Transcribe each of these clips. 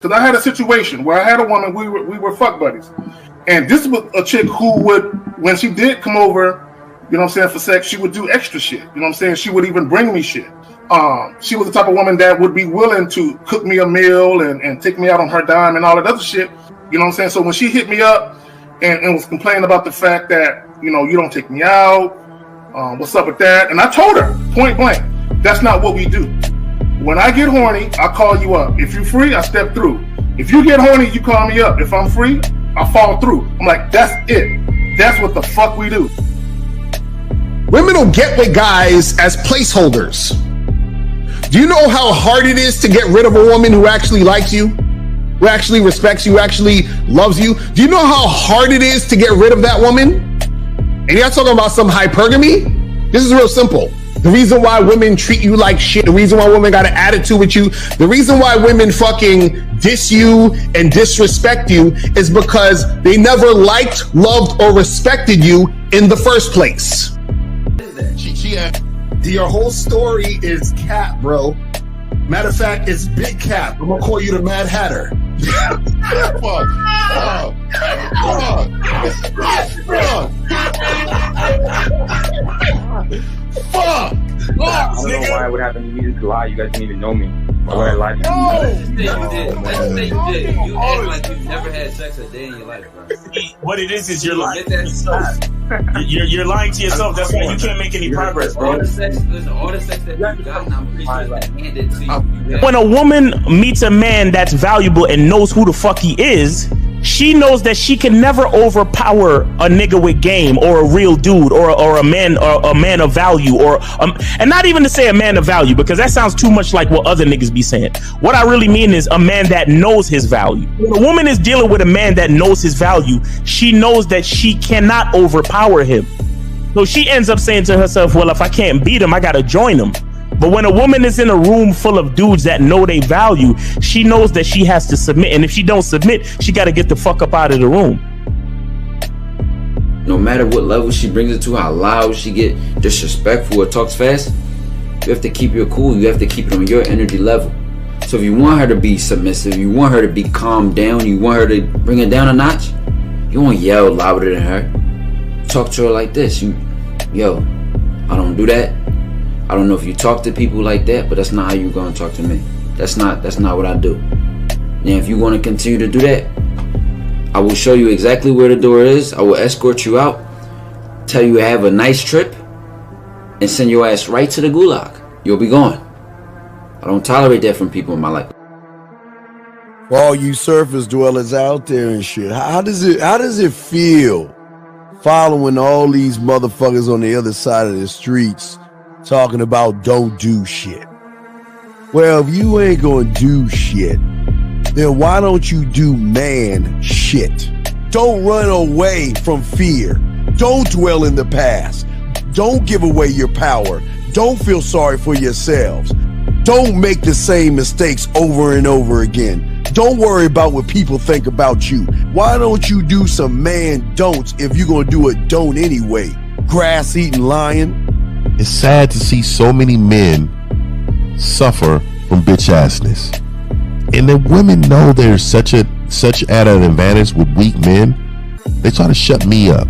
Because I had a situation where I had a woman, we were fuck buddies. And this was a chick who would, when she did come over, you know what I'm saying, for sex, she would do extra shit. You know what I'm saying? She would even bring me shit. She was the type of woman that would be willing to cook me a meal and take me out on her dime and all that other shit. You know what I'm saying? So when she hit me up and was complaining about the fact that, you know, you don't take me out, what's up with that? And I told her, point blank, that's not what we do. When I get horny, I call you up. If you're free, I step through. If you get horny, you call me up. If I'm free, I fall through. I'm like, that's it. That's what the fuck we do. Women will get with guys as placeholders. Do you know how hard it is to get rid of a woman who actually likes you, who actually respects you, who actually loves you? Do you know how hard it is to get rid of that woman? And you're not talking about some hypergamy? This is real simple. The reason why women treat you like shit, the reason why women got an attitude with you, the reason why women fucking diss you and disrespect you is because they never liked, loved, or respected you in the first place. Your whole story is cap, bro. Matter of fact, it's big cap. I'm gonna call you the Mad Hatter. Fuck! I don't know why it would happen to me to lie. You guys didn't even know me. Why would I lie to you? Let's just say you did. You act like you've never had sex a day in your life, bro. What it is you're lying to yourself. You're lying to yourself. That's why you can't make any progress, bro. All the sex that you got, I'm pretty sure it's handed to you. When a woman meets a man that's valuable and knows who the fuck he is, she knows that she can never overpower a nigga with game or a real dude or a man of value and not even to say a man of value, because that sounds too much like what other niggas be saying. What I really mean is a man that knows his value. When a woman is dealing with a man that knows his value, she knows that she cannot overpower him. So she ends up saying to herself, well, if I can't beat him, I gotta join him. But when a woman is in a room full of dudes that know they value, she knows that she has to submit. And if she don't submit, she got to get the fuck up out of the room. No matter what level she brings it to, how loud she get, disrespectful or talks fast, you have to keep your cool. You have to keep it on your energy level. So if you want her to be submissive, you want her to be calmed down, you want her to bring it down a notch, you won't yell louder than her. Talk to her like this. Yo, I don't do that. I don't know if you talk to people like that, but that's not how you're gonna talk to me. That's not what I do. And if you want to continue to do that, I will show you exactly where the door is. I will escort you out, tell you have a nice trip, and send your ass right to the gulag. You'll be gone. I don't tolerate that from people in my life. For all you surface dwellers out there and shit, how does it feel following all these motherfuckers on the other side of the streets talking about don't do shit? Well, if you ain't gonna do shit, then why don't you do man shit? Don't run away from fear. Don't dwell in the past. Don't give away your power. Don't feel sorry for yourselves. Don't make the same mistakes over and over again. Don't worry about what people think about you. Why don't you do some man don'ts if you're gonna do a don't anyway? Grass-eating lion. It's sad to see so many men suffer from bitch assness. And the women know there's such at an advantage with weak men. They try to shut me up.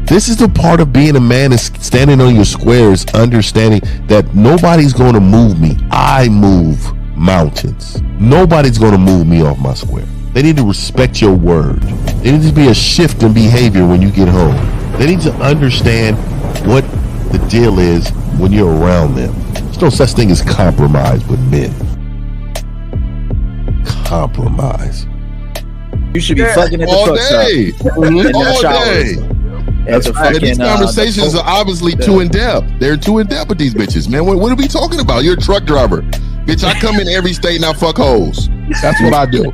This is the part of being a man, is standing on your squares, understanding that nobody's going to move me. I move mountains. Nobody's going to move me off my square. They need to respect your word. There needs to be a shift in behavior when you get home. They need to understand what the deal is when you're around them. There's no such thing as compromise with men. Compromise. You should be fucking at the all day. All day. These conversations are obviously too in depth. They're too in depth with these bitches, man. What are we talking about? You're a truck driver, bitch. I come in every state and I fuck hoes. That's what I do.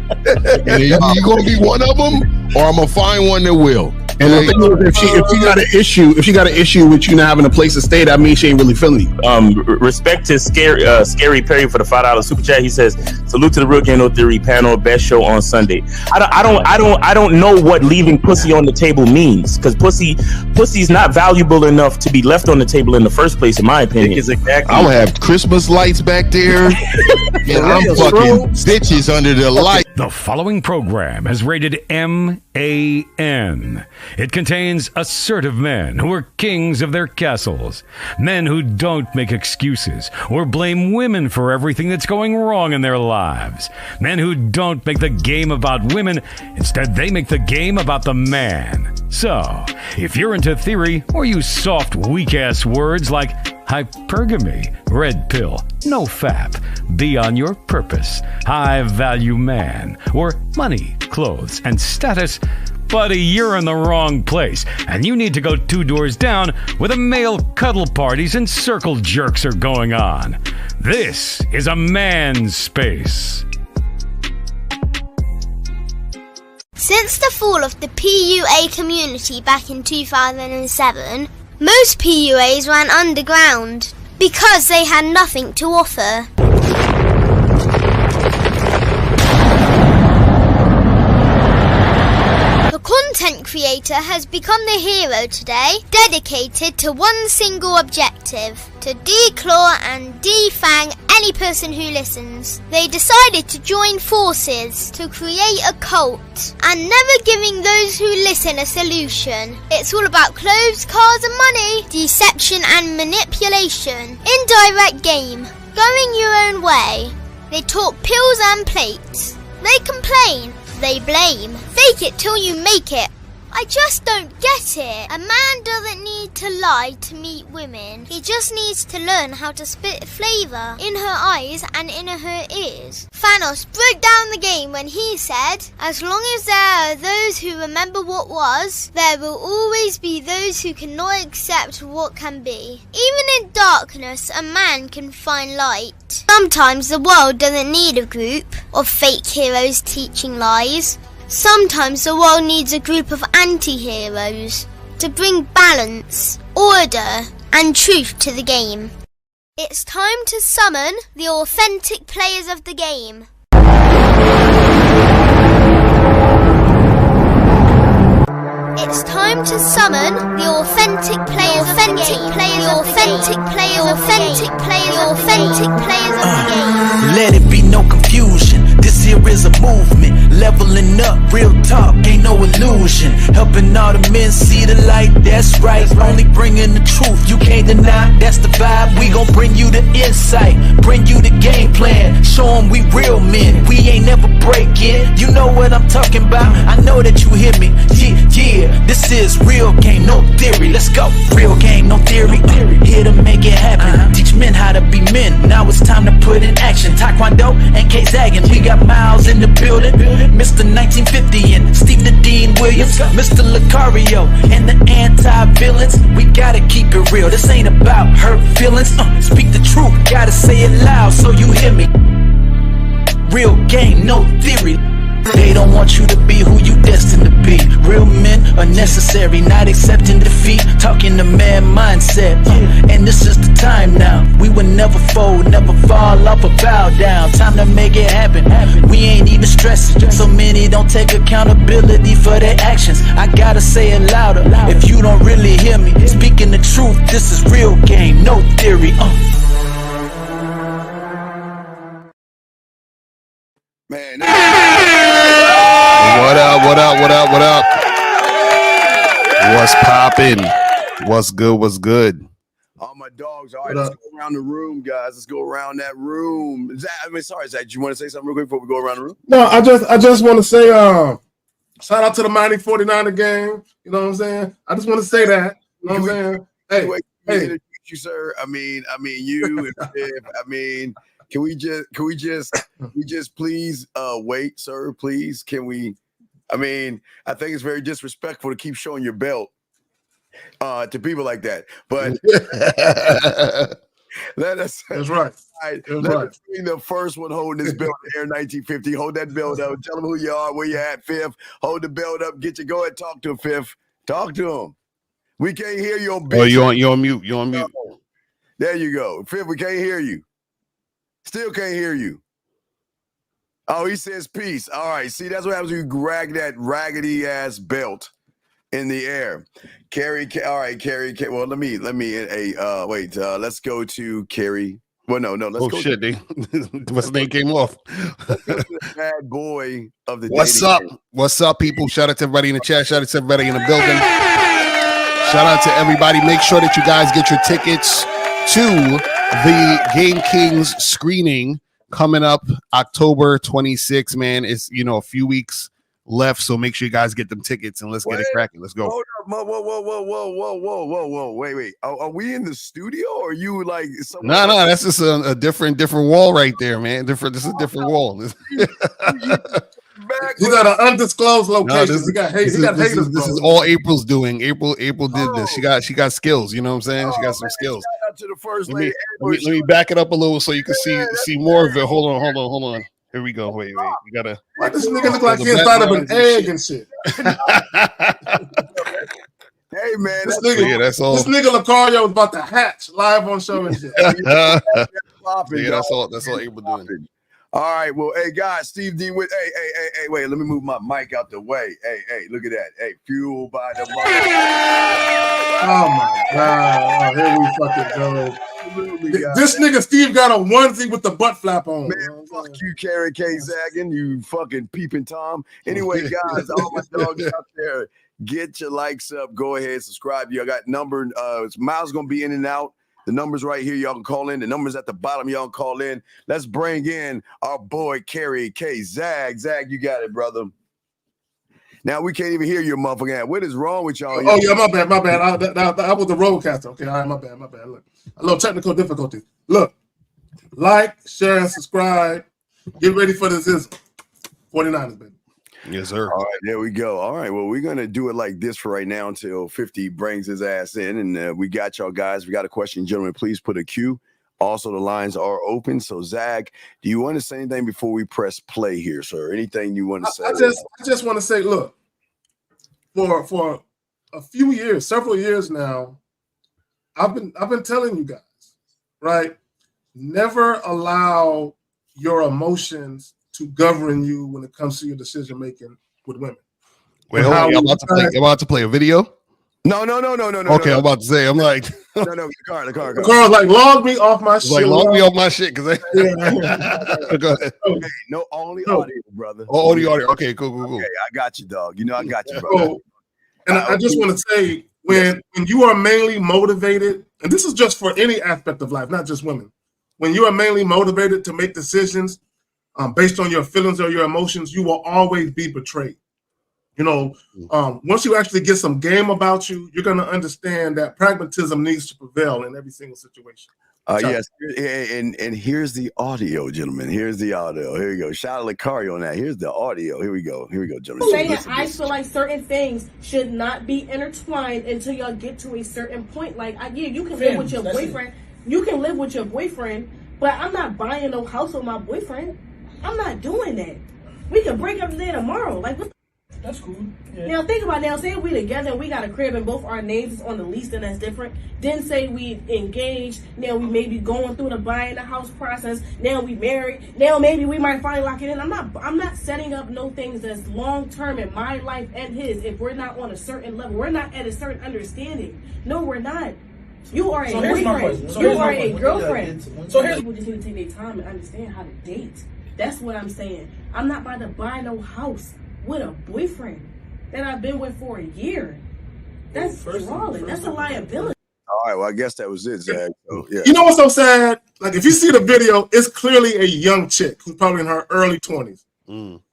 And you gonna be one of them, or I'm gonna find one that will. And the thing is, if she got an issue with you not having a place to stay, that means she ain't really feeling you. Respect to Scary Perry for the $5 super chat. He says, "Salute to the Real Game No Theory panel, best show on Sunday." I don't know what leaving pussy on the table means, because pussy's not valuable enough to be left on the table in the first place, in my opinion. Exactly. I'll have Christmas lights back there, and I'm fucking bitches under the light. The following program is rated MAN. It contains assertive men who are kings of their castles, men who don't make excuses or blame women for everything that's going wrong in their lives, men who don't make the game about women, instead they make the game about the man. So, if you're into theory or use soft, weak-ass words like hypergamy, red pill, no fap, be on your purpose, high value man, or money, clothes, and status, buddy, you're in the wrong place, and you need to go 2 doors down where the male cuddle parties and circle jerks are going on. This is a man's space. Since the fall of the PUA community back in 2007, most PUAs ran underground because they had nothing to offer. The content creator has become the hero today, dedicated to one single objective: to declaw and defang any person who listens. They decided to join forces to create a cult, and never giving those who listen a solution. It's all about clothes, cars and money, deception and manipulation, indirect game, going your own way. They talk pills and plates. They complain. They blame. Fake it till you make it. I just don't get it. A man doesn't need to lie to meet women. He just needs to learn how to spit flavour in her eyes and in her ears. Thanos broke down the game when he said, "As long as there are those who remember what was, there will always be those who cannot accept what can be." Even in darkness, a man can find light. Sometimes the world doesn't need a group of fake heroes teaching lies. Sometimes the world needs a group of anti-heroes to bring balance, order, and truth to the game. It's time to summon the authentic players of the game. It's time to summon the authentic players of the game. The authentic players of the game. Let it be no confusion. This here is a movement. Leveling up, real talk, ain't no illusion. Helping all the men see the light, that's right. Only bringing the truth, you can't deny, that's the vibe. We gon' bring you the insight, bring you the game plan. Show them we real men, we ain't never breaking. You know what I'm talking about, I know that you hear me. Yeah, this is real game, no theory. Let's go, real game, no theory. Here to make it happen, teach men how to be men. Now it's time to put in action. Taekwondo and K-Zagging, we got Miles in the building. Mr. 1950 and Steve the Dean Williams, Mr. Lucario and the anti-villains. We gotta keep it real, this ain't about hurt feelings. Speak the truth, gotta say it loud so you hear me. Real game, no theory. They don't want you to be who you destined to be. Real men are necessary, not accepting defeat. Talking the man mindset, and this is the time now. We will never fold, never fall off or bow down. Time to make it happen. We ain't even stressing. So many don't take accountability for their actions. I gotta say it louder if you don't really hear me. Speaking the truth, this is real game, no theory. Man, What up? What's poppin'? What's good? all my dogs. All right, let's go around the room, guys. Let's go around that room. Zach, Zach, do you want to say something real quick before we go around the room? No, I just want to say, shout out to the Mighty 49er game. You know what I'm saying? I just want to say that. You know what I'm saying? Hey, you, sir. I mean, you. Can we just please wait, sir? Please, can we? I mean, I think it's very disrespectful to keep showing your belt to people like that. But let us. That's right. Let us be the first one holding this belt Air 1950. Hold that belt up. Tell them who you are, where you at, Fifth. Hold the belt up. Go ahead, talk to him, Fifth. Talk to him. We can't hear you on Oh, you on mute. You on mute. There you go. Fifth, we can't hear you. Still can't hear you. Oh, he says peace. All right. See, that's what happens when you drag that raggedy ass belt in the air. Carrie. All right, Carrie. Well, let me. Wait. Let's go to Carrie. Well, no. Let's go. Oh shit! What's the name came off? Let's go to the bad boy of the day. What's up? What's up, people? Shout out to everybody in the chat. Shout out to everybody in the building. Shout out to everybody. Make sure that you guys get your tickets to the Game Kings screening coming up October 26th. Man, it's a few weeks left, so make sure you guys get them tickets and let's get it cracking. Let's go. Hold up. Whoa. Wait. Are we in the studio or are you like No, that's just a different wall right there, man. This is a different wall. You got an undisclosed location. No, he got haters. This is all April's doing. April did this. She got skills. You know what I'm saying? She got some skills. Shout out to the first Let lady. me back it up a little so you can see more of it. Hold on. Here we go. Wait. You gotta. Why this nigga look like he's inside of an egg and shit? Hey man, this nigga Lucario was about to hatch live on show and shit. That's all April doing. All right, well, hey guys, Steve D with hey, wait, let me move my mic out the way. Hey, look at that. Hey, fueled by the Oh my god, here we fucking go. This nigga Steve got a onesie with the butt flap on. Man, fuck you, Carrie K. Zaggin, you fucking peeping Tom. Anyway, guys, all my dogs out there, get your likes up. Go ahead, subscribe. You got number. Miles gonna be in and out. The number's right here. Y'all can call in. The number's at the bottom. Y'all can call in. Let's bring in our boy, Carrie K. Zag. Zag, you got it, brother. Now we can't even hear your motherfucker. What is wrong with y'all? Oh, yeah, my bad. I was the roadcaster. Okay, all right, my bad. Look, a little technical difficulties. Look, like, share, and subscribe. Get ready for this. 49ers, baby. Yes, sir. All right, there we go. All right, well, we're going to do it like this for right now until 50 brings his ass in. And we got y'all guys. We got a question, gentlemen. Please put a Q. Also, the lines are open. So, Zag, do you want to say anything before we press play here, sir? Anything you want to say? I just want to say, look, for a few years, several years now, I've been telling you guys, right? Never allow your emotions to govern you when it comes to your decision making with women. Wait, hold on. I'm about to play a video. No. Okay, I'm about to say. I'm like, no. The car. Carl's like, log me off my shit. Like, log me off my shit because go ahead. Okay, no, only audio, brother. Oh, audio. Okay, cool. Okay, I got you, dog. You know I got you, bro. And I just want to say, when you are mainly motivated, and this is just for any aspect of life, not just women. When you are mainly motivated to make decisions based on your feelings or your emotions, you will always be betrayed. You know, once you actually get some game about you, you're going to understand that pragmatism needs to prevail in every single situation. Yes, and here's the audio, gentlemen. Here's the audio. Here we go. Shout out to Lucario on that. Here's the audio. Here we go, gentlemen. Saying that I feel like certain things should not be intertwined until y'all get to a certain point. Like, you can live with your boyfriend. You can live with your boyfriend, but I'm not buying no house with my boyfriend. I'm not doing that. We can break up today tomorrow. Like, what? That's cool. Yeah. Now think about it. Now, say we together and we got a crib and both our names is on the lease, then that's different. Then say we engaged. Now we may be going through the buying the house process. Now we married. Now maybe we might finally lock it in. I'm not setting up no things that's long term in my life and his if we're not on a certain level. We're not at a certain understanding. No, we're not. You are a boyfriend. You are a girlfriend. So people just need to take their time and understand how to date. That's what I'm saying. I'm not about to buy no house with a boyfriend that I've been with for a year. That's drawing. That's a liability. All right, well, I guess that was it, Zach. So, yeah. You know what's so sad? Like, if you see the video, it's clearly a young chick who's probably in her early 20s.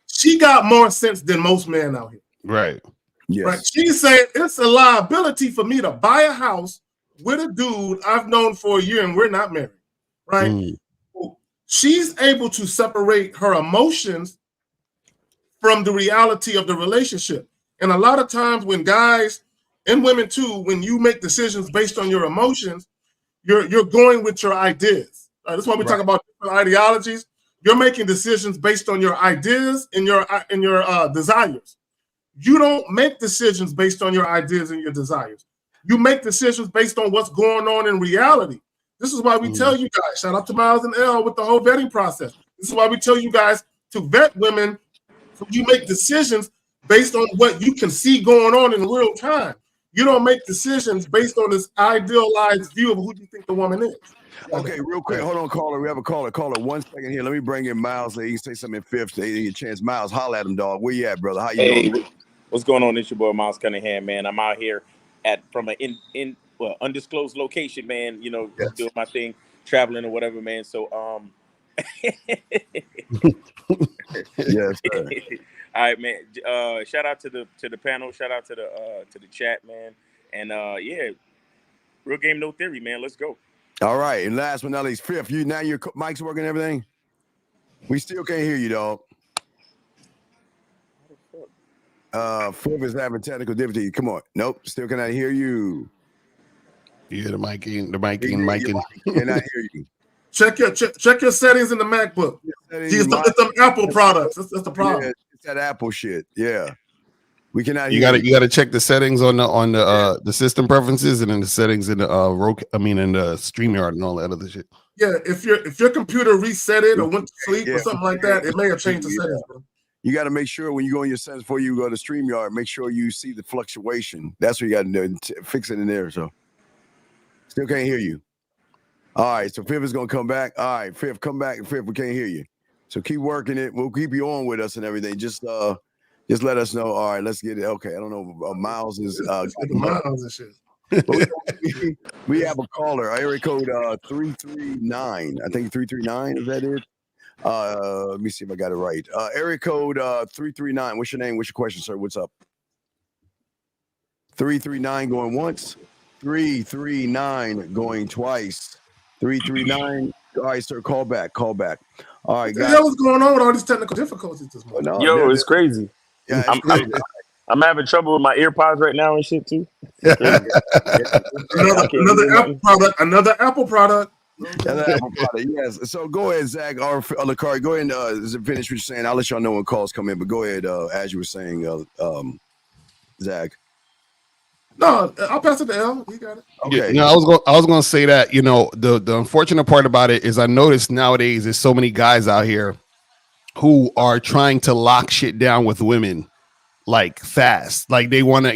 She got more sense than most men out here. Right. Yes. Right. She's saying it's a liability for me to buy a house with a dude I've known for a year and we're not married. Right. She's able to separate her emotions from the reality of the relationship. And a lot of times when guys and women too, when you make decisions based on your emotions, you're going with your ideas. That's why we talk about different ideologies. You're making decisions based on your ideas and your desires. you don't make decisions based on your ideas and your desires. You make decisions based on what's going on in reality. This is why we tell you guys, shout out to Miles and L with the whole vetting process. This is why we tell you guys to vet women so you make decisions based on what you can see going on in real time. You don't make decisions based on this idealized view of who you think the woman is. Okay, real quick. Hold on, caller. We have a caller. Caller, 1 second here. Let me bring in Miles so he can say something in fifth. So you get a chance. Miles, holla at him, dog. Where you at, brother? How you doing? What's going on? It's your boy Miles Cunningham, man. I'm out here from an undisclosed location, man. You know, doing my thing, traveling or whatever, man. So yes, sir. All right, man. Shout out to the panel. Shout out to the chat, man. And yeah, real game, no theory, man. Let's go. All right, and last but not least, fifth. Now your mic's working and everything. We still can't hear you, dog. Fifth is having technical difficulty. Come on, nope, still cannot hear you. Yeah, the micing. Cannot hear you. Check your settings in the MacBook. It's them Apple products. That's the problem. Yeah, it's that Apple shit. Yeah, we cannot. You got to check the settings on the system preferences and then the settings in the in the StreamYard and all that other shit. Yeah, if your computer reset it or went to sleep or something like that, it may have changed the settings, bro. You got to make sure when you go in your settings before you go to StreamYard, make sure you see the fluctuation. That's what you got to do. Fix it in there. So still can't hear you. All right, so Fifth is gonna come back. All right, Fifth, come back. Fifth, we can't hear you. So keep working it. We'll keep you on with us and everything. Just let us know. All right, let's get it. Okay, I don't know. Miles is Miles and shit. we have a caller. Area code 339. I think 339. Is that it? Let me see if I got it right. Area code 339. What's your name? What's your question, sir? What's up? 339 going once. 339 going twice. 339. All right, sir. Call back. All right, guys. What's going on with all these technical difficulties this morning? Yo, it's crazy. Yeah, it's crazy. I'm having trouble with my earpods right now and shit too. Another Apple product. Yes. So go ahead, Zach. Or Lakari, go ahead and finish what you're saying. I'll let y'all know when calls come in. But go ahead, as you were saying, Zach. No, I'll pass it to L. He got it. Okay. Yeah, I was gonna say that, the unfortunate part about it is I noticed nowadays there's so many guys out here who are trying to lock shit down with women like fast. Like they wanna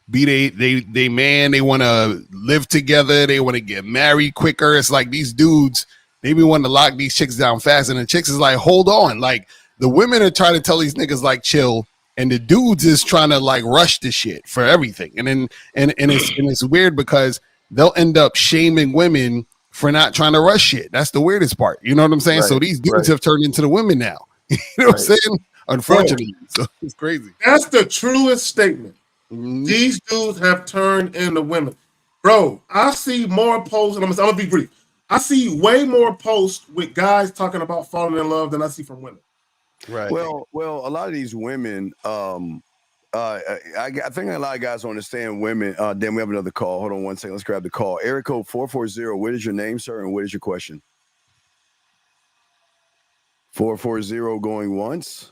be they man, they wanna live together, they wanna get married quicker. It's like these dudes, they be wanting to lock these chicks down fast, and the chicks is like, hold on. Like the women are trying to tell these niggas like chill. And the dudes is trying to like rush the shit for everything. And then it's weird because they'll end up shaming women for not trying to rush shit. That's the weirdest part. You know what I'm saying? Right, so these dudes have turned into the women now. You know what I'm saying? Unfortunately. So it's crazy. That's the truest statement. These dudes have turned into women. Bro, I see more posts, and I'm gonna be brief. I see way more posts with guys talking about falling in love than I see from women. Right. Well, a lot of these women, I think a lot of guys don't understand women. Then we have another call. Hold on 1 second. Let's grab the call. Area code 440. What is your name, sir? And what is your question? 440 going once.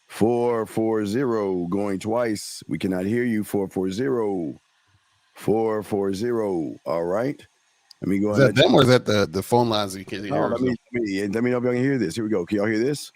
440 going twice. We cannot hear you. 440. 440. All right. Let me go ahead. Is that them or is that the phone lines that you can't hear? Let me know if y'all can hear this. Here we go. Can y'all hear this?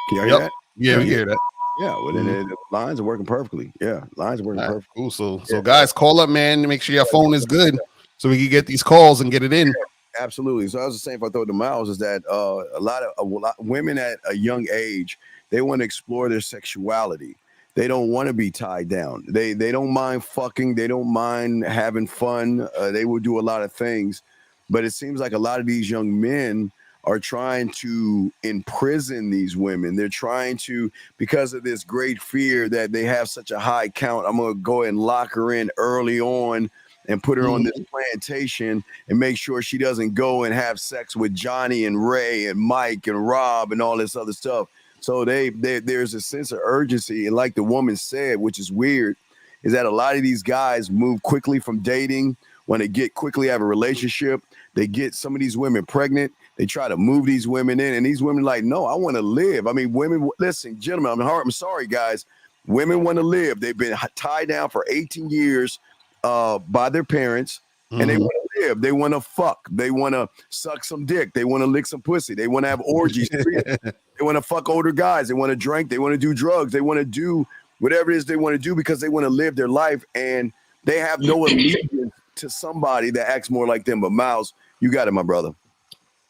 Can y'all hear that? Yeah, we hear that. Yeah, well, then the lines are working perfectly. Yeah, lines are working perfectly. Cool. So guys, call up, man, to make sure your phone is good so we can get these calls and get it in. Yeah, absolutely. So I was just saying, if I throw it to Miles, is that a lot of women at a young age, they want to explore their sexuality. They don't want to be tied down. They don't mind fucking. They don't mind having fun. They will do a lot of things. But it seems like a lot of these young men are trying to imprison these women. They're trying to, because of this great fear that they have such a high count, I'm going to go and lock her in early on and put her on this plantation and make sure she doesn't go and have sex with Johnny and Ray and Mike and Rob and all this other stuff. So there's a sense of urgency. And like the woman said, which is weird, is that a lot of these guys move quickly from dating. When they get quickly have a relationship, they get some of these women pregnant. They try to move these women in, and these women like, no, I want to live. I mean, women, listen, gentlemen, I'm sorry, guys. Women want to live. They've been tied down for 18 years by their parents, and they want to live. They want to fuck. They want to suck some dick. They want to lick some pussy. They want to have orgies. They want to fuck older guys. They want to drink. They want to do drugs. They want to do whatever it is they want to do because they want to live their life, and they have no allegiance to somebody that acts more like them. But Miles, you got it, my brother.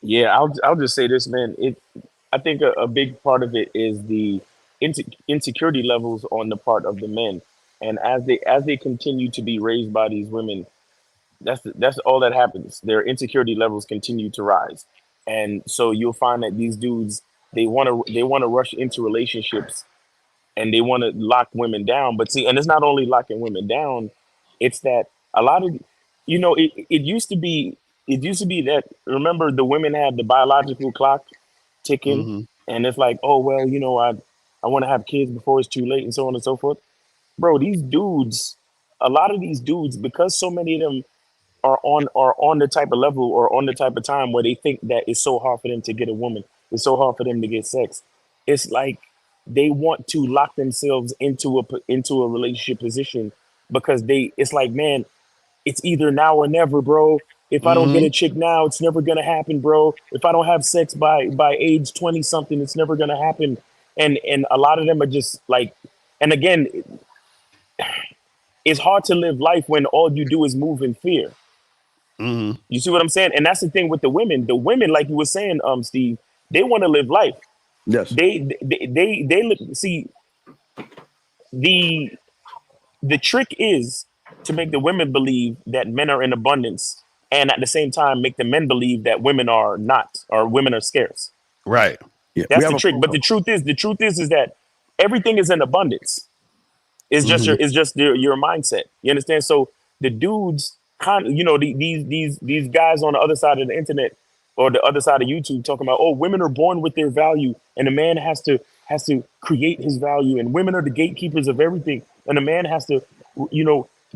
Yeah, I'll just say this, man. I think a big part of it is the insecurity levels on the part of the men, and as they continue to be raised by these women, that's all that happens. Their insecurity levels continue to rise, and so you'll find that these dudes they want to rush into relationships and they want to lock women down. But see, and it's not only locking women down, it's that a lot of, it used to be that, remember, the women had the biological clock ticking, and it's like, oh well, I want to have kids before it's too late, and so on and so forth. Bro, these dudes, a lot of these dudes, because so many of them are on the type of level or on the type of time where they think that it's so hard for them to get a woman, it's so hard for them to get sex. It's like they want to lock themselves into a relationship position because it's like, man, it's either now or never, bro. If I don't get a chick now, it's never gonna happen, bro. If I don't have sex by age 20 something, it's never gonna happen. And a lot of them are just like, and again, it's hard to live life when all you do is move in fear. You see what I'm saying? And that's the thing with the women. The women, like you were saying, Steve, they want to live life. Yes. They see, the trick is to make the women believe that men are in abundance, and at the same time make the men believe that women are not, or women are scarce. Right. Yeah. That's the trick. But the truth is that everything is in abundance. It's just your mindset. You understand? So the dudes, these guys on the other side of the internet or the other side of YouTube talking about, oh, women are born with their value, and a man has to create his value, and women are the gatekeepers of everything, and a man has to,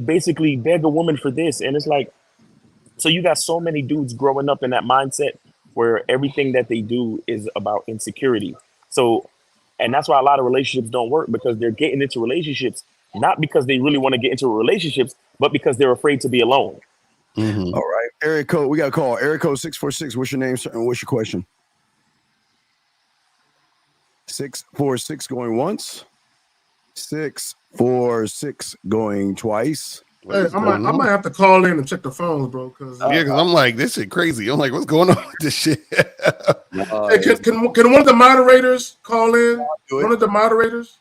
basically beg a woman for this. And it's like, so you got so many dudes growing up in that mindset where everything that they do is about insecurity. So, and that's why a lot of relationships don't work, because they're getting into relationships not because they really want to get into relationships, but because they're afraid to be alone. All right, area code. We got a call. Area code 646. What's your name, sir? And what's your question? 646 going once. 646 going twice. Hey, I might have to call in and check the phones, bro. Because I'm like, this shit crazy. I'm like, what's going on with this shit? hey, can one of the moderators call in? One of the moderators?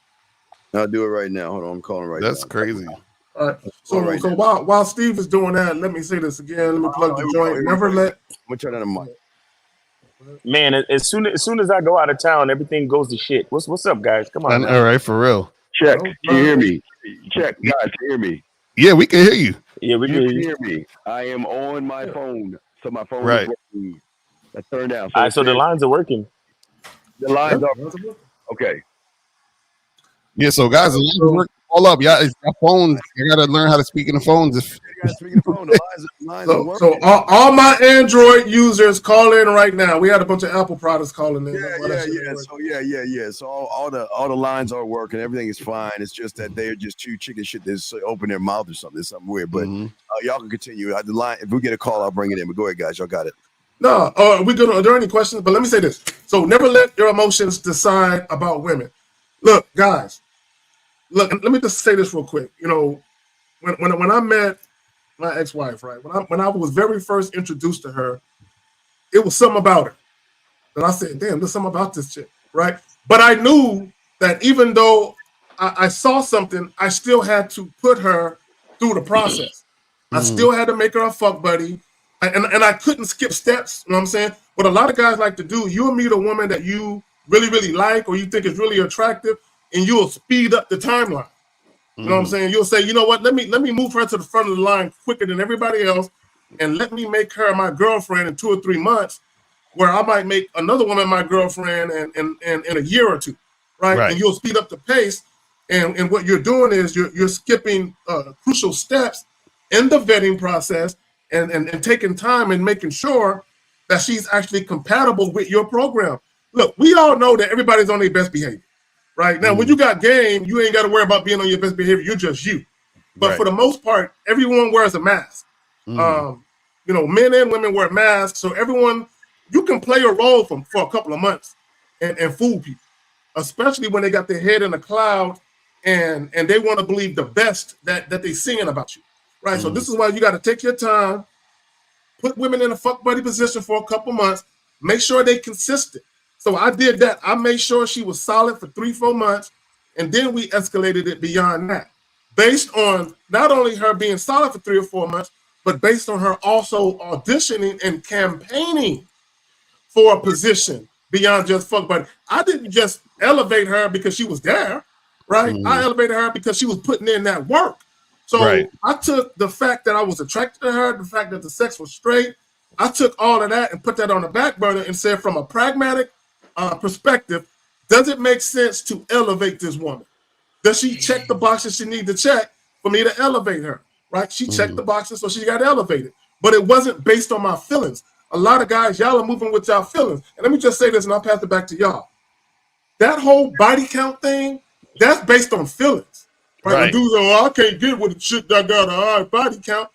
I'll do it right now. Hold on, I'm calling right now. That's crazy. All right. So while Steve is doing that, let me say this again. Let me plug the joint. Never let. I'm gonna turn on the mic. Man, as soon as I go out of town, everything goes to shit. What's up, guys? Come on. All right, for real. Check. Can you hear me? Check, guys. Can you hear me? Yeah, we can hear you. Yeah, we can hear me. I am on my phone, so my phone right. is working. I turned down. All right, so the lines are working. The lines are okay. Yeah, so guys, the lines are working all up. Yeah, it's got phones. You gotta learn how to speak in the phones. So all my Android users call in right now. We had a bunch of Apple products calling in. Yeah. So all the lines are working. Everything is fine. It's just that they're just too chicken shit to open their mouth or something. It's something weird. But y'all can continue. The line. If we get a call, I'll bring it in. But go ahead, guys. Y'all got it. No, are there any questions? But let me say this. So never let your emotions decide about women. Look, guys. Look, let me just say this real quick. When I met my ex-wife, right? When I was very first introduced to her, it was something about her. And I said, damn, there's something about this chick, right? But I knew that even though I saw something, I still had to put her through the process. I still had to make her a fuck buddy. And I couldn't skip steps, you know what I'm saying? What a lot of guys like to do, you'll meet a woman that you really, really like or you think is really attractive, and you'll speed up the timeline. You know what I'm saying? You'll say, you know what, let me move her to the front of the line quicker than everybody else, and let me make her my girlfriend in 2 or 3 months, where I might make another woman my girlfriend in a year or two, right? And you'll speed up the pace. And what you're doing is you're skipping crucial steps in the vetting process and taking time and making sure that she's actually compatible with your program. Look, we all know that everybody's on their best behavior, right? Now, when you got game, you ain't got to worry about being on your best behavior. You're just you. But for the most part, everyone wears a mask. You know, men and women wear masks. So everyone, you can play a role for a couple of months and fool people, especially when they got their head in a cloud and they want to believe the best that they're seeing about you, right? So this is why you got to take your time, put women in a fuck buddy position for a couple months, make sure they consistent. So I did that. I made sure she was solid for 3-4 months, and then we escalated it beyond that, based on not only her being solid for 3 or 4 months, but based on her also auditioning and campaigning for a position beyond just fuck buddy. I didn't just elevate her because she was there, right? I elevated her because she was putting in that work. So I took the fact that I was attracted to her, the fact that the sex was straight, I took all of that and put that on the back burner and said, from a pragmatic perspective, does it make sense to elevate this woman? Does she check the boxes she needs to check for me to elevate her, right? She checked the boxes, so she got elevated. But it wasn't based on my feelings. A lot of guys, y'all are moving with y'all feelings. And let me just say this, and I'll pass it back to y'all. That whole body count thing, that's based on feelings. Right? When dudes are, I can't get with a chick that got a high body count.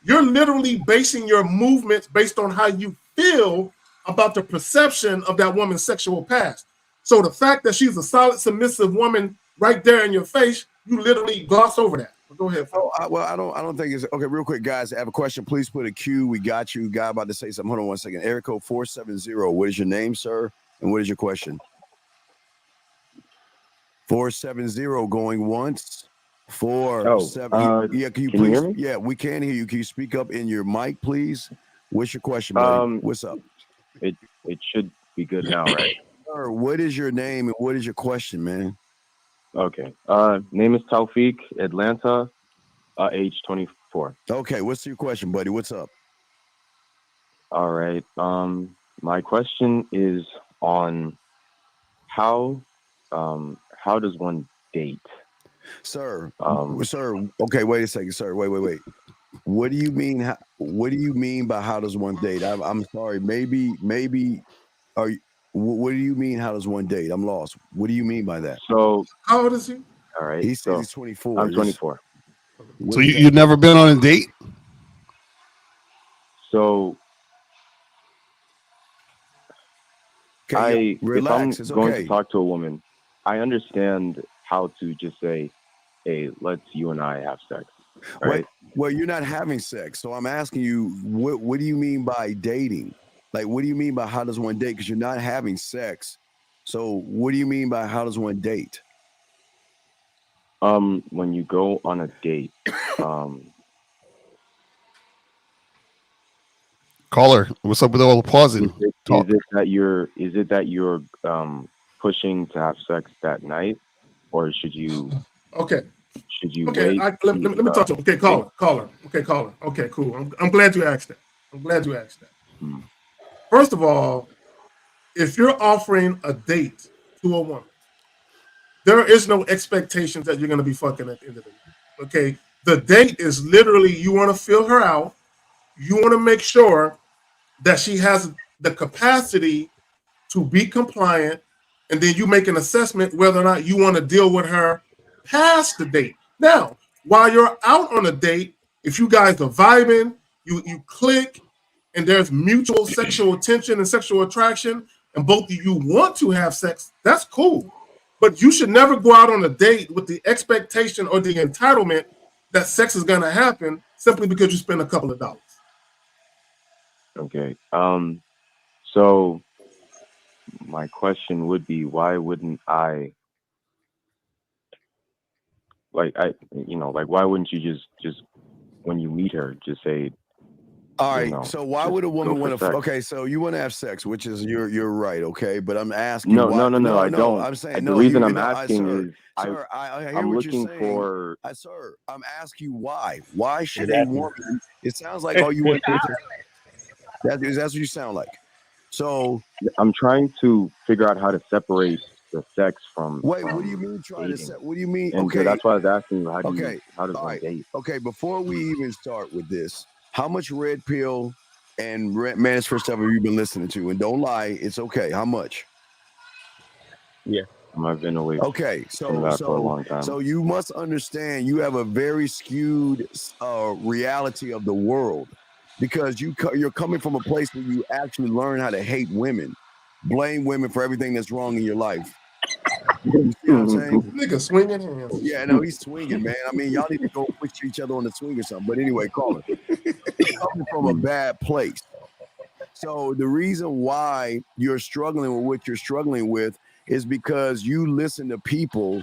You're literally basing your movements based on how you feel about the perception of that woman's sexual past. So the fact that she's a solid, submissive woman right there in your face, you literally gloss over that. But go ahead. I don't think it's okay. Real quick, guys, I have a question. Please put a Q. We got you. Guy about to say something. Hold on one second. Area code 470. What is your name, sir? And what is your question? 470 going once. 470. Yeah, can you please? Hear me? Yeah, we can hear you. Can you speak up in your mic, please? What's your question, buddy? What's up? It should be good now, right? Sir, what is your name and what is your question, man? Okay. Name is Taufik, Atlanta, age 24. Okay, what's your question, buddy? What's up? All right. My question is on how does one date? Sir, okay, wait a second, sir. Wait. What do you mean? What do you mean by how does one date? I'm sorry. Maybe. Are you? What do you mean? How does one date? I'm lost. What do you mean by that? So how old is he? All right. He says he's 24. I'm 24. So you've never been on a date? So relax, if I'm it's going okay. to talk to a woman, I understand how to just say, "Hey, let's you and I have sex." Right? Well, you're not having sex, so I'm asking you, what do you mean by dating? Like, what do you mean by how does one date? Because you're not having sex. So, what do you mean by how does one date? When you go on a date, Caller, what's up with all the pausing? Is it that you're pushing to have sex that night, or should you? Okay. Should you okay, wait? let me talk to him. Okay, caller. Okay, caller. Okay, cool. I'm glad you asked that. First of all, if you're offering a date to a woman, there is no expectations that you're going to be fucking at the end of the night. Okay, the date is literally you want to feel her out. You want to make sure that she has the capacity to be compliant, and then you make an assessment whether or not you want to deal with her past the date. Now, while you're out on a date, if you guys are vibing, you click, and there's mutual sexual tension and sexual attraction, and both of you want to have sex, that's cool. But you should never go out on a date with the expectation or the entitlement that sex is going to happen simply because you spend a couple of dollars. Okay. So my question would be, why wouldn't I? Why wouldn't you just when you meet her, just say? All right. So why would a woman want to? Okay, so you want to have sex, which is you're right. Okay, but I'm asking. No, I don't. I'm saying the reason I'm asking is I hear I'm what looking you're saying. for. Sir, I'm asking you why. Why should a woman? It sounds like all you want to do. That's what you sound like. So I'm trying to figure out how to separate the sex from. Wait, what do you mean trying to set? What do you mean? And Okay, so that's why I was asking you. How does one date? Okay, before we even start with this, how much Red Pill and Man's First Ever have you been listening to? And don't lie, it's okay. How much? Yeah. I've been away. Okay, from that for a long time. So you must understand you have a very skewed reality of the world, because you're coming from a place where you actually learn how to hate women, blame women for everything that's wrong in your life. You see what I'm saying? Nigga swinging hands. Yeah, no, he's swinging, man. I mean, y'all need to go push each other on the swing or something. But anyway, Colin, you're coming from a bad place. So the reason why you're struggling with what you're struggling with is because you listen to people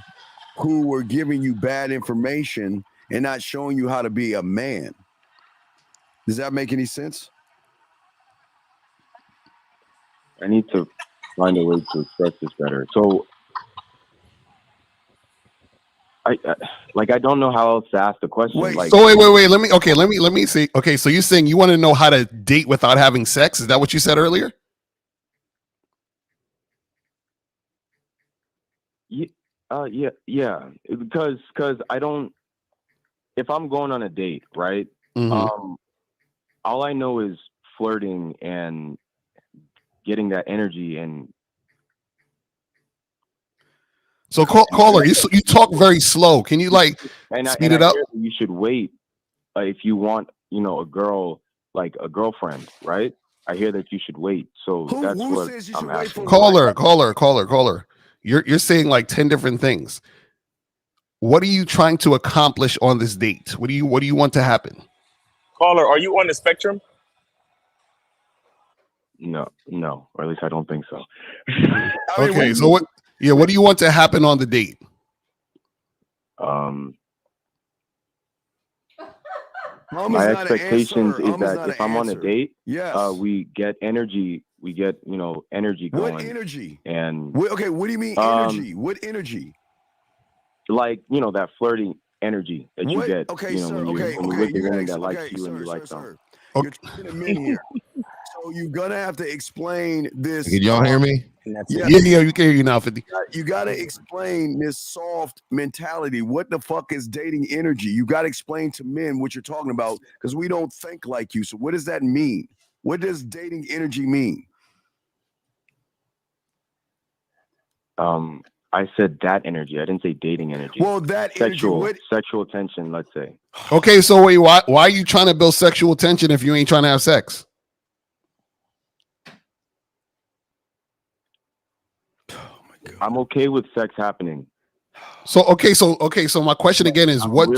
who were giving you bad information and not showing you how to be a man. Does that make any sense? I need to find a way to express this better. So, I don't know how else to ask the question. Wait, Let me see. Okay, so you're saying you want to know how to date without having sex? Is that what you said earlier? Yeah. Because I don't. If I'm going on a date, right? Mm-hmm. All I know is flirting and getting that energy and. So caller, you talk very slow. Can you speed it up? You should wait if you want, a girl, like a girlfriend, right? I hear that you should wait. So that's what I'm asking. Caller. You're saying like 10 different things. What are you trying to accomplish on this date? What do you want to happen? Caller, are you on the spectrum? No, or at least I don't think so. Okay, so what? Yeah, what do you want to happen on the date? My expectations is that if I'm on a date, we get energy. We get energy going. What energy? And what do you mean energy? What energy? Like that flirty energy that you get. Okay, when you're with the woman that likes you and you like them. You're talking to men here. So you're gonna have to explain this. Can y'all hear me? Yeah, you can hear you now, 50. You gotta explain this soft mentality. What the fuck is dating energy? You gotta explain to men what you're talking about, because we don't think like you. So what does that mean? What does dating energy mean? I said that energy. I didn't say dating energy. Well, that sexual tension, let's say. Okay, so wait, why are you trying to build sexual tension if you ain't trying to have sex? I'm okay with sex happening. So my question again is caller,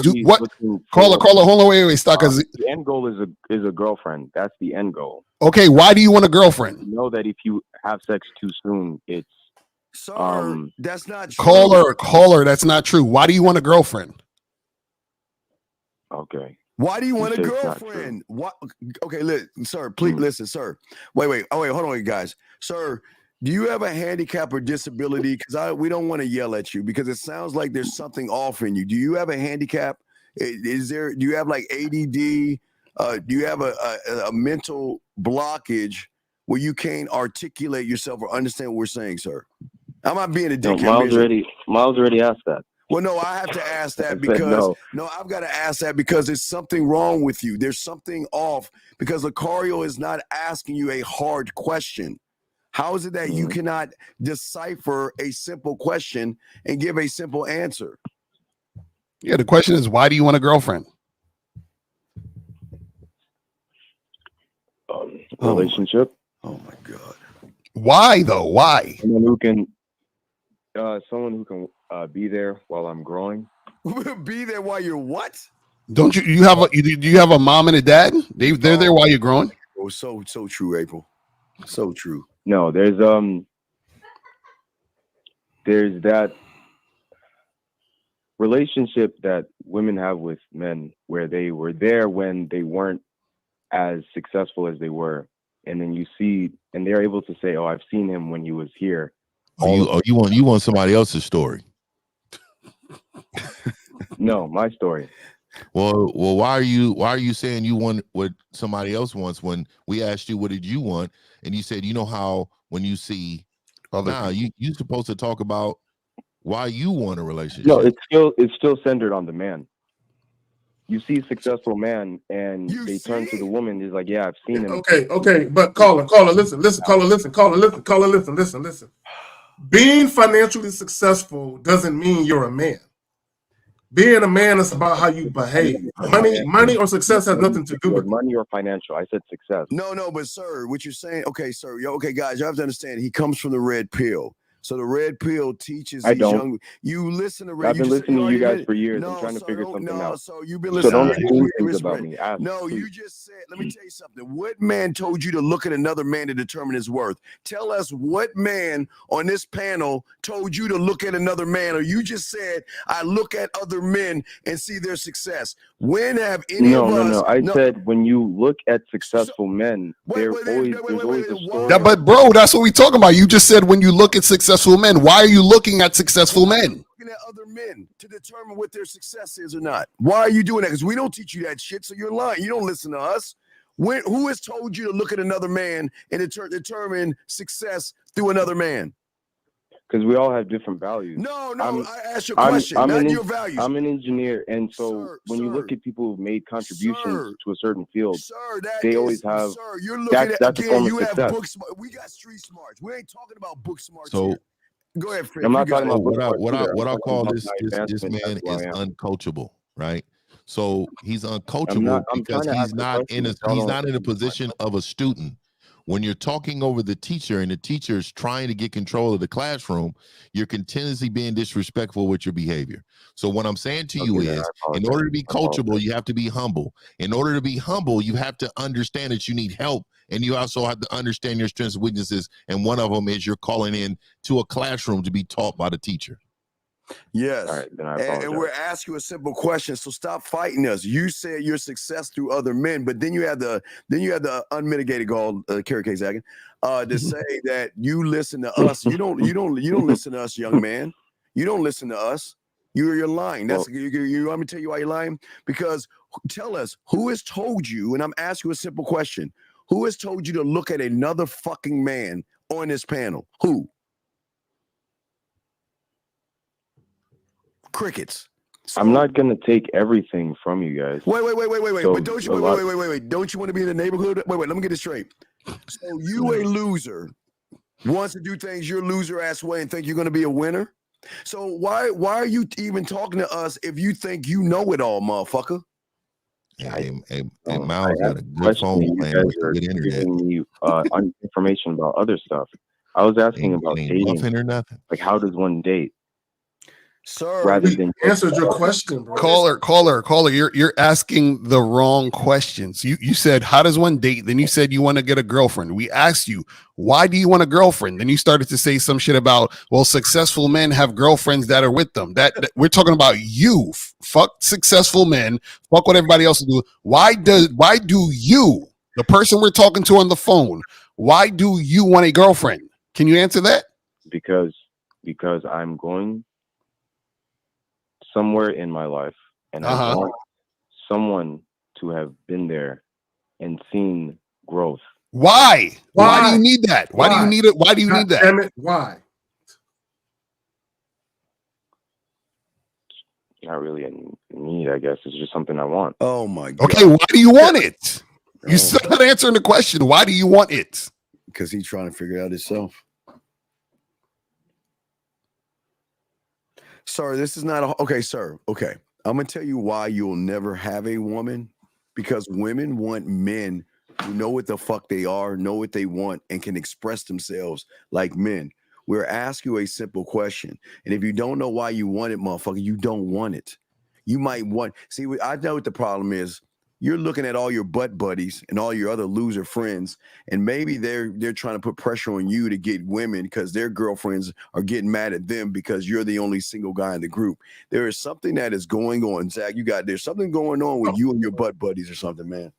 hold on, wait, stop. The end goal is a girlfriend. That's the end goal. Okay, why do you want a girlfriend? You know that if you have sex too soon, it's that's not true. Caller, that's not true. Why do you want a girlfriend? Okay. Why do you want a girlfriend? What? Okay, sir, please listen, sir. Wait. Oh, wait, hold on, you guys. Sir, do you have a handicap or disability? Because we don't want to yell at you, because it sounds like there's something off in you. Do you have a handicap? Do you have like ADD? Do you have a mental blockage where you can't articulate yourself or understand what we're saying, sir? I'm not being a dickhead. Miles already asked that. Well, no, I have to ask that because I've got to ask that because there's something wrong with you. There's something off because Lucario is not asking you a hard question. How is it that you cannot decipher a simple question and give a simple answer? Yeah, the question is, why do you want a girlfriend? Relationship. Oh my God. Why though? Why? Someone who can be there while I'm growing. Be there while you're what? Don't you have a mom and a dad? They're there while you're growing. Oh, so true, April. So true. No, there's that relationship that women have with men where they were there when they weren't as successful as they were, and then you see, and they're able to say, "Oh, I've seen him when he was here." You want somebody else's story? No, my story. Well, why are you saying you want what somebody else wants when we asked you what did you want, and you said, you know how when you see you're supposed to talk about why you want a relationship. No, it's still centered on the man. You see a successful man and they turn to the woman. He's like, yeah, I've seen him. Okay. But caller, listen. Caller, listen. being financially successful doesn't mean you're a man. Being a man is about how you behave. Money or success has nothing to do with money or financial. I said success. No, but sir, what you're saying, okay, sir, okay, guys, you have to understand, he comes from the red pill. So the red pill teaches these young. You listen to red. I've been listening to you guys for years. I'm trying to figure something out. So you've been listening. So don't assume things about me. You just said. Let me tell you something. What man told you to look at another man to determine his worth? Tell us what man on this panel told you to look at another man, or you just said I look at other men and see their success. When have any of us? No. I said when you look at successful men, there's always a story. But bro, that's what we talking about. You just said when you look at successful men. Why are you looking at successful men? Looking at other men to determine what their success is or not. Why are you doing that? Because we don't teach you that shit, so you're lying. You don't listen to us. Who has told you to look at another man and determine success through another man? Because we all have different values. No, I asked you a question, not your values. I'm an engineer, and so when you look at people who've made contributions to a certain field, they always have. Sir, you're looking at again. You have book smart. We got street smarts. We ain't talking about book smarts. So go ahead, Fred. I'm not talking about what I call this man is uncoachable, right? So he's uncoachable because he's not in a position of a student. When you're talking over the teacher and the teacher's trying to get control of the classroom, you're continuously being disrespectful with your behavior. So what I'm saying to you is, in order to be coachable, you have to be humble. In order to be humble, you have to understand that you need help, and you also have to understand your strengths and weaknesses. And one of them is you're calling in to a classroom to be taught by the teacher. Yes. All right, then I apologize. And we're asking you a simple question. So stop fighting us. You said your success through other men, but then you had the unmitigated gall, Kerry K. Zagan, to say that you listen to us. You don't listen to us, young man. You don't listen to us. You're lying. That's you want me to tell you why you're lying? Because tell us who has told you, and I'm asking you a simple question. Who has told you to look at another fucking man on this panel? Who? Crickets. So, I'm not gonna take everything from you guys. Wait. So but don't you wait. Don't you want to be in the neighborhood? Wait. Let me get this straight. So you a loser wants to do things your loser ass way and think you're gonna be a winner? So why are you even talking to us if you think you know it all, motherfucker? Hey, Miles got a good phone plan with good internet. Giving me information about other stuff. I was asking about dating or nothing. Like, how does one date? Sir, rather than answered your question, bro. Caller, you're asking the wrong questions. You said, how does one date? Then you said you want to get a girlfriend. We asked you, why do you want a girlfriend? Then you started to say some shit about, well, successful men have girlfriends that are with them. That we're talking about you. Fuck successful men. Fuck what everybody else do. Why do you, the person we're talking to on the phone, why do you want a girlfriend? Can you answer that? Because I'm going somewhere in my life, and I want someone to have been there and seen growth. Why do you need that? Why do you need it? Why do you need that? Damn it, why? Not really a need, I guess. It's just something I want. Oh my God. Okay, why do you want it? You still not answering the question. Why do you want it? Because he's trying to figure it out himself. Sir, this is not okay, sir. Okay. I'm going to tell you why you'll never have a woman. Because women want men who know what the fuck they are, know what they want, and can express themselves like men. We're asking you a simple question. And if you don't know why you want it, motherfucker, you don't want it. You might want, see, I know what the problem is. You're looking at all your butt buddies and all your other loser friends, and maybe they're trying to put pressure on you to get women because their girlfriends are getting mad at them because you're the only single guy in the group. There is something that is going on, Zach. There's something going on with you and your butt buddies or something, man.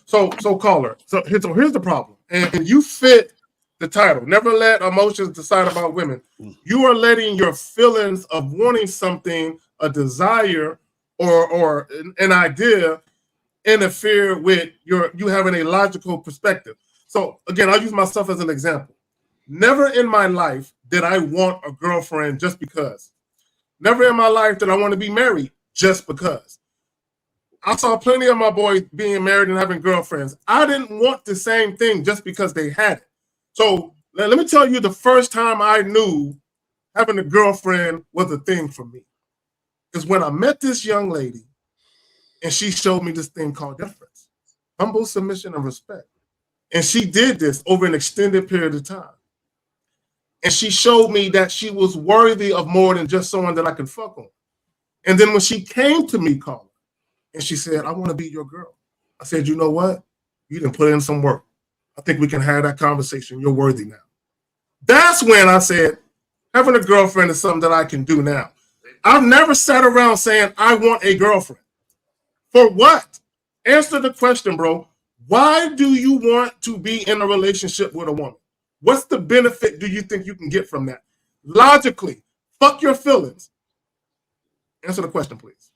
So caller. So here's the problem, and you fit the title. Never let emotions decide about women. You are letting your feelings of wanting something, a desire, or an idea interfere with you having a logical perspective. So again, I'll use myself as an example. Never in my life did I want a girlfriend just because. Never in my life did I want to be married just because. I saw plenty of my boys being married and having girlfriends. I didn't want the same thing just because they had it. So let me tell you the first time I knew having a girlfriend was a thing for me is when I met this young lady and she showed me this thing called deference, humble submission and respect. And she did this over an extended period of time. And she showed me that she was worthy of more than just someone that I could fuck on. And then when she came to me, Carla, and she said, I want to be your girl. I said, you know what? You didn't put in some work. I think we can have that conversation. You're worthy now. That's when I said, having a girlfriend is something that I can do now. I've never sat around saying, I want a girlfriend. For what? Answer the question, bro. Why do you want to be in a relationship with a woman? What's the benefit do you think you can get from that? Logically, fuck your feelings. Answer the question, please.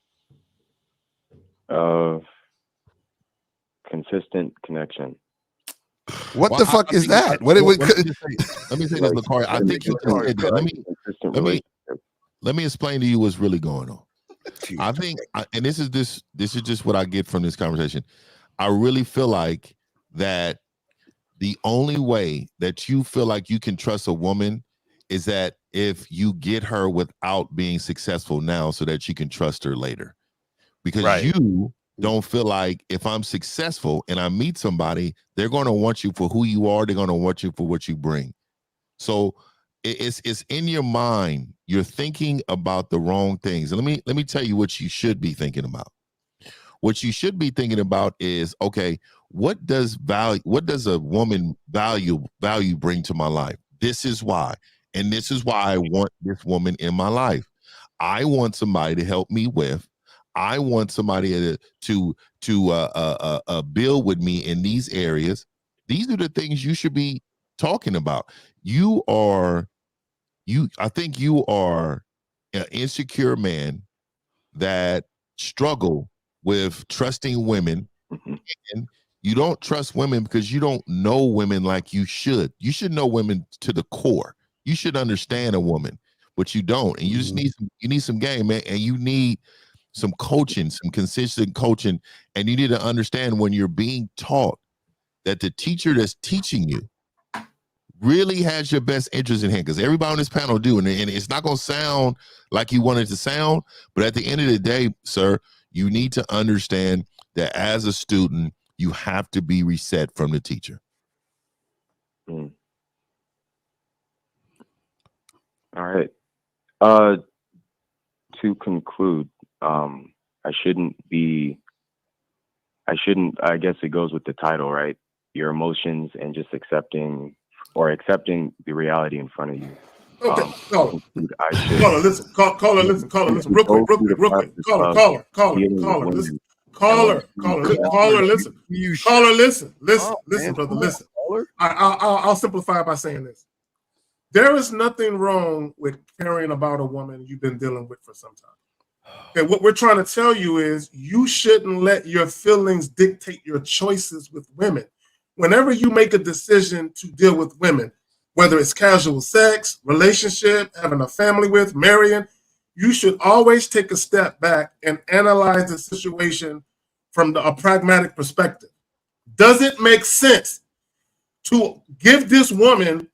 Consistent connection. What the fuck is that? Let me say this, Lakari. I think you can say that. Let me explain to you what's really going on. I think, and this is just what I get from this conversation. I really feel like that the only way that you feel like you can trust a woman is that if you get her without being successful now so that you can trust her later. Because you don't feel like if I'm successful and I meet somebody, they're going to want you for who you are. They're going to want you for what you bring. So it's in your mind. You're thinking about the wrong things. And let me tell you what you should be thinking about. What you should be thinking about is, okay, what does a woman value bring to my life? This is why. And this is why I want this woman in my life. I want somebody to help me with. I want somebody to build with me in these areas. These are the things you should be talking about. I think you are an insecure man that struggle with trusting women, and you don't trust women because you don't know women like you should. You should know women to the core. You should understand a woman, but you don't, and you just need some game, man, and you need some coaching, some consistent coaching, and you need to understand when you're being taught that the teacher that's teaching you really has your best interest in hand, because everybody on this panel do, and it's not going to sound like you want it to sound, but at the end of the day, sir, you need to understand that as a student, you have to be reset from the teacher. All right. To conclude, I guess it goes with the title, right? Your emotions and just accepting the reality in front of you. Okay, caller, listen, real quick, listen, brother, listen. I'll simplify by saying this. There is nothing wrong with caring about a woman you've been dealing with for some time. Okay, what we're trying to tell you is you shouldn't let your feelings dictate your choices with women. Whenever you make a decision to deal with women, whether it's casual sex, relationship, having a family with, marrying, you should always take a step back and analyze the situation from a pragmatic perspective. Does it make sense to give this woman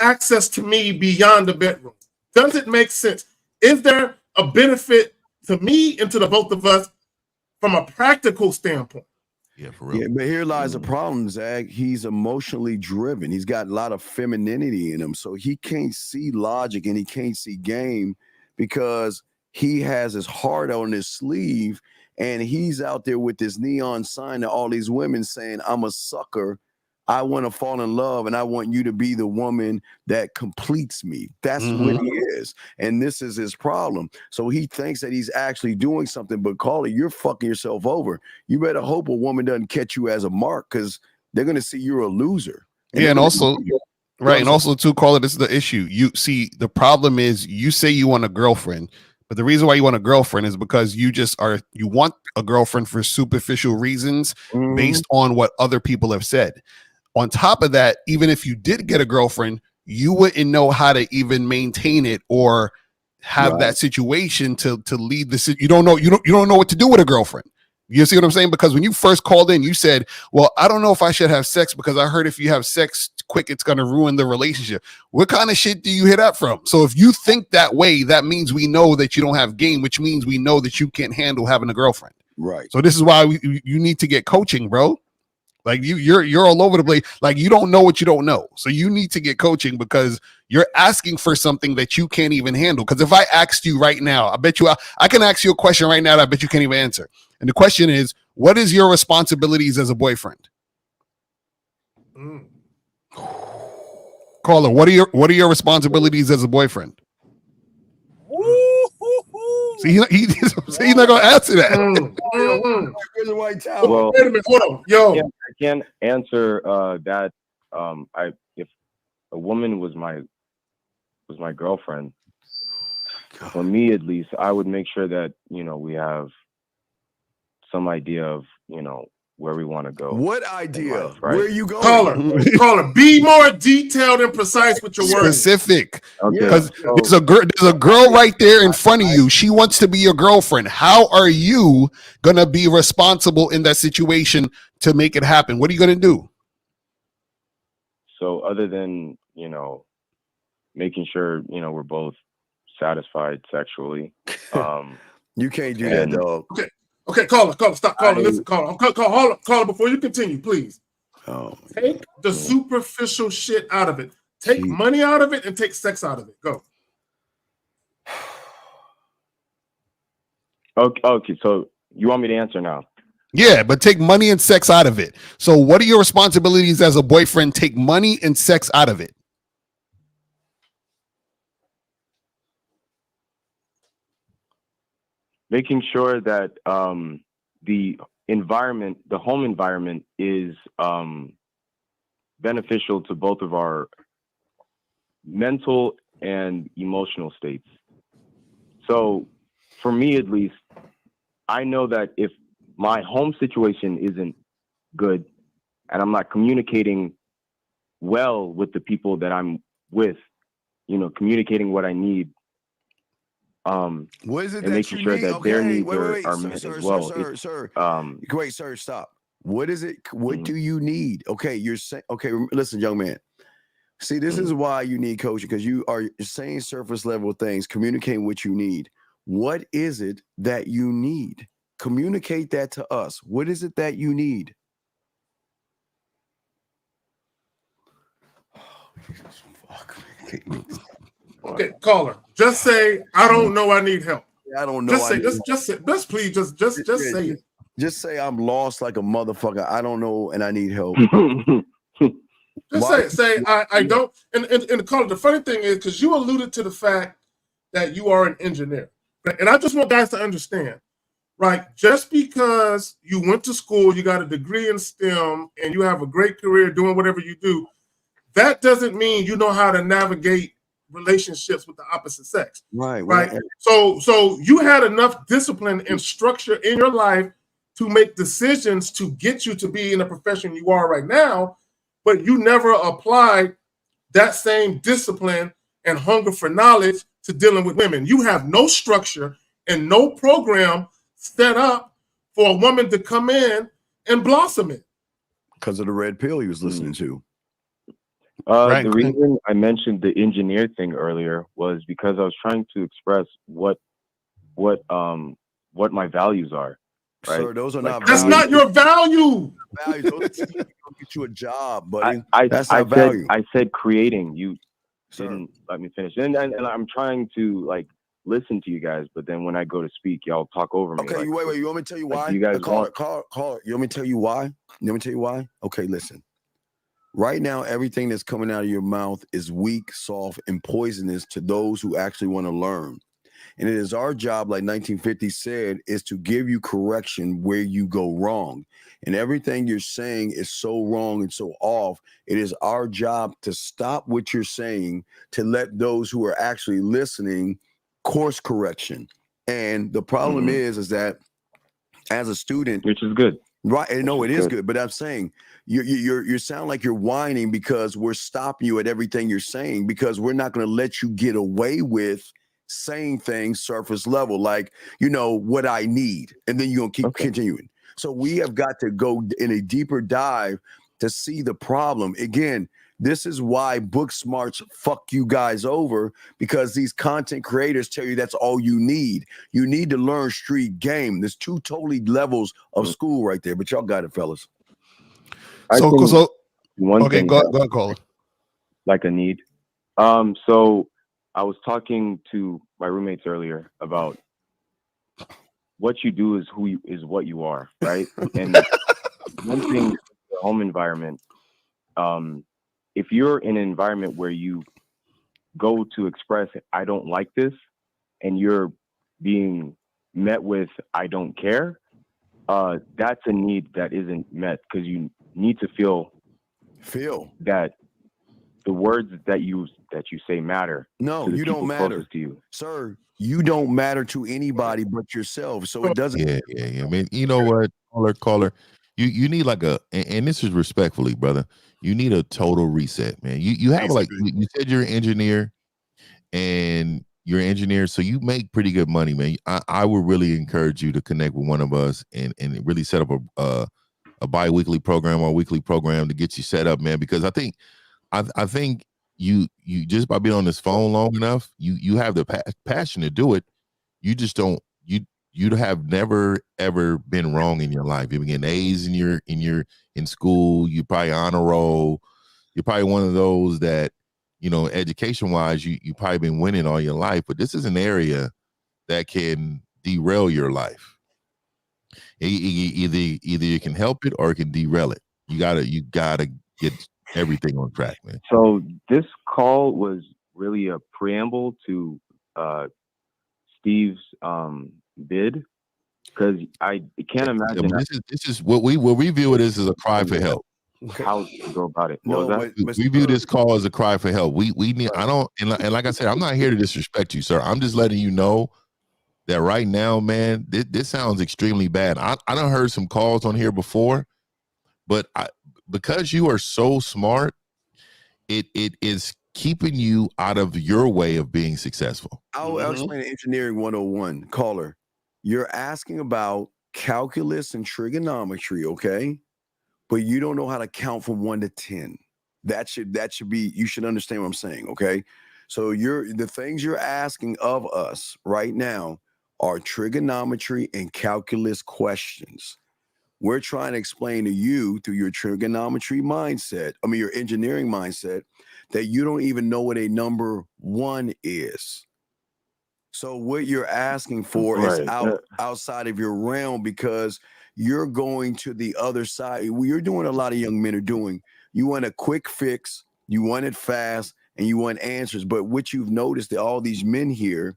access to me beyond the bedroom? Does it make sense? Is there a benefit to me and to the both of us from a practical standpoint? Yeah, for real. Yeah, but here lies the problem, Zach. He's emotionally driven. He's got a lot of femininity in him. So he can't see logic and he can't see game because he has his heart on his sleeve and he's out there with this neon sign to all these women saying, I'm a sucker. I want to fall in love and I want you to be the woman that completes me. That's what he is. And this is his problem. So he thinks that he's actually doing something, but Carly, you're fucking yourself over. You better hope a woman doesn't catch you as a mark because they're going to see you're a loser. And also, right. And also too, Carly, this is the issue. You see, the problem is you say you want a girlfriend, but the reason why you want a girlfriend is because you want a girlfriend for superficial reasons based on what other people have said. On top of that, even if you did get a girlfriend, you wouldn't know how to even maintain it or have that situation to lead the. You don't know what to do with a girlfriend. You see what I'm saying? Because when you first called in, you said, well, I don't know if I should have sex because I heard if you have sex quick it's going to ruin the relationship. What kind of shit do you hear that from? So if you think that way, that means we know that you don't have game, which means we know that you can't handle having a girlfriend. Right. So this is why you need to get coaching, bro. Like you're all over the place. Like you don't know what you don't know. So you need to get coaching because you're asking for something that you can't even handle. Because if I asked you right now, I bet you I can ask you a question right now that I bet you can't even answer. And the question is, what is your responsibilities as a boyfriend? Caller, what are your responsibilities as a boyfriend? See, he's not gonna answer that. Well, wait a minute, hold on, yo. I can't answer that. If a woman was my girlfriend, for me at least, I would make sure that we have some idea of where we want to go. What idea? Life, right? Where you going? Caller, be more detailed and precise with your words. Specific. Okay. Because there's a girl right there in front of you. She wants to be your girlfriend. How are you gonna be responsible in that situation to make it happen? What are you gonna do? So other than making sure we're both satisfied sexually, you can't do that, dog. Okay, caller, stop, caller. Listen, caller. Caller, before you continue, please. Take the superficial shit out of it. Take money out of it and take sex out of it. Go. Okay. So you want me to answer now? Yeah, but take money and sex out of it. So what are your responsibilities as a boyfriend? Take money and sex out of it. Making sure that the home environment is beneficial to both of our mental and emotional states. So for me, at least, I know that if my home situation isn't good and I'm not communicating well with the people that I'm with, communicating what I need, what is it and that making you sure need? that their needs are sir, met sir, as well. Sir. Wait, sir, stop. What is it? What do you need? Okay, you're saying. Okay, listen, young man. See, this is why you need coaching, because you are saying surface level things, communicating what you need. What is it that you need? Communicate that to us. What is it that you need? Okay, caller. Just say, I don't know, I need help. I don't know. Just please, just say it. Just say I'm lost like a motherfucker. I don't know, and I need help. Just say I don't. And the caller, the funny thing is, because you alluded to the fact that you are an engineer, and I just want guys to understand, right? Just because you went to school, you got a degree in STEM, and you have a great career doing whatever you do, that doesn't mean you know how to navigate relationships with the opposite sex. Right. So you had enough discipline and structure in your life to make decisions to get you to be in the profession you are right now, but you never applied that same discipline and hunger for knowledge to dealing with women. You have no structure and no program set up for a woman to come in and blossom it. Because of the red pill he was listening to. The reason I mentioned the engineer thing earlier was because I was trying to express what my values are. Right? Sir, those are not. That's not your value. Those get you a job, buddy. That's not value. I said creating. You didn't let me finish, and I'm trying to listen to you guys, but then when I go to speak, y'all talk over me. Okay, wait. You want me to tell you why? You guys call it. You want me to tell you why? Okay, listen. Right now, everything that's coming out of your mouth is weak, soft, and poisonous to those who actually want to learn. And it is our job, like 1950 said, is to give you correction where you go wrong. And everything you're saying is so wrong and so off. It is our job to stop what you're saying, to let those who are actually listening course correction. And the problem is that as a student, which is good. Right. And no, it is good. But I'm saying you sound like you're whining because we're stopping you at everything you're saying, because we're not going to let you get away with saying things surface level, like, what I need. And then you're going to keep continuing. So we have got to go in a deeper dive to see the problem. Again, This is why book smarts fuck you guys over, because these content creators tell you that's all you need. You need to learn street game. There's two totally levels of school right there, but y'all got it, fellas. One okay, thing go ahead, caller. Like a need. So I was talking to my roommates earlier about what you do is what you are, right? And one thing, the home environment. If you're in an environment where you go to express I don't like this, and you're being met with I don't care, that's a need that isn't met, because you need to feel that the words that you say matter. No, to the you don't people matter, closest to you. sir. You don't matter to anybody but yourself. So it doesn't. Yeah. I mean, you know what, caller, you need like and this is respectfully, brother. You need a total reset, man. You have like you said you're an engineer, and you're an engineer, so you make pretty good money, man. I would really encourage you to connect with one of us and really set up a bi-weekly program or a weekly program to get you set up, man. Because I think you just by being on this phone long enough, you have the passion to do it. You just don't you have never ever been wrong in your life. You've been getting A's in school. You probably honor roll. You're probably one of those that, you know, education wise, you probably been winning all your life. But this is an area that can derail your life. Either you can help it or it can derail it. You gotta get everything on track, man. So this call was really a preamble to Steve's bid, because I can't imagine. Yeah, this is what we view it as a cry for help. How to go about it? We view this call as a cry for help. We need. I don't. And like I said, I'm not here to disrespect you, sir. I'm just letting you know that right now, man, this sounds extremely bad. I done heard some calls on here before, but because you are so smart, it is keeping you out of your way of being successful. I'll explain engineering 101. Caller, you're asking about calculus and trigonometry, okay? But you don't know how to count from 1 to 10. That should be, you should understand what I'm saying, okay? So the things you're asking of us right now are trigonometry and calculus questions. We're trying to explain to you through your trigonometry mindset, your engineering mindset, that you don't even know what a number 1 is. So what you're asking for is outside of your realm, because you're going to the other side. You're doing a lot of young men are doing. You want a quick fix, you want it fast, and you want answers. But what you've noticed that all these men here,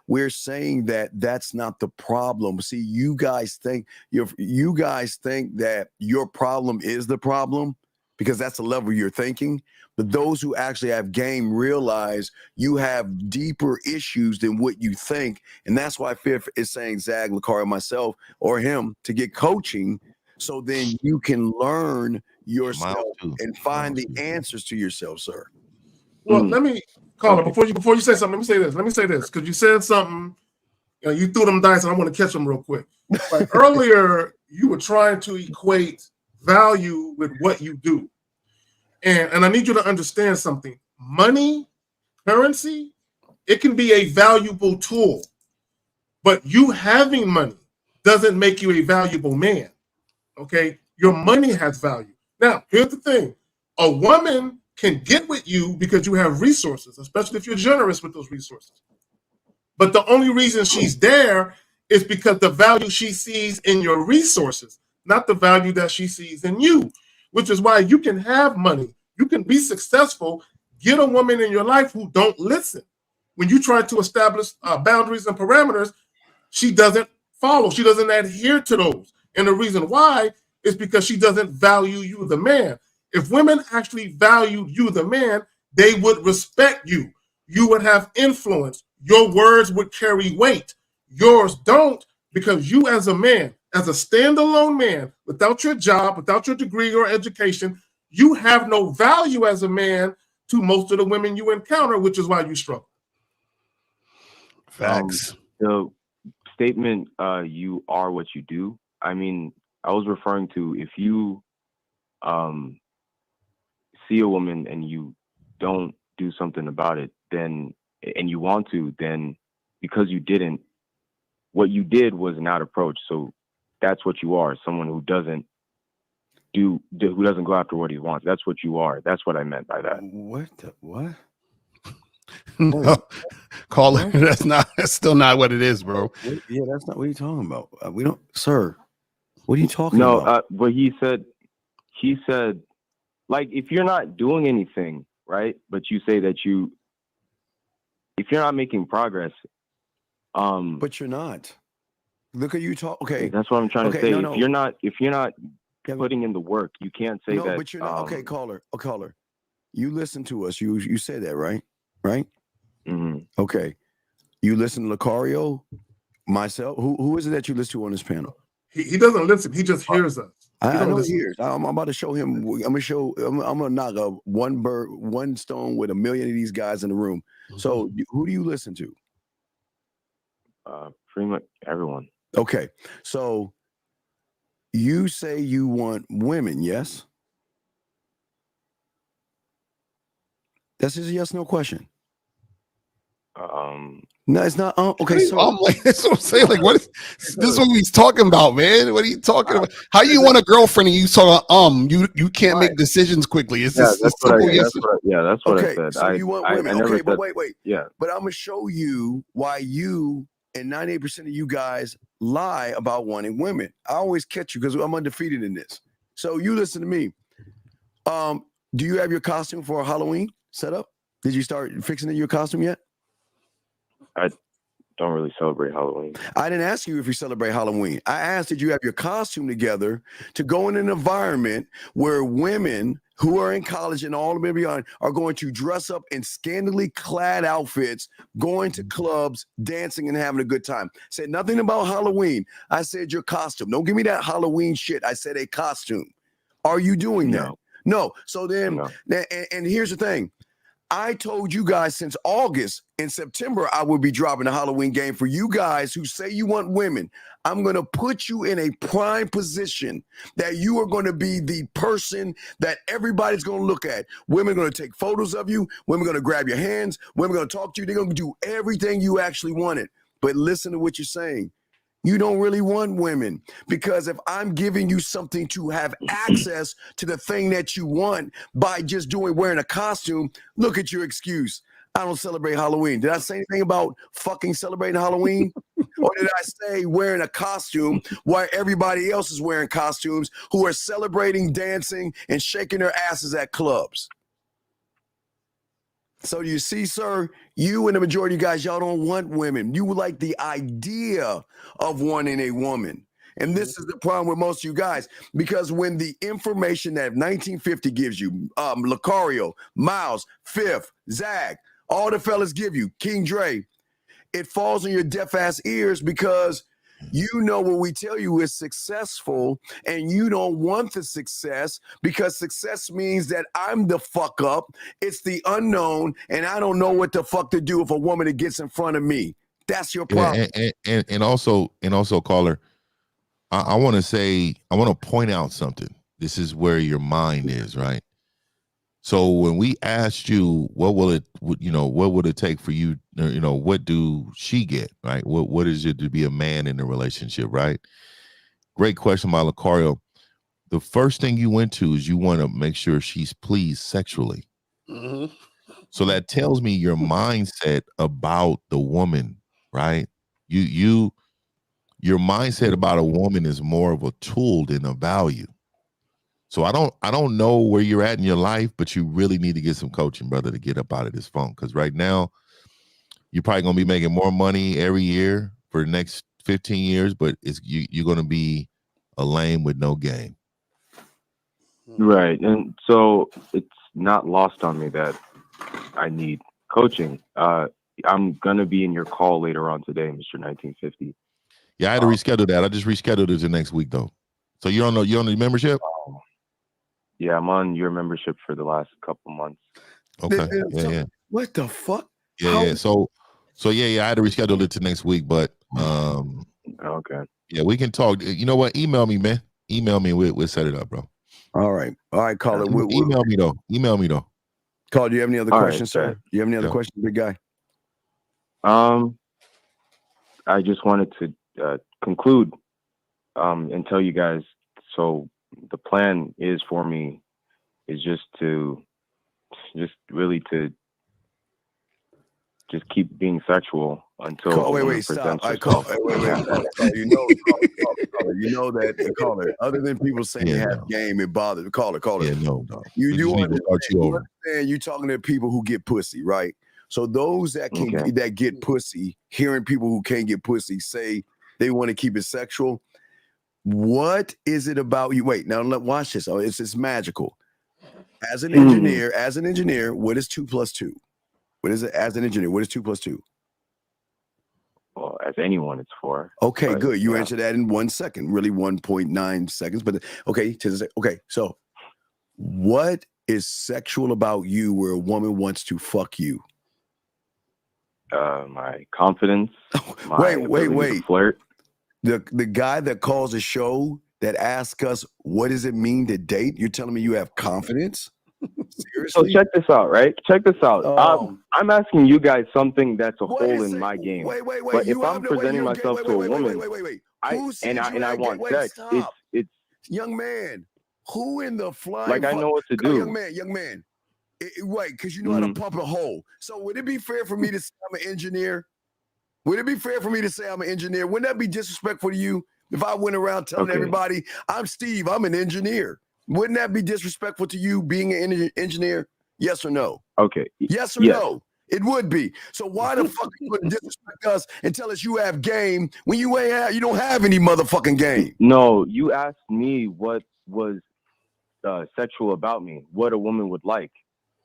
we're saying that that's not the problem. See, you guys think that your problem is the problem, because that's the level you're thinking. But those who actually have game realize you have deeper issues than what you think. And that's why Fifth is saying Zag, Lakari, myself, or him to get coaching, so then you can learn yourself and find the answers to yourself, sir. Well, let me, Carla, before you say something, let me say this, because you said something, you threw them dice, and I want to catch them real quick. Like earlier, you were trying to equate value with what you do. And I need you to understand something. Money, currency, it can be a valuable tool. But you having money doesn't make you a valuable man. Okay? Your money has value. Now, here's the thing. A woman can get with you because you have resources, especially if you're generous with those resources. But the only reason she's there is because the value she sees in your resources, not the value that she sees in you, which is why you can have money. You can be successful, get a woman in your life who don't listen. When you try to establish boundaries and parameters, she doesn't follow. She doesn't adhere to those. And the reason why is because she doesn't value you, the man. If women actually valued you, the man, they would respect you. You would have influence. Your words would carry weight. Yours don't, because you as a man, as a standalone man, without your job, without your degree or education, you have no value as a man to most of the women you encounter, which is why you struggle. Facts. The statement, you are what you do. I mean, I was referring to if you see a woman and you don't do something about it, then, and you want to, then because you didn't, what you did was not approach. So that's what you are, someone who doesn't who doesn't go after what he wants. That's what you are. That's what I meant by that. What? No, caller, that's still not what it is, bro. Yeah, that's not what you're talking about. We don't, sir. What are you talking about? No, but he said, like, if you're not doing anything, right? But you say that if you're not making progress, but you're not. Look at you talk. Okay, that's what I'm trying to say. No. If you're not putting in the work, you can't say that. No, but you're not. Okay, caller. You listen to us. You said that, right? Right. Mm-hmm. Okay. You listen to Lucario, myself. Who is it that you listen to on this panel? He doesn't listen. He just hears us. I know he hears. I'm about to show him. I'm gonna knock one stone with a million of these guys in the room. So who do you listen to? Pretty much everyone. Okay. So you say you want women, yes? That's just a yes/no question. No, it's not. Okay, so I'm like, that's what I'm saying. Like, what is this? Is what he's talking about, man? What are you talking about? How you want a girlfriend and you talk you can't make decisions quickly? It's just simple. That's what I said. So you want women? Okay, but wait. Yeah, but I'm gonna show you why you and 98% of you guys lie about wanting women. I always catch you because I'm undefeated in this. So you listen to me. Do you have your costume for Halloween set up? Did you start fixing your costume yet? I don't really celebrate Halloween. I didn't ask you if you celebrate Halloween. I asked, did you have your costume together to go in an environment where women who are in college and all the way beyond are going to dress up in scantily clad outfits, going to clubs, dancing, and having a good time? Said nothing about Halloween. I said your costume. Don't give me that Halloween shit. I said a costume. Are you doing that? No. So then, and here's the thing. I told you guys since August, in September, I will be dropping a Halloween game for you guys who say you want women. I'm going to put you in a prime position that you are going to be the person that everybody's going to look at. Women are going to take photos of you. Women are going to grab your hands. Women are going to talk to you. They're going to do everything you actually wanted. But listen to what you're saying. You don't really want women, because if I'm giving you something to have access to the thing that you want by just wearing a costume, look at your excuse. I don't celebrate Halloween. Did I say anything about fucking celebrating Halloween? Or did I say wearing a costume while everybody else is wearing costumes who are celebrating, dancing, and shaking their asses at clubs? So you see, sir, you and the majority of you guys, y'all don't want women. You like the idea of wanting a woman. And this is the problem with most of you guys, because when the information that 1950 gives you, Lucario, Miles, Fifth, Zag, all the fellas give you, King Dre, it falls on your deaf ass ears because you know what we tell you is successful, and you don't want the success because success means that I'm the fuck up. It's the unknown, and I don't know what the fuck to do if a woman that gets in front of me. That's your problem. And also, caller, I want to point out something. This is where your mind is, right? So when we asked you, what will it take for you, what do she get, right? What is it to be a man in a relationship, right? Great question by Lucario. The first thing you went to is you want to make sure she's pleased sexually. Mm-hmm. So that tells me your mindset about the woman, right? Your mindset about a woman is more of a tool than a value. So I don't know where you're at in your life, but you really need to get some coaching, brother, to get up out of this funk. Because right now, you're probably gonna be making more money every year for the next 15 years, but you're gonna be a lame with no game. Right, and so it's not lost on me that I need coaching. I'm gonna be in your call later on today, Mr. 1950. Yeah, I had to reschedule that. I just rescheduled it to next week though. So you're on the membership? Yeah, I'm on your membership for the last couple months. Okay. Yeah. What the fuck? Yeah. So I had to reschedule it to next week, but okay. Yeah, we can talk. You know what? Email me, man. Email me. We'll set it up, bro. All right, caller. Email me though. Caller, do you have any other All questions, right, sir? Do you have any other questions, big guy? I just wanted to conclude and tell you guys. So the plan is for me is just keep being sexual until a woman presents herself. You know that caller. Other than people saying they have game, it bothers. Caller. Yeah, no. You do need to start you over. understand? You talking to people who get pussy, right? So those that can that get pussy, hearing people who can't get pussy say they want to keep it sexual. What is it about you? Wait, now watch this. Oh, it's magical. As an engineer, what is 2 + 2? What is it as an engineer? What is 2 + 2? Well, as anyone, it's 4. Okay, good. You answered that in 1 second, really 1.9 seconds. But okay, so what is sexual about you where a woman wants to fuck you? My confidence. Wait. To flirt. The guy that calls a show that asks us, what does it mean to date? You're telling me you have confidence? Seriously? So check this out, right? Check this out. I'm asking you guys something that's a hole in my game. Wait. But if I'm presenting myself to a woman, I want sex, it's young man. Who in the flying? Like I know what to do. Young man. Right, because you know how to pump a hole. So would it be fair for me to say I'm an engineer? Wouldn't that be disrespectful to you if I went around telling everybody, I'm Steve, I'm an engineer? Wouldn't that be disrespectful to you being an engineer? Yes or no? Okay. Yes or no? It would be. So why the fuck you would disrespect us and tell us you have game when you don't have any motherfucking game? No, you asked me what was sexual about me, what a woman would like,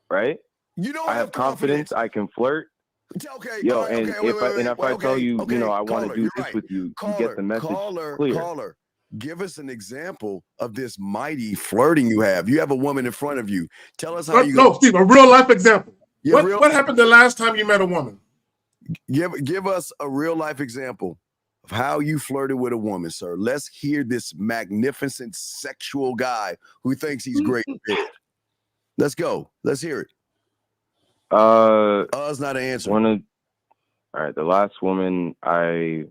right? You don't I have confidence. I can flirt. Okay. Yo, if I tell you, I want to do this with you, you get the message clear. Caller, give us an example of this mighty flirting you have. You have a woman in front of you. Tell us how you. No, Steve, a real life example. What happened the last time you met a woman? Give us a real life example of how you flirted with a woman, sir. Let's hear this magnificent sexual guy who thinks he's great. Let's go. Let's hear it. It's not an answer. All right, the last woman I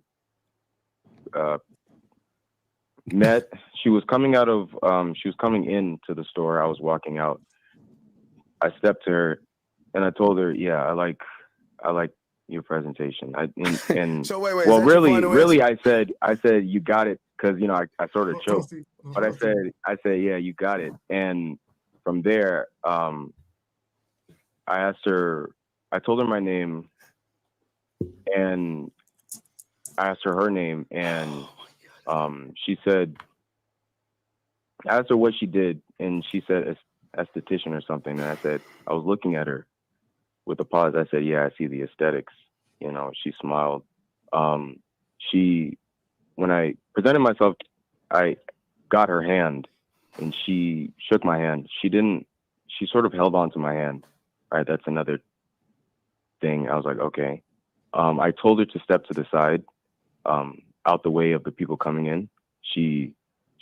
met, she was coming into the store. I was walking out. I stepped to her and I told her, yeah, I like your presentation. So wait. Well, really, I said, you got it. Cause I sort of choked, but I said, yeah, you got it. And from there, I told her my name and I asked her name and she said, I asked her what she did and she said esthetician or something. And I said, I was looking at her with a pause. I said, yeah, I see the aesthetics. She smiled. When I presented myself, I got her hand and she shook my hand. She sort of held on to my hand. All right, that's another thing. I was like, okay. I told her to step to the side, out the way of the people coming in. She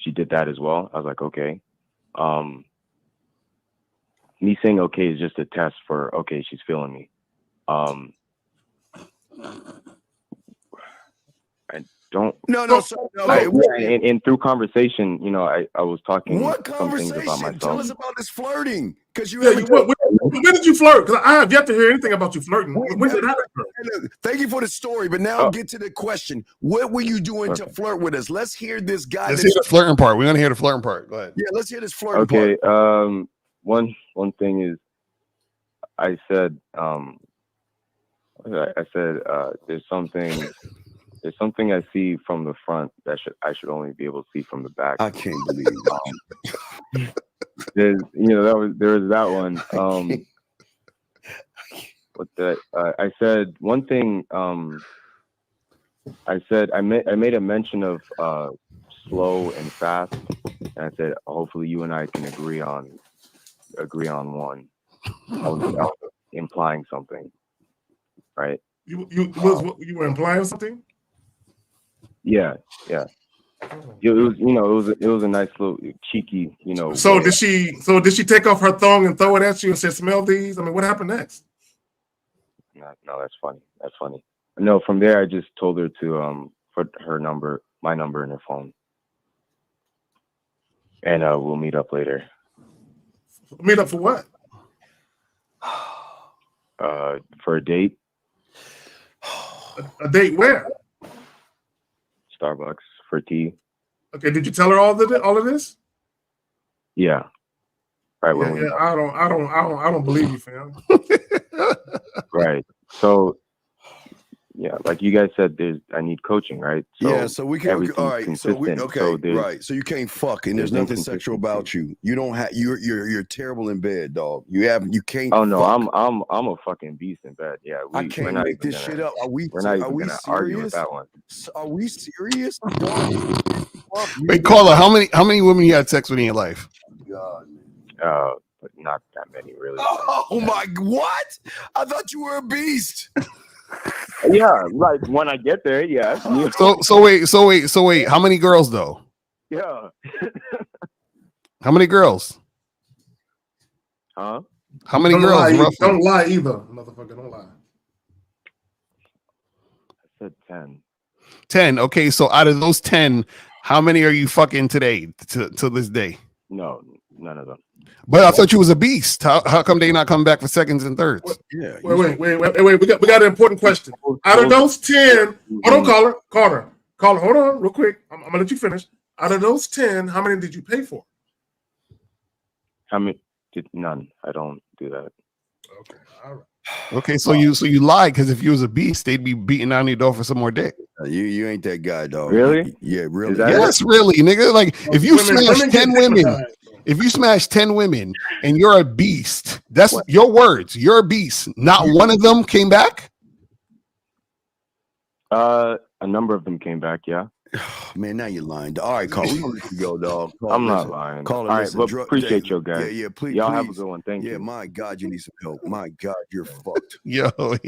did that as well. I was like, okay. Me saying okay is just a test for, okay, she's feeling me. I don't. No. Okay. And through conversation, I was talking. What some things about conversation? myself. Tell us about this flirting. Because when did you flirt? Because I have yet to hear anything about you flirting. When did that occur? Thank you for the story, but now get to the question. What were you doing to flirt with us? Let's hear this guy. Let's hear the flirting part. We're gonna hear the flirting part. Go ahead. Yeah, let's hear this flirting part. Okay. One thing is, I said, there's something I see from the front that I should only be able to see from the back. I can't believe it. There was that one. I said one thing. I said I made a mention of slow and fast, and I said hopefully you and I can agree on one. I was implying something, right? You were implying something? Yeah. It was a nice little cheeky, So did she take off her thong and throw it at you and say, "Smell these"? I mean, what happened next? No, that's funny. That's funny. No, from there I just told her to put my number in her phone, and we'll meet up later. Meet up for what? For a date. A date where? Starbucks for tea. Okay, did you tell her all of this? Yeah. Right. Yeah, I don't believe you, fam. Right. So, yeah, like you guys said, I need coaching, right? So so we can. All right. Consistent. Right. So you can't fuck, and there's nothing sexual about you. You don't have. You're terrible in bed, dog. You can't. Oh no, fuck. I'm a fucking beast in bed. Yeah, I can't make this shit up. We're not even gonna argue with that one. Are we serious? Wait, caller, how many women you had sex with in your life? God, but not that many, really. Oh my! What? I thought you were a beast. Yeah, like when I get there, yeah. So wait. How many girls though? Yeah. How many girls? Huh? How many girls? Don't lie either, motherfucker. Don't lie. I said 10. 10. Okay, so out of those 10, how many are you fucking today to this day? No, none of them. But I thought you was a beast. How come they not coming back for seconds and thirds? Yeah. Wait. We got an important question. Out of those 10, hold on, caller. Hold on, real quick. I'm gonna let you finish. Out of those 10, how many did you pay for? How many? None. I don't do that. Okay. All right. Okay, so you lied, because if you was a beast, they'd be beating down your door for some more dick. You ain't that guy, dog. Really? Yeah, really. Yes, really, nigga. Like if you smash 10 women. If you smash 10 women and you're a beast, that's your words. You're a beast. Not one of them came back? A number of them came back, yeah. Man, now you're lying. All right, Carl, we're gonna let you go, dog. I'm not lying. Call all right, but appreciate you guys. Yeah, please. Y'all have a good one. Thank you. Yeah, my God, you need some help. My God, you're fucked. Yo. I'm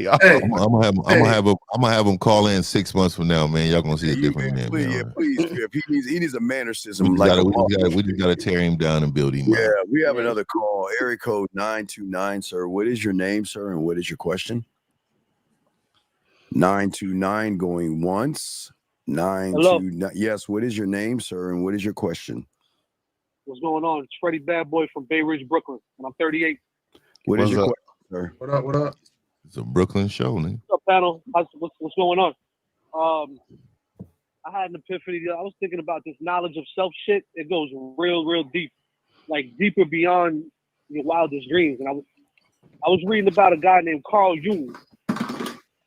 gonna have him call in 6 months from now, man. Y'all gonna see a different man. Please. If he needs a mannerism, we just gotta tear him down and build him up. Yeah, we have another call. Area code 929, sir. What is your name, sir, and what is your question? 929 going once. 929. Yes, what is your name, sir, and what is your question? What's going on? It's Freddie Bad Boy from Bay Ridge, Brooklyn, and I'm 38. What is your question, sir? What up? It's a Brooklyn show, nigga. What's up, panel? What's going on? I had an epiphany. I was thinking about this knowledge of self shit. It goes real deep, like deeper beyond your wildest dreams. And I was reading about a guy named Carl Jung,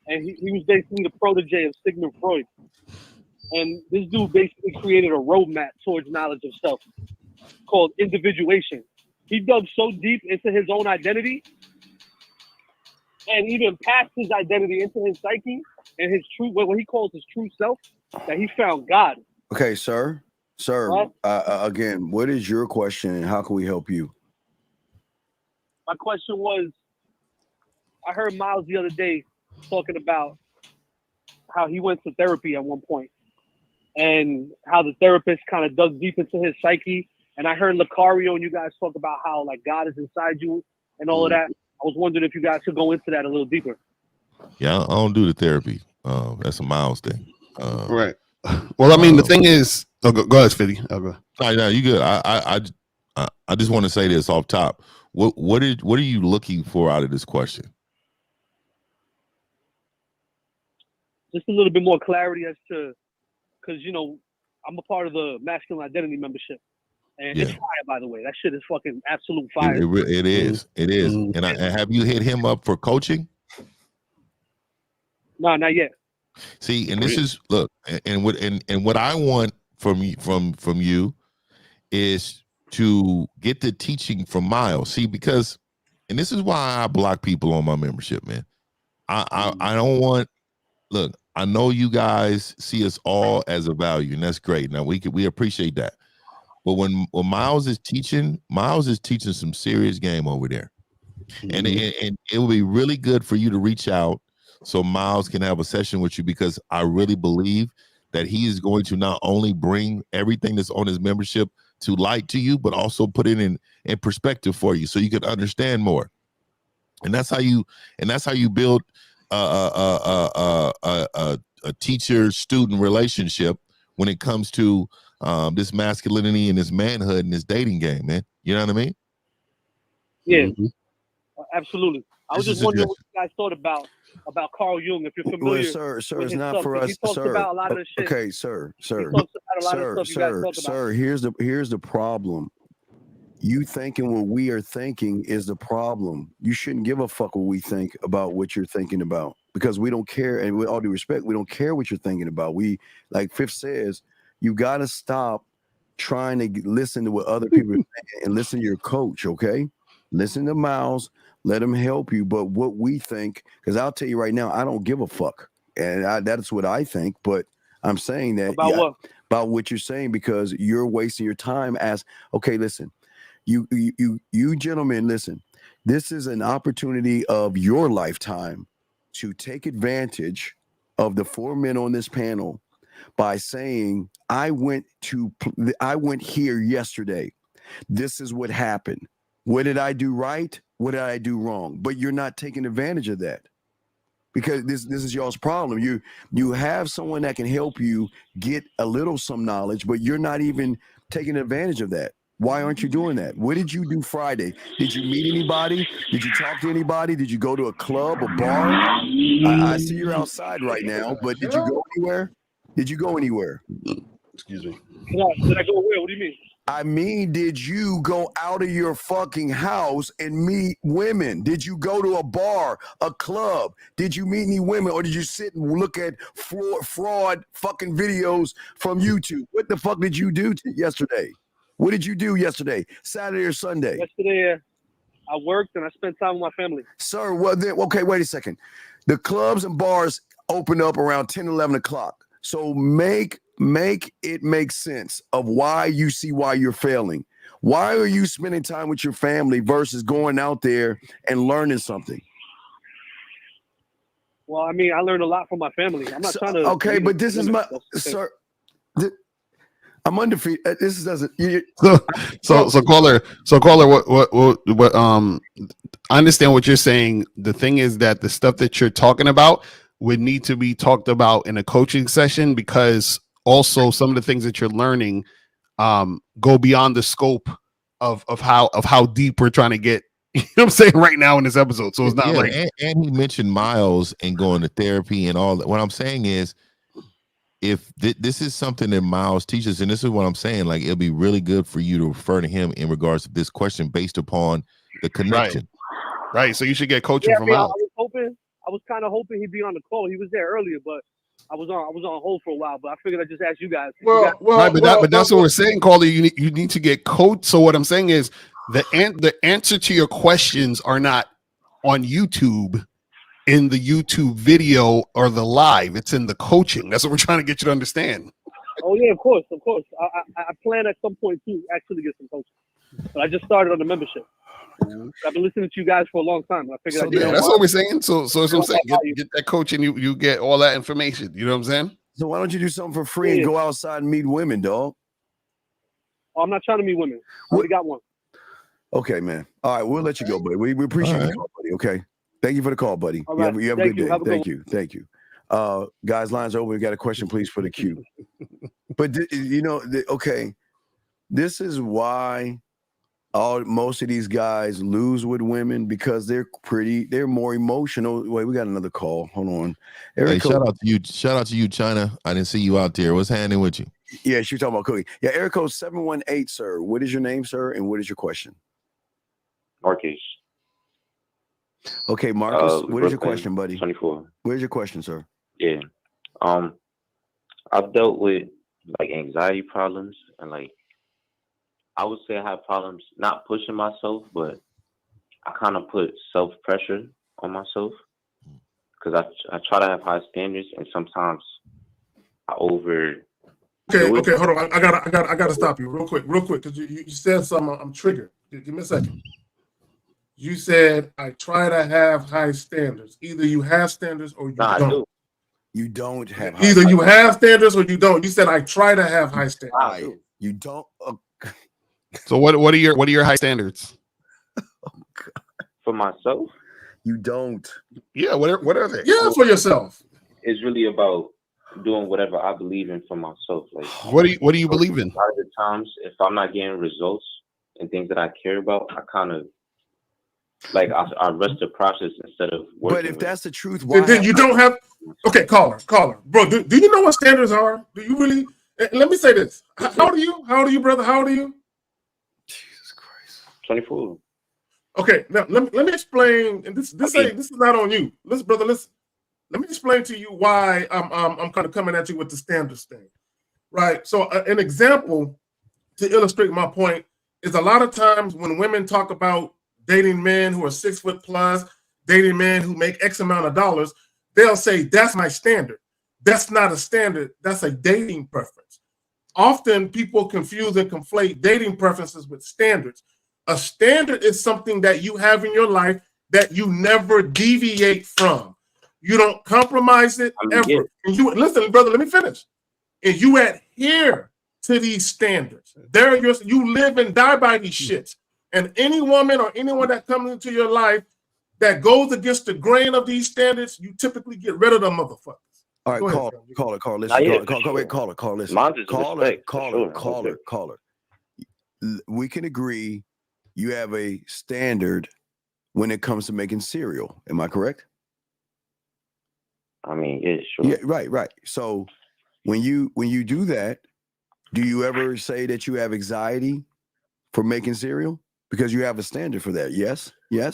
and he was basically the protege of Sigmund Freud. And this dude basically created a roadmap towards knowledge of self called individuation. He dug so deep into his own identity and even past his identity into his psyche and his true, what he calls his true self, that he found God. Okay, sir. Again, what is your question and how can we help you? My question was, I heard Miles the other day talking about how he went to therapy at one point and how the therapist kind of dug deep into his psyche. And I heard Lucario and you guys talk about how like God is inside you and all of that. I was wondering if you guys could go into that a little deeper. Yeah, I don't do the therapy. That's a Miles thing. Right. Well, I mean, the thing is, go ahead, Fitty. No, you good. I just want to say this off top. What are you looking for out of this question? Just a little bit more clarity as to, because I'm a part of the masculine identity membership, and it's fire, by the way. That shit is fucking absolute fire. It is. And have you hit him up for coaching? No, not yet. See, and this is what I want from you is to get the teaching from Miles. See, because, and this is why I block people on my membership, man. I don't want. Look, I know you guys see us all as a value, and that's great. Now we appreciate that. But when Miles is teaching some serious game over there, and it will be really good for you to reach out so Miles can have a session with you, because I really believe that he is going to not only bring everything that's on his membership to light to you, but also put it in perspective for you so you can understand more. And that's how you build a teacher-student relationship when it comes to this masculinity and this manhood and this dating game, man. You know what I mean? Yeah, Mm-hmm. Absolutely. I was just wondering what you guys thought about Carl Jung, if you're familiar. Sir, with it's his not stuff, for 'cause us, he talks sir. about a lot of the shit. Okay, sir. He talks about a lot of stuff you guys talk about. Here's the problem. You thinking what we are thinking is the problem. You shouldn't give a fuck what we think about what you're thinking about, because we don't care. And with all due respect, we don't care what you're thinking about. We, like Fifth says, you got to stop trying to listen to what other people are saying and listen to your coach, okay? Listen to Miles, let him help you. But what we think, because I'll tell you right now, I don't give a fuck. And that's what I think. But I'm saying that about what you're saying, because you're wasting your time okay, listen. You gentlemen, listen, this is an opportunity of your lifetime to take advantage of the 4 men on this panel by saying, I went here yesterday. This is what happened. What did I do right? What did I do wrong? But you're not taking advantage of that, because this is y'all's problem. You have someone that can help you get some knowledge, but you're not even taking advantage of that. Why aren't you doing that? What did you do Friday? Did you meet anybody? Did you talk to anybody? Did you go to a club, a bar? I see you're outside right now, but did you go anywhere? Did you go anywhere? Excuse me. Did I go where? What do you mean? I mean, did you go out of your fucking house and meet women? Did you go to a bar, a club? Did you meet any women, or did you sit and look at fraud fucking videos from YouTube? What the fuck did you do yesterday? What did you do yesterday, Saturday or Sunday? Yesterday, I worked and I spent time with my family. Sir, well then, okay, wait a second. The clubs and bars open up around 10, 11 o'clock. So make it make sense of why you're failing. Why are you spending time with your family versus going out there and learning something? Well, I mean, I learned a lot from my family. I'm not trying to. Okay, but this is my sir. I'm undefeated. This doesn't. So caller. What? I understand what you're saying. The thing is that the stuff that you're talking about would need to be talked about in a coaching session, because also some of the things that you're learning go beyond the scope of how deep we're trying to get. You know what I'm saying right now in this episode. So it's not like. And he mentioned Miles and going to therapy and all that. What I'm saying is, if this is something that Miles teaches, and this is what I'm saying, like, it'll be really good for you to refer to him in regards to this question based upon the connection. Right. So you should get coaching from Miles. I was kind of hoping he'd be on the call. He was there earlier, but I was on hold for a while. But I figured I'd just ask you guys. But that's what we're saying, Caller. You need to get coach. So what I'm saying is the answer to your questions are not on YouTube, in the YouTube video or the live. It's in the coaching. That's what we're trying to get you to understand. Oh yeah, of course. I plan at some point to actually get some coaching, but I just started on the membership. I've been listening to you guys for a long time. I figured that's what we're saying. So that's what I'm saying. Get that coaching. You get all that information. You know what I'm saying? So why don't you do something for free and go outside and meet women, dog? Oh, I'm not trying to meet women. I already got one. Okay, man. All right, we'll let you go, buddy. We appreciate the call, buddy. Okay. Thank you for the call, buddy. All right. You have a good day. Thank you. Guys, lines open. We got a question, please, for the queue. But okay, this is why most of these guys lose with women, because they're more emotional. Wait, we got another call. Hold on. Hey, shout out to you, China. I didn't see you out there. What's happening with you? Yeah, she's talking about cooking. Yeah, Eric code 718, sir. What is your name, sir? And what is your question? Marcus. Okay, Marcus, what is your question, buddy? 24. Where's your question, sir? Yeah. I've dealt with like anxiety problems, and like I would say I have problems not pushing myself, but I kind of put self-pressure on myself, because I try to have high standards, and sometimes I over. Okay, hold on. I gotta stop you real quick, because you said something. I'm triggered. Give me a second. You said I try to have high standards. Either you have standards or you don't. You don't have high Either standards. you have standards or you don't. You said I try to have high standards. Right. You don't. So what are your high standards? For myself, You don't. Yeah, what are they? Yeah, for yourself. it's really about doing whatever I believe in for myself. Like, What do you believe in? a lot of the times, if I'm not getting results and things that I care about, I kind of like I rush the process instead of working. But if that's the truth, Then you don't have. Okay, caller, bro. Do you know what standards are? Do you really? Let me say this. How old are you? How old are you, brother? How old are you? 24. Okay, now let me explain. And this is not on you. Listen, brother. Listen. Let me explain to you why I'm kind of coming at you with the standards thing, right? So an example to illustrate my point is a lot of times when women talk about dating men who are 6 foot plus, dating men who make X amount of dollars, they'll say that's my standard. That's not a standard. That's a dating preference. Often people confuse and conflate dating preferences with standards. A standard is something that you have in your life that you never deviate from. You don't compromise it ever. And you listen, brother, let me finish. And you adhere to these standards. They're yours. You live and die by these shits. And any woman or anyone that comes into your life that goes against the grain of these standards, you typically get rid of them motherfuckers. All right, caller, listen, caller. We can agree you have a standard when it comes to making cereal. Am I correct? I mean, yeah, sure. Yeah, right. So when you do that, do you ever say that you have anxiety for making cereal? Because you have a standard for that. Yes. Yeah.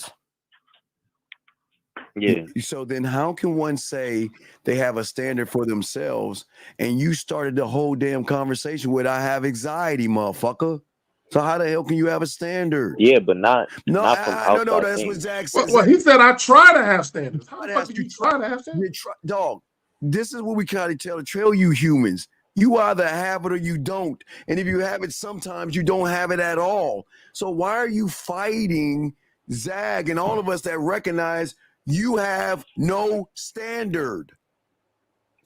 So then how can one say they have a standard for themselves and you started the whole damn conversation with I have anxiety, motherfucker? So how the hell can you have a standard? Yeah, but not from outside no, that's things. what Zach said. Well, he said I try to have standards. How the fuck do you try to have standards? Dog, this is what we kind of tell the trail you humans. You either have it or you don't. And if you have it, sometimes you don't have it at all. So why are you fighting Zag and all of us that recognize you have no standard?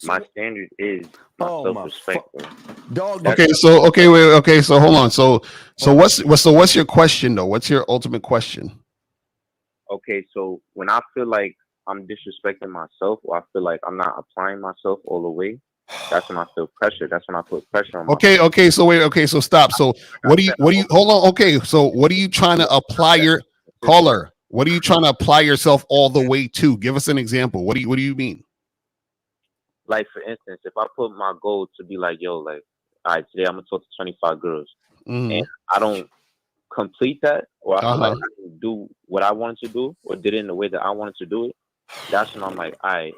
My standard is my self-respect. Dog. Okay, so wait, so hold on. So what's your question though? What's your ultimate question? Okay, so when I feel like I'm disrespecting myself or I feel like I'm not applying myself all the way, that's when I feel pressure. That's when I put pressure on myself. Okay, so wait, okay, so stop. So what do you hold on, okay, so what are you trying to apply your caller? What are you trying to apply yourself all the way to? Give us an example. What do you mean? Like for instance, if I put my goal to be like, yo, like, all right, today I'm gonna talk to 25 girls, and I don't complete that, or I feel like I can do what I wanted to do, or did it in the way that I wanted to do it, that's when I'm like, all right,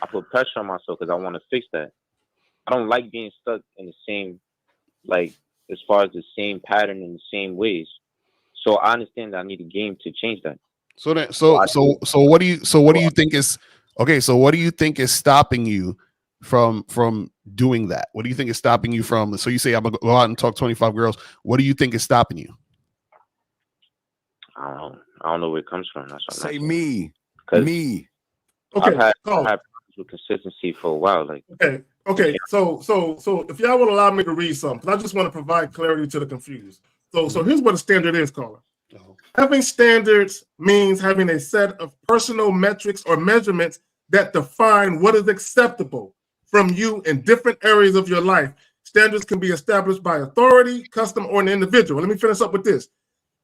I put pressure on myself because I want to fix that. I don't like being stuck in the same, like, as far as the same pattern in the same ways. So I understand that I need a game to change that. So what do you think is okay? So what do you think is stopping you from doing that? What do you think is stopping you from? So you say I'm gonna go out and talk 25 girls. What do you think is stopping you? I don't know where it comes from. That's what Say me. Okay. I've had problems with consistency for a while. Like okay. So if y'all would allow me to read something, I just want to provide clarity to the confused. So here's what a standard is, caller. Having standards means having a set of personal metrics or measurements that define what is acceptable from you in different areas of your life. Standards can be established by authority, custom, or an individual. Let me finish up with this.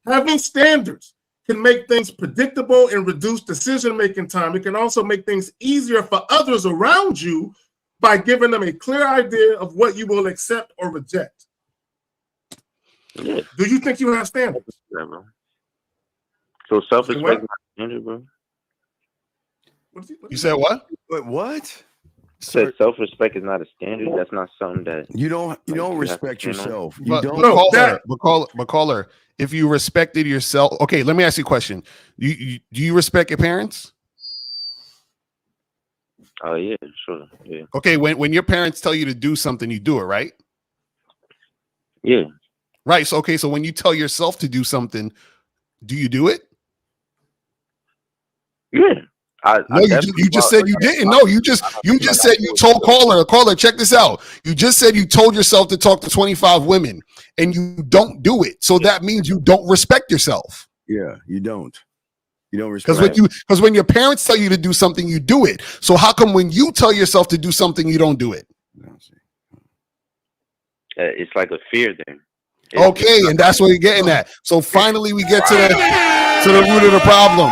Having standards can make things predictable and reduce decision-making time. It can also make things easier for others around you by giving them a clear idea of what you will accept or reject. Yeah. Do you think you have standards? Yeah, bro. So self-respect is not standard, bro. You said what? Wait, what? Said self-respect is not a standard. That's not something that you don't respect yourself. But caller, if you respected yourself, okay, let me ask you a question. Do you respect your parents? Oh yeah, sure. Yeah. Okay, when your parents tell you to do something, you do it, right? Yeah. Right. So okay, so when you tell yourself to do something, do you do it? Yeah. No, you just said you didn't. No, you just said you told caller, check this out. You just said you told yourself to talk to 25 women and you don't do it. So that means you don't respect yourself. Yeah, you don't. You don't respect. Because when your parents tell you to do something, you do it. So how come when you tell yourself to do something, you don't do it? It's like a fear thing. Okay, and that's what you're getting at. So finally, we get to the root of the problem.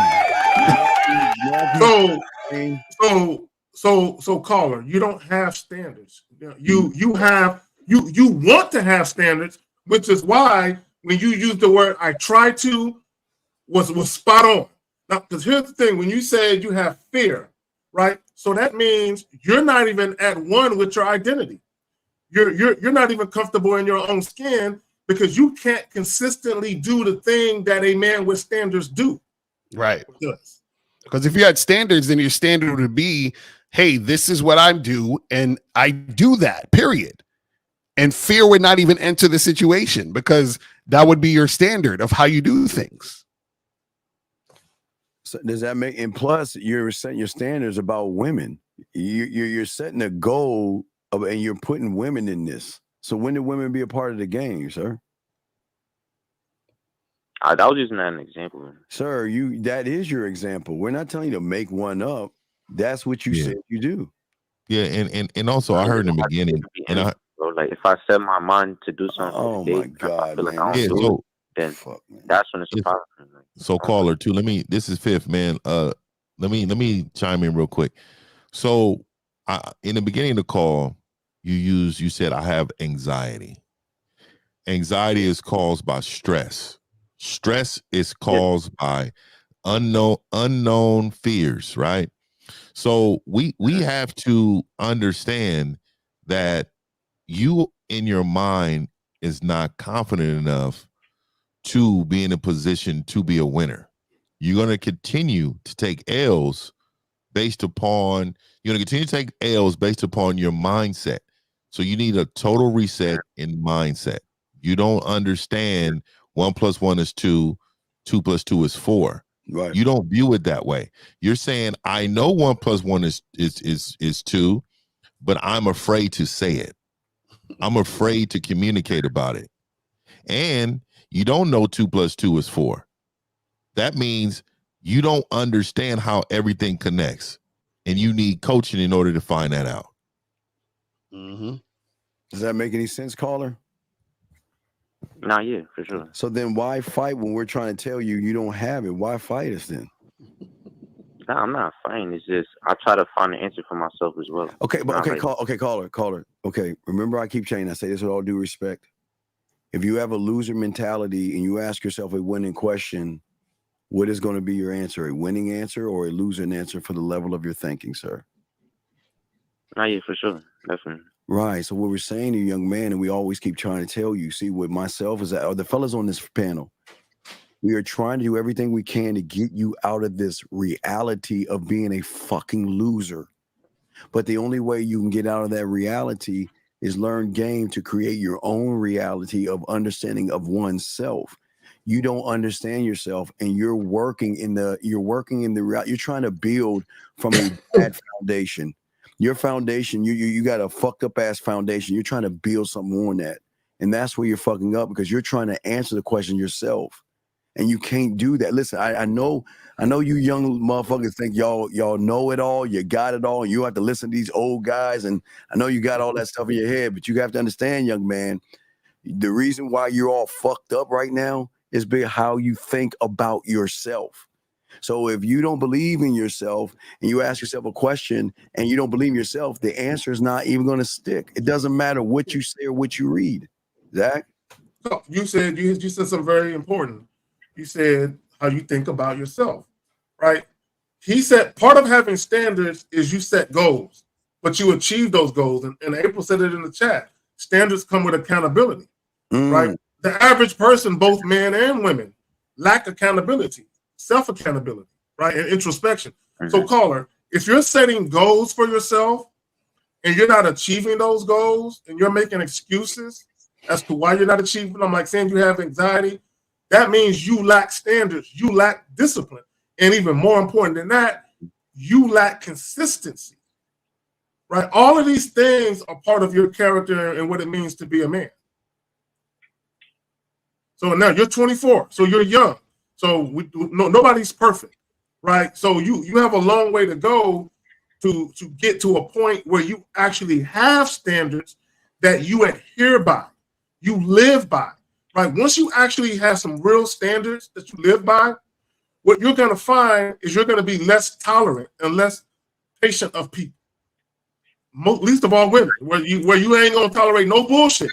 So caller, you don't have standards. You want to have standards, which is why when you use the word "I try to," was spot on. Now, because here's the thing: when you said you have fear, right? So that means you're not even at one with your identity. You're not even comfortable in your own skin because you can't consistently do the thing that a man with standards do. Right. Because if you had standards, then your standard would be, hey, this is what I do, and I do that, period. And fear would not even enter the situation because that would be your standard of how you do things. So does that make, and plus you're setting your standards about women. You're setting a goal and you're putting women in this. So when do women be a part of the game, sir? That was just not an example. Sir, that is your example. We're not telling you to make one up. That's what you said you do. Yeah, and also I heard in the beginning, like if I set my mind to do something, oh my God, I feel like man. I don't do it, then that's when it's a problem. So caller too, this is Fifth, man. Let me chime in real quick. So in the beginning of the call, you said I have anxiety. Anxiety is caused by stress. Stress is caused by unknown fears, right? So we have to understand that you in your mind is not confident enough to be in a position to be a winner. You're going to continue to take L's based upon your mindset. So you need a total reset in mindset. You don't understand 1 + 1 is 2, 2 + 2 is 4. Right. You don't view it that way. You're saying, I know 1 + 1 is 2, but I'm afraid to say it. I'm afraid to communicate about it. And you don't know 2 + 2 is 4. That means you don't understand how everything connects. And you need coaching in order to find that out. Mm-hmm. Does that make any sense, caller? Nah, yeah, for sure. So then why fight when we're trying to tell you don't have it? Why fight us then? No, I'm not fighting. It's just I try to find an answer for myself as well. Okay, but caller. Okay, remember I keep saying, I say this with all due respect. If you have a loser mentality and you ask yourself a winning question, what is going to be your answer? A winning answer or a losing answer for the level of your thinking, sir? Nah, yeah, for sure. Definitely. Right. So what we're saying to you, young man, and we always keep trying to tell you, see, with myself is that, or the fellas on this panel, we are trying to do everything we can to get you out of this reality of being a fucking loser. But the only way you can get out of that reality is learn game to create your own reality of understanding of oneself. You don't understand yourself, and you're trying to build from a bad foundation. Your foundation, you got a fucked up ass foundation. You're trying to build something on that. And that's where you're fucking up, because you're trying to answer the question yourself. And you can't do that. Listen, I know you young motherfuckers think y'all know it all, you got it all, and you have to listen to these old guys, and I know you got all that stuff in your head, but you have to understand, young man, the reason why you're all fucked up right now is because how you think about yourself. So if you don't believe in yourself and you ask yourself a question and you don't believe in yourself, the answer is not even going to stick. It doesn't matter what you say or what you read. Zach? You said something very important. You said how you think about yourself, right? He said part of having standards is you set goals, but you achieve those goals. And April said it in the chat. Standards come with accountability, right? The average person, both men and women, lack accountability, self-accountability, right? And introspection. So caller, if you're setting goals for yourself and you're not achieving those goals and you're making excuses as to why you're not achieving them, like saying you have anxiety, that means you lack standards, you lack discipline. And even more important than that, you lack consistency. Right? All of these things are part of your character and what it means to be a man. So now you're 24, so you're young. So nobody's perfect, right? So you have a long way to go to get to a point where you actually have standards that you adhere by, you live by, right? Once you actually have some real standards that you live by, what you're going to find is you're going to be less tolerant and less patient of people. Least of all women, where you ain't gonna tolerate no bullshit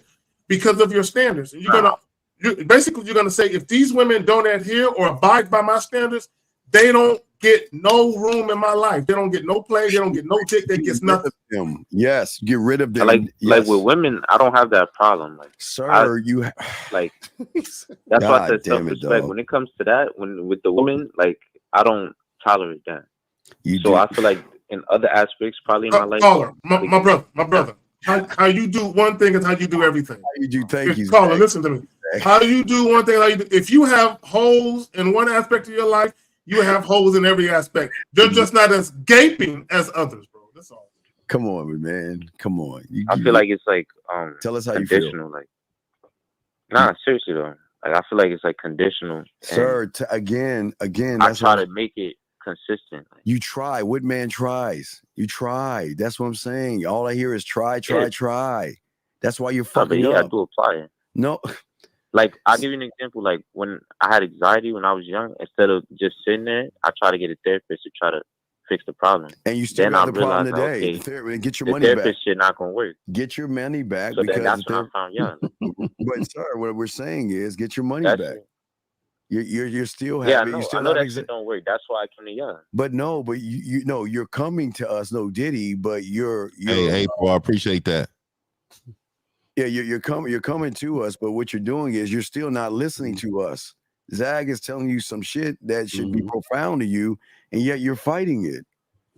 because of your standards. And you're gonna say, if these women don't adhere or abide by my standards, they don't get no room in my life. They don't get no play. They don't get no dick. They get nothing. Yes, get rid of them. Like with women, I don't have that problem. Like, sir, that's why I said self-respect. When it comes to that, with the women, like, I don't tolerate that. I feel like in other aspects, probably in my life. Caller, my brother. How you do one thing is how you do everything. Thank you. Caller, listen to me. How you do one thing, if you have holes in one aspect of your life, you have holes in every aspect. They're just not as gaping as others, bro. That's all. Come on, man. Come on. I feel like it's like tell us how conditional. You feel. Seriously though. Like, I feel like it's like conditional. Sir, again, I try to make it consistent. You try. What man tries? You try. That's what I'm saying. All I hear is try. That's why you're fucking up. I do apply it. No. Like, I'll give you an example. Like, when I had anxiety when I was young, instead of just sitting there, I try to get a therapist to try to fix the problem. And you still got the problem today. Get your money back. The therapist shit not gonna work. Get your money back. So because that's when I found young. But sir, what we're saying is get your money back. You're still having. I know that shit don't work. That's why I came to young. But no, but you know you're coming to us, no Diddy. But you're hey, bro, I appreciate that. Yeah, you're coming to us, but what you're doing is you're still not listening to us. Zag is telling you some shit that should be profound to you, and yet you're fighting it.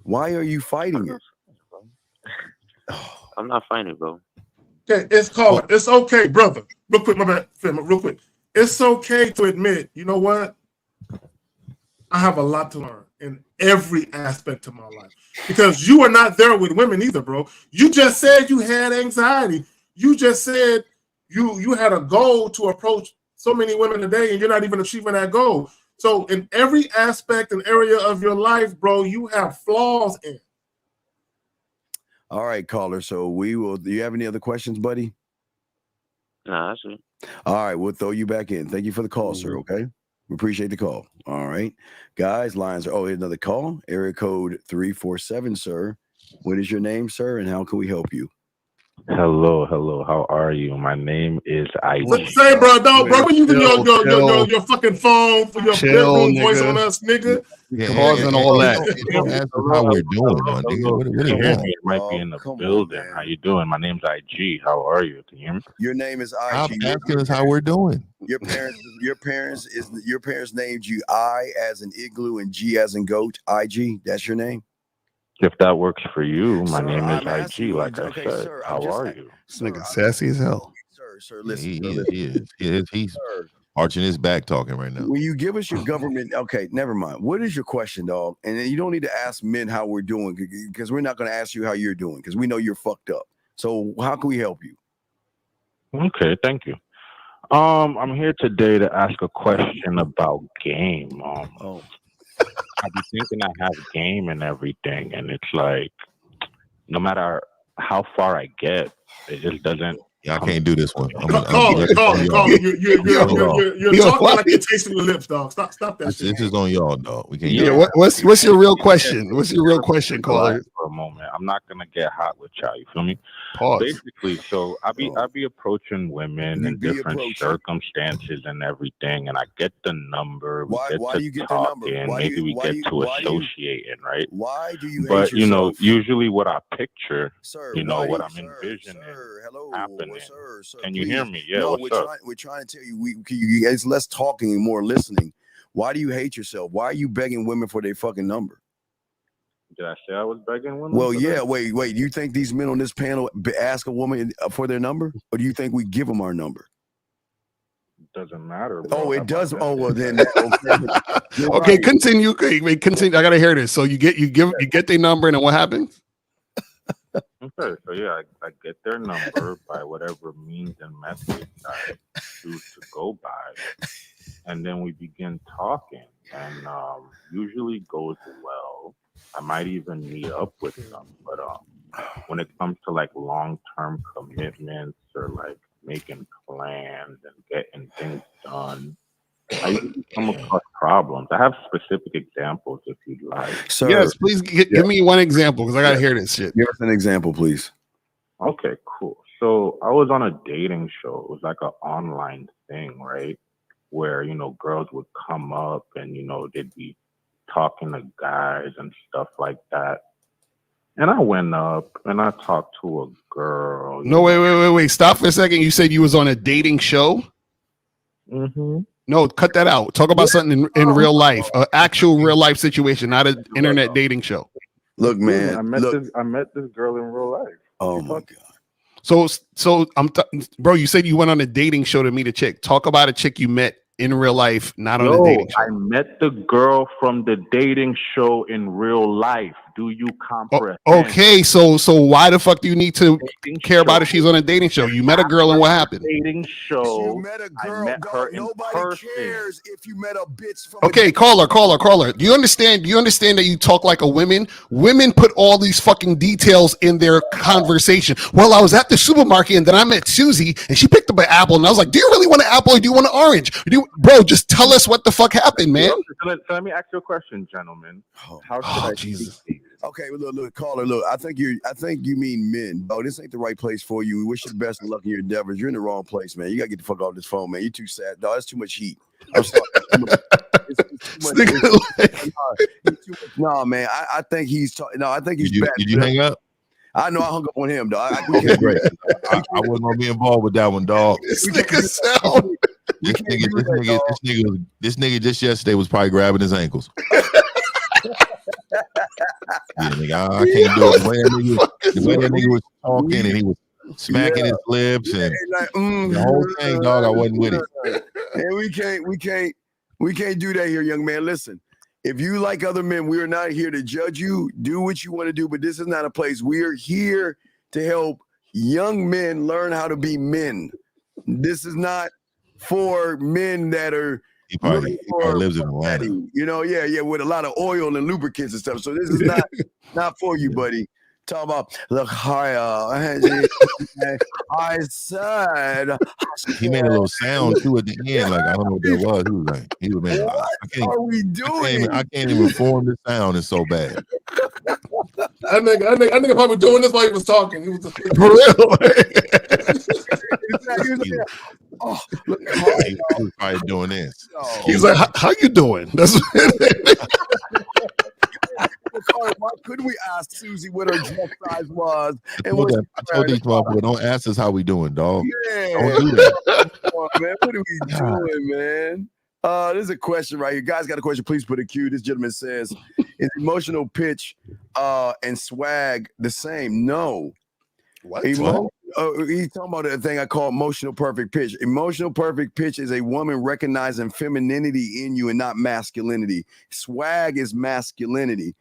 Why are you fighting it? I'm not fighting it, bro. Okay, it's okay, brother. Real quick, my bad, real quick. It's okay to admit, you know what? I have a lot to learn in every aspect of my life. Because you are not there with women either, bro. You just said you had anxiety. You just said you had a goal to approach so many women a day, and you're not even achieving that goal. So in every aspect and area of your life, bro, you have flaws in. All right, caller. So we will. Do you have any other questions, buddy? Nah, that's it. All right, we'll throw you back in. Thank you for the call, sir. Okay, we appreciate the call. All right, guys, lines are. Oh, here's another call. Area code 347, sir. What is your name, sir, and how can we help you? Hello. How are you? My name is IG. Say, bro, we're using your fucking phone for your bedroom voice on us, nigga. Causing all that. Ask how we're doing, my nigga. What do you want? You might be in the building. How you doing? My name's IG. How are you? Can you hear me? Your name is IG. I'm asking us how we're doing. Your parents named you I as in igloo and G as in goat. IG. That's your name. If that works for you, my name is IG. Like I said, sir, how are you? This nigga sassy as hell. Sir, listen. He is. He's arching his back talking right now. When you give us your government, okay, never mind. What is your question, dog? And you don't need to ask men how we're doing because we're not going to ask you how you're doing because we know you're fucked up. So how can we help you? Okay, thank you. I'm here today to ask a question about game. I be thinking I have game and everything, and it's like no matter how far I get, it just doesn't. Yeah, I can't do this one. Call. You're talking like you're tasting your lips, dog. Stop that shit. This is on y'all, dog. We can't. Yeah. What's your real question? What's your real question, caller? For a moment, I'm not gonna get hot with y'all. You feel me? Pause. Basically, so I be approaching women in different circumstances and everything, and I get the number. Why do you get talking, the number? Maybe we get to associating, right? Why do you? But hate yourself? usually what I picture, sir, what I'm envisioning happening. Sir, Can you hear me? Yeah. No, what's up? We're trying to tell you. It's less talking and more listening. Why do you hate yourself? Why are you begging women for their fucking number? Did I say I was begging women? Well, yeah. Wait. Do you think these men on this panel ask a woman for their number, or do you think we give them our number? doesn't matter. Bro. Oh, it does. Oh, well then. Okay, continue. Okay, wait, continue. I gotta hear this. So you get their number, and then what happens? Okay, so yeah, I get their number by whatever means and methods I choose to go by, and then we begin talking, and usually goes well. I might even meet up with them, but when it comes to like long-term commitments or like making plans and getting things done, I usually come across problems. I have specific examples if you'd like. Sir, yes, please give me one example because I gotta hear this shit. Give us an example, please. Okay, cool. So I was on a dating show. It was like an online thing, right? Where, you know, girls would come up and, you know, they'd be talking to guys and stuff like that. And I went up and I talked to a girl. No, wait. Stop for a second. You said you was on a dating show? Mm-hmm. No, cut that out. Talk about something in real life, an actual real life situation, not an internet dating show. Look, man. I met this girl in real life. Oh my god. So bro, you said you went on a dating show to meet a chick. Talk about a chick you met in real life, not on a dating show. I met the girl from the dating show in real life. Do you comprehend? Okay, so why the fuck do you need to care about if she's on a dating show? You met a girl and what happened? Dating show. You met a girl. I met her in Nobody person. cares if you met a bitch from. Okay, caller. Do you understand? Do you understand that you talk like a women? Women put all these fucking details in their conversation. Well, I was at the supermarket and then I met Susie and she picked up an apple and I was like, "Do you really want an apple or do you want an orange?" Bro, just tell us what the fuck happened, man. So let me ask you a question, gentlemen. How should I Jesus. Okay, well, look, caller, look. I think you mean men, bro. This ain't the right place for you. We wish you the best of luck in your endeavors. You're in the wrong place, man. You gotta get the fuck off this phone, man. You're too sad, dog. That's too much heat. I'm sorry. No, man. I think he's talking. No, I think he's bad. Did you hang up? I know I hung up on him, dog. Great. I wasn't gonna be involved with that one, dog. This nigga sound. This nigga just yesterday was probably grabbing his ankles. Yeah, nigga, I can't do it. The way that nigga was talking and he was smacking his lips and the whole thing, dog. I wasn't with it. And we can't do that here, young man. Listen, if you like other men, we are not here to judge you. Do what you want to do, but this is not a place. We are here to help young men learn how to be men. This is not for men that are. He probably lives in Atlanta. You know, yeah, with a lot of oil and lubricants and stuff. So this is not for you, buddy. Talk about look higher. I said. He made a little sound too at the end. Like I don't know what that was. He was like, he was making. What are we doing? I can't even form the sound. It's so bad. I think probably doing this while he was talking. He was just For real. Oh, look, he was probably doing this. He's like, how you doing? That's why couldn't we ask Susie what her dress size was? I told these motherfuckers, don't ask us how we doing, dog. Yeah. Don't do that. Come on, man. What are we doing, man? There's a question right here. Guys got a question. Please put a Q. This gentleman says, is emotional pitch and swag the same? No. What? He's talking about a thing I call emotional perfect pitch. Emotional perfect pitch is a woman recognizing femininity in you and not masculinity. Swag is masculinity.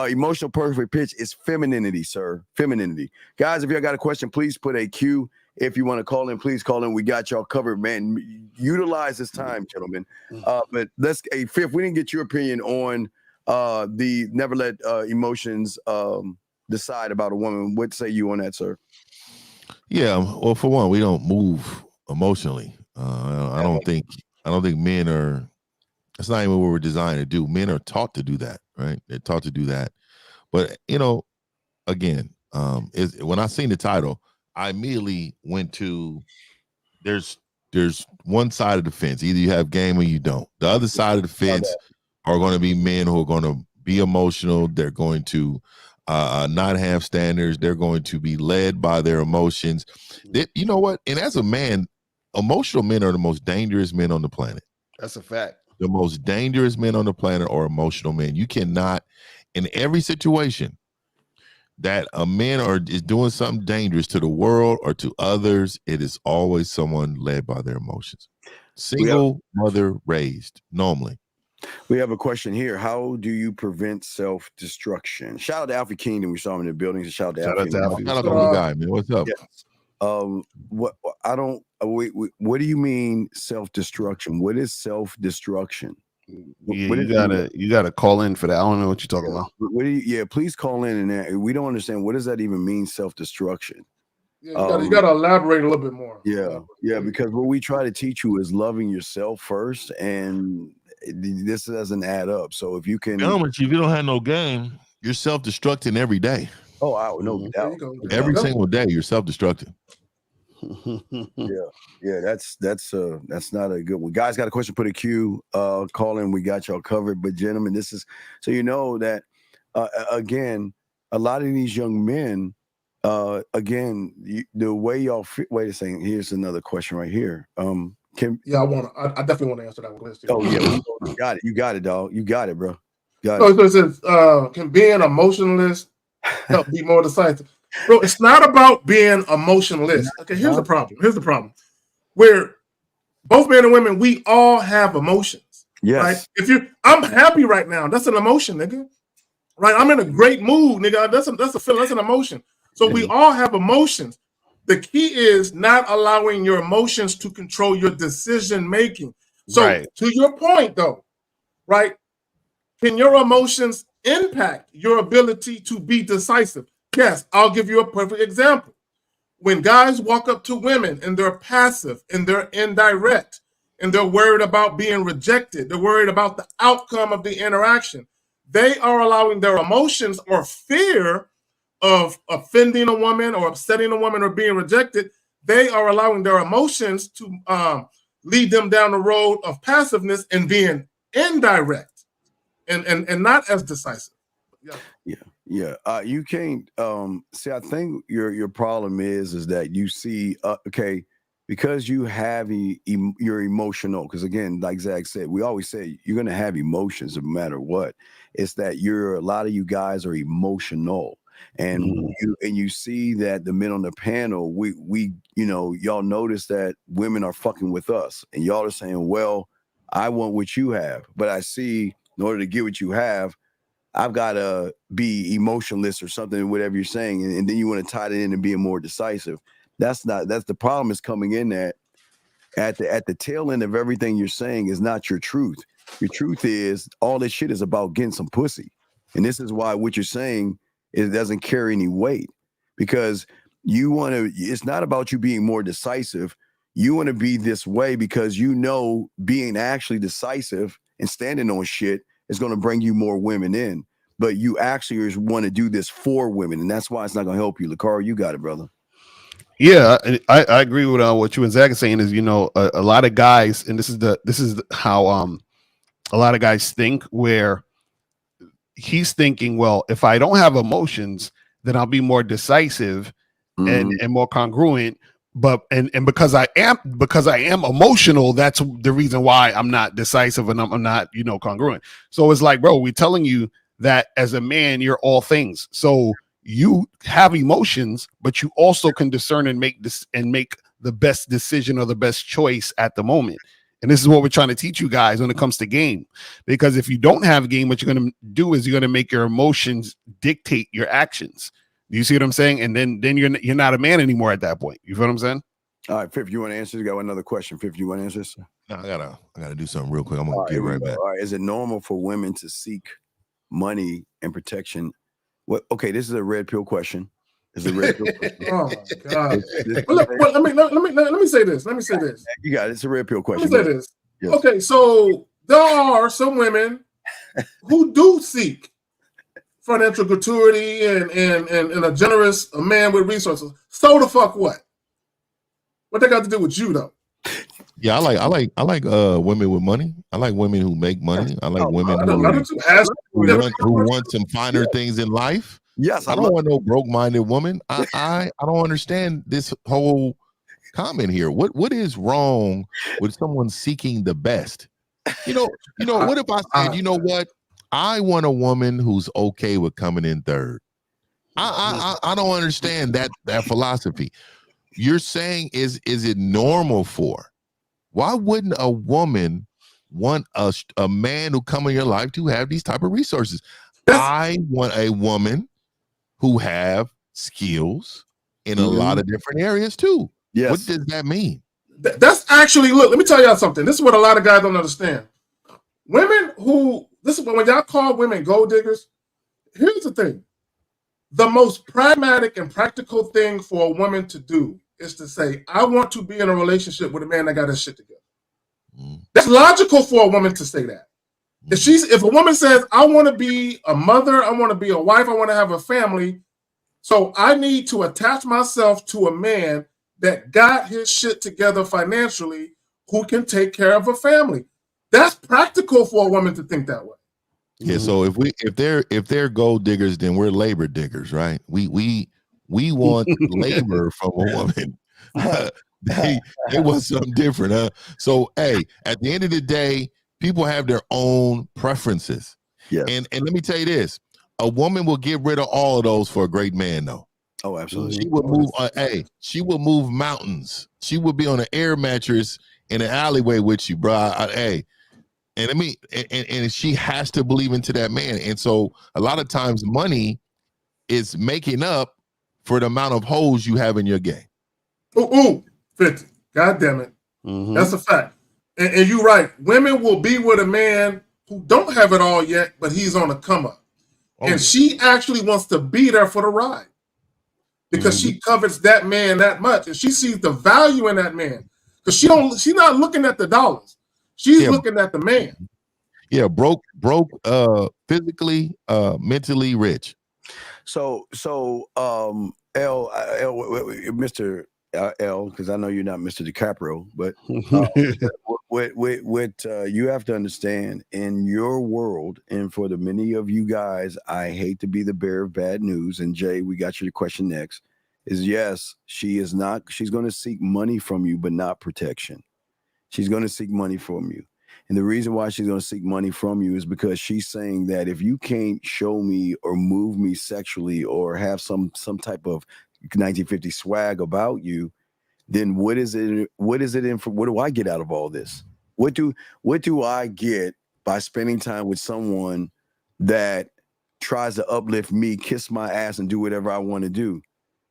Emotional perfect pitch is femininity, sir. Femininity. Guys, if y'all got a question, please put a Q. If you want to call in, please call in. We got y'all covered, man. Utilize this time, gentlemen. But Fifth, we didn't get your opinion on the never let emotions decide about a woman. What say you on that, sir? Yeah, well, for one, we don't move emotionally. I don't think men are. That's not even what we're designed to do. Men are taught to do that, right? They're taught to do that. But again, when I seen the title, I immediately went to there's one side of the fence. Either you have game or you don't. The other side of the fence are going to be men who are going to be emotional. They're going to not have standards. They're going to be led by their emotions. You know what? And as a man, emotional men are the most dangerous men on the planet. That's a fact. The most dangerous men on the planet are emotional men. You cannot, in every situation that a man is doing something dangerous to the world or to others, it is always someone led by their emotions. Single mother raised normally. We have a question here. How do you prevent self-destruction? Shout out to Alfie Kingdom. We saw him in the buildings. Shout out to Alfie. Shout out to the guy, man. What's up? Yes. What I don't. What do you mean self-destruction? What is self-destruction? Yeah, you gotta call in for that. I don't know what you're talking about. What do you? Yeah, please call in and we don't understand. What does that even mean? Self-destruction. Yeah, you gotta elaborate a little bit more. Yeah, because what we try to teach you is loving yourself first, and this doesn't add up. So if you can, if you don't have no game, you're self-destructing every day. Oh, I no doubt. Every single day, you're self-destructing. Yeah, that's not a good one. Guys, got a question? Put a Q. Call in. We got y'all covered. But gentlemen, this is so you know that again, a lot of these young men. The way y'all wait a second. Here's another question right here. I definitely want to answer that one. Oh yeah, you got it. You got it, dog. You got it, bro. So it says, can being emotionless help be more decisive? Bro, it's not about being emotionless. Okay, here's the problem. Where both men and women, we all have emotions. Yes. Right? I'm happy right now. That's an emotion, nigga. Right? I'm in a great mood, nigga. That's a feeling. That's an emotion. So we all have emotions. The key is not allowing your emotions to control your decision making. So to your point, though, right? Can your emotions impact your ability to be decisive? Yes, I'll give you a perfect example. When guys walk up to women and they're passive and they're indirect and they're worried about being rejected, they're worried about the outcome of the interaction, they are allowing their emotions or fear of offending a woman or upsetting a woman or being rejected, they are allowing their emotions to lead them down the road of passiveness and being indirect and not as decisive. Yeah. You can't see. I think your problem is that you see because you have you're emotional. Because again, like Zach said, we always say you're gonna have emotions no matter what. It's that a lot of you guys are emotional. And you see that the men on the panel, we y'all notice that women are fucking with us, and y'all are saying, well, I want what you have, but I see in order to get what you have, I've got to be emotionless or something, whatever you're saying, and then you want to tie it in and being more decisive. That's the problem is coming in that at the tail end of everything you're saying is not your truth. Your truth is all this shit is about getting some pussy, and this is why what you're saying. It doesn't carry any weight because it's not about you being more decisive. You want to be this way because being actually decisive and standing on shit is going to bring you more women in. But you actually want to do this for women. And that's why it's not going to help you. Lakar, you got it, brother. Yeah, I agree with what you and Zach are saying is, a lot of guys, and this is how a lot of guys think where he's thinking, well, if I don't have emotions, then I'll be more decisive and more congruent. But and because I am emotional, that's the reason why I'm not decisive and I'm not, congruent. So it's like, bro, we're telling you that as a man, you're all things. So you have emotions, but you also can discern and make the best decision or the best choice at the moment. And this is what we're trying to teach you guys when it comes to game. Because if you don't have game, what you're going to do is you're going to make your emotions dictate your actions. Do you see what I'm saying? And then you're not a man anymore at that point. You feel what I'm saying? All right, Fifth, you want to answer? You got another question. Fifth, you want to answer this? No, I gotta do something real quick. I'm gonna get right back. All right, is it normal for women to seek money and protection? Okay, this is a red pill question. Is a red pill question. Oh my god! Let me say this. You got it. It's a red pill question. Let me say this. Yes. Okay, so there are some women who do seek financial gratuity and a generous man with resources. So the fuck what? What they got to do with you though? Yeah, I like women with money. I like women who make money. I like women who want some finer things in life. Yes, I don't want no broke-minded woman. I don't understand this whole comment here. What is wrong with someone seeking the best? What if I said, you know what? I want a woman who's okay with coming in third. I don't understand that philosophy. You're saying is it normal for Why wouldn't a woman want a man who come in your life to have these type of resources? I want a woman who have skills in a lot of different areas too. Yes. What does that mean? That's actually, look, let me tell y'all something. This is what a lot of guys don't understand. Women who, this is when y'all call women gold diggers, here's the thing. The most pragmatic and practical thing for a woman to do is to say, I want to be in a relationship with a man that got his shit together. That's logical for a woman to say that. If a woman says, I want to be a mother, I want to be a wife, I want to have a family, so I need to attach myself to a man that got his shit together financially who can take care of a family. That's practical for a woman to think that way. Yeah, so if they're gold diggers, then we're labor diggers, right? We want labor from a woman. they want something different, huh? So hey, at the end of the day, people have their own preferences. Yeah. And let me tell you this: a woman will get rid of all of those for a great man, though. Oh, absolutely. She would move. She would move mountains. She would be on an air mattress in an alleyway with you, bro. And I mean, and she has to believe into that man. And so a lot of times money is making up for the amount of holes you have in your game. Ooh, 50. God damn it. That's a fact. And you're right. Women will be with a man who don't have it all yet, but he's on a come up. And she actually wants to be there for the ride because she covets that man that much. And she sees the value in that man because she's not looking at the dollars. She's looking at the man. Yeah, broke, physically, mentally rich. So, Mr. L, because I know you're not Mr. DiCaprio, but what you have to understand in your world, and for the many of you guys, I hate to be the bearer of bad news. And Jay, we got your question next. Is yes, she's going to seek money from you, but not protection. She's going to seek money from you. And the reason why she's going to seek money from you is because she's saying that if you can't show me or move me sexually or have some type of 1950 swag about you, then what is it in for? What do I get out of all this? What do I get by spending time with someone that tries to uplift me, kiss my ass, and do whatever I want to do?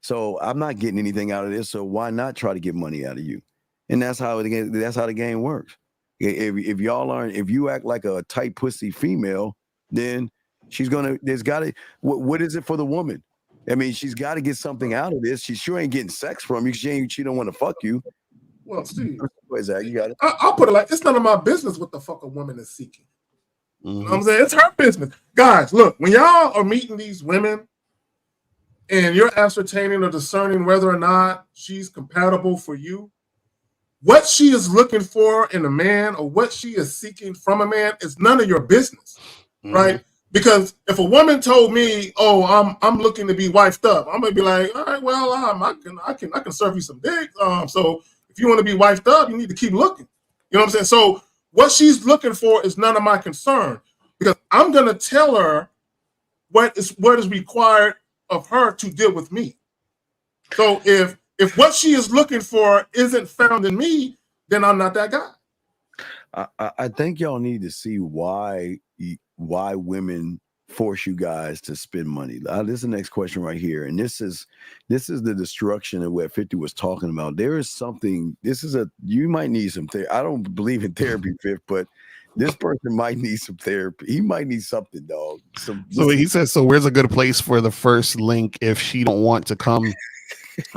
So I'm not getting anything out of this. So why not try to get money out of you? And that's how the game works. If you act like a tight pussy female, then what is it for the woman? I mean, she's got to get something out of this. She sure ain't getting sex from you. She don't want to fuck you. Well, Steve, Zach, you got it. I'll put it like, it's none of my business what the fuck a woman is seeking. You know what I'm saying? It's her business. Guys, look, when y'all are meeting these women and you're ascertaining or discerning whether or not she's compatible for you, what she is looking for in a man or what she is seeking from a man is none of your business, right? Because if a woman told me, "Oh, I'm looking to be wifed up," I'm gonna be like, "All right, well, I can serve you some dick. So if you want to be wifed up, you need to keep looking." You know what I'm saying? So what she's looking for is none of my concern because I'm gonna tell her what is required of her to deal with me. So if what she is looking for isn't found in me, then I'm not that guy. I think y'all need to see why women force you guys to spend money. This is the next question right here, and this is the destruction of what 50 was talking about. There is something. You might need some therapy. I don't believe in therapy, 50, but this person might need some therapy. He might need something, dog. So he says, so where's a good place for the first link if she don't want to come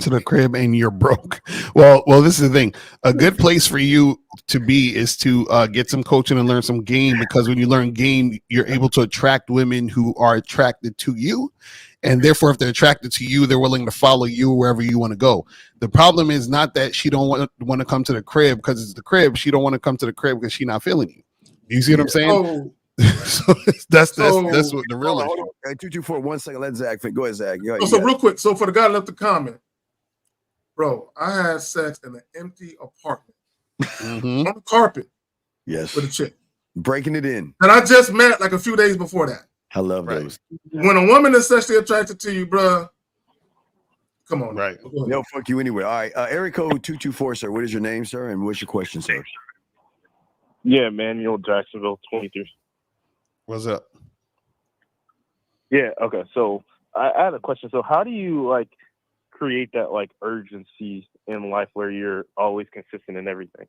to the crib and you're broke? Well, this is the thing. A good place for you to be is to get some coaching and learn some game, because when you learn game, you're able to attract women who are attracted to you. And therefore, if they're attracted to you, they're willing to follow you wherever you want to go. The problem is not that she don't want to come to the crib because it's the crib. She don't want to come to the crib because she's not feeling you. You see what I'm saying? So that's what the real issue. Hold on. 224, 1 second. Let Zach go ahead, Zach. So real quick, so for the guy left the comment, bro, I had sex in an empty apartment on the carpet. Yes, with a chick, breaking it in, and I just met like a few days before that. I love those. When a woman is sexually attracted to you, bro, Come on. Right. No, fuck you anyway. All right. Area code 224, sir. What is your name, sir? And what's your question, sir? Yeah, Manuel Jacksonville, 23. What's up? Yeah, okay. So I had a question. So how do you like create that like urgency in life where you're always consistent in everything?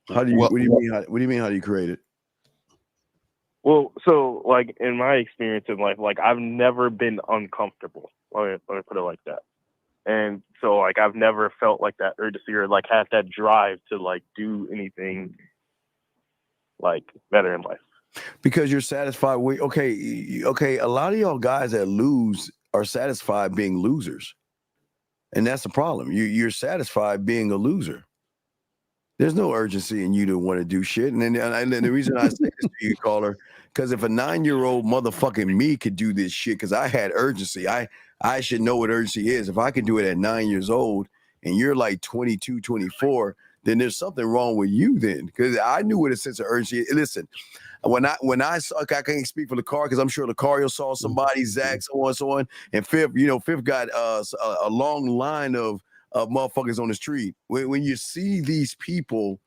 How do you? What do you mean? What do you mean? How do you create it? Well, so like in my experience in life, like I've never been uncomfortable. Let me put it like that. And so like I've never felt like that urgency or like had that drive to like do anything like better in life. Because you're satisfied with okay. A lot of y'all guys that lose are satisfied being losers, and that's the problem. You're satisfied being a loser. There's no urgency in you to want to do shit. And the reason I say this to you, caller, because if a 9-year-old motherfucking me could do this shit, because I had urgency, I should know what urgency is. If I can do it at 9 years old and you're like 22, 24, then there's something wrong with you then. Because I knew what a sense of urgency is. Listen, when I saw, I can't speak for the car because I'm sure the car saw somebody, Zach, so on. And Fifth got a long line of motherfuckers on the street. When you see these people,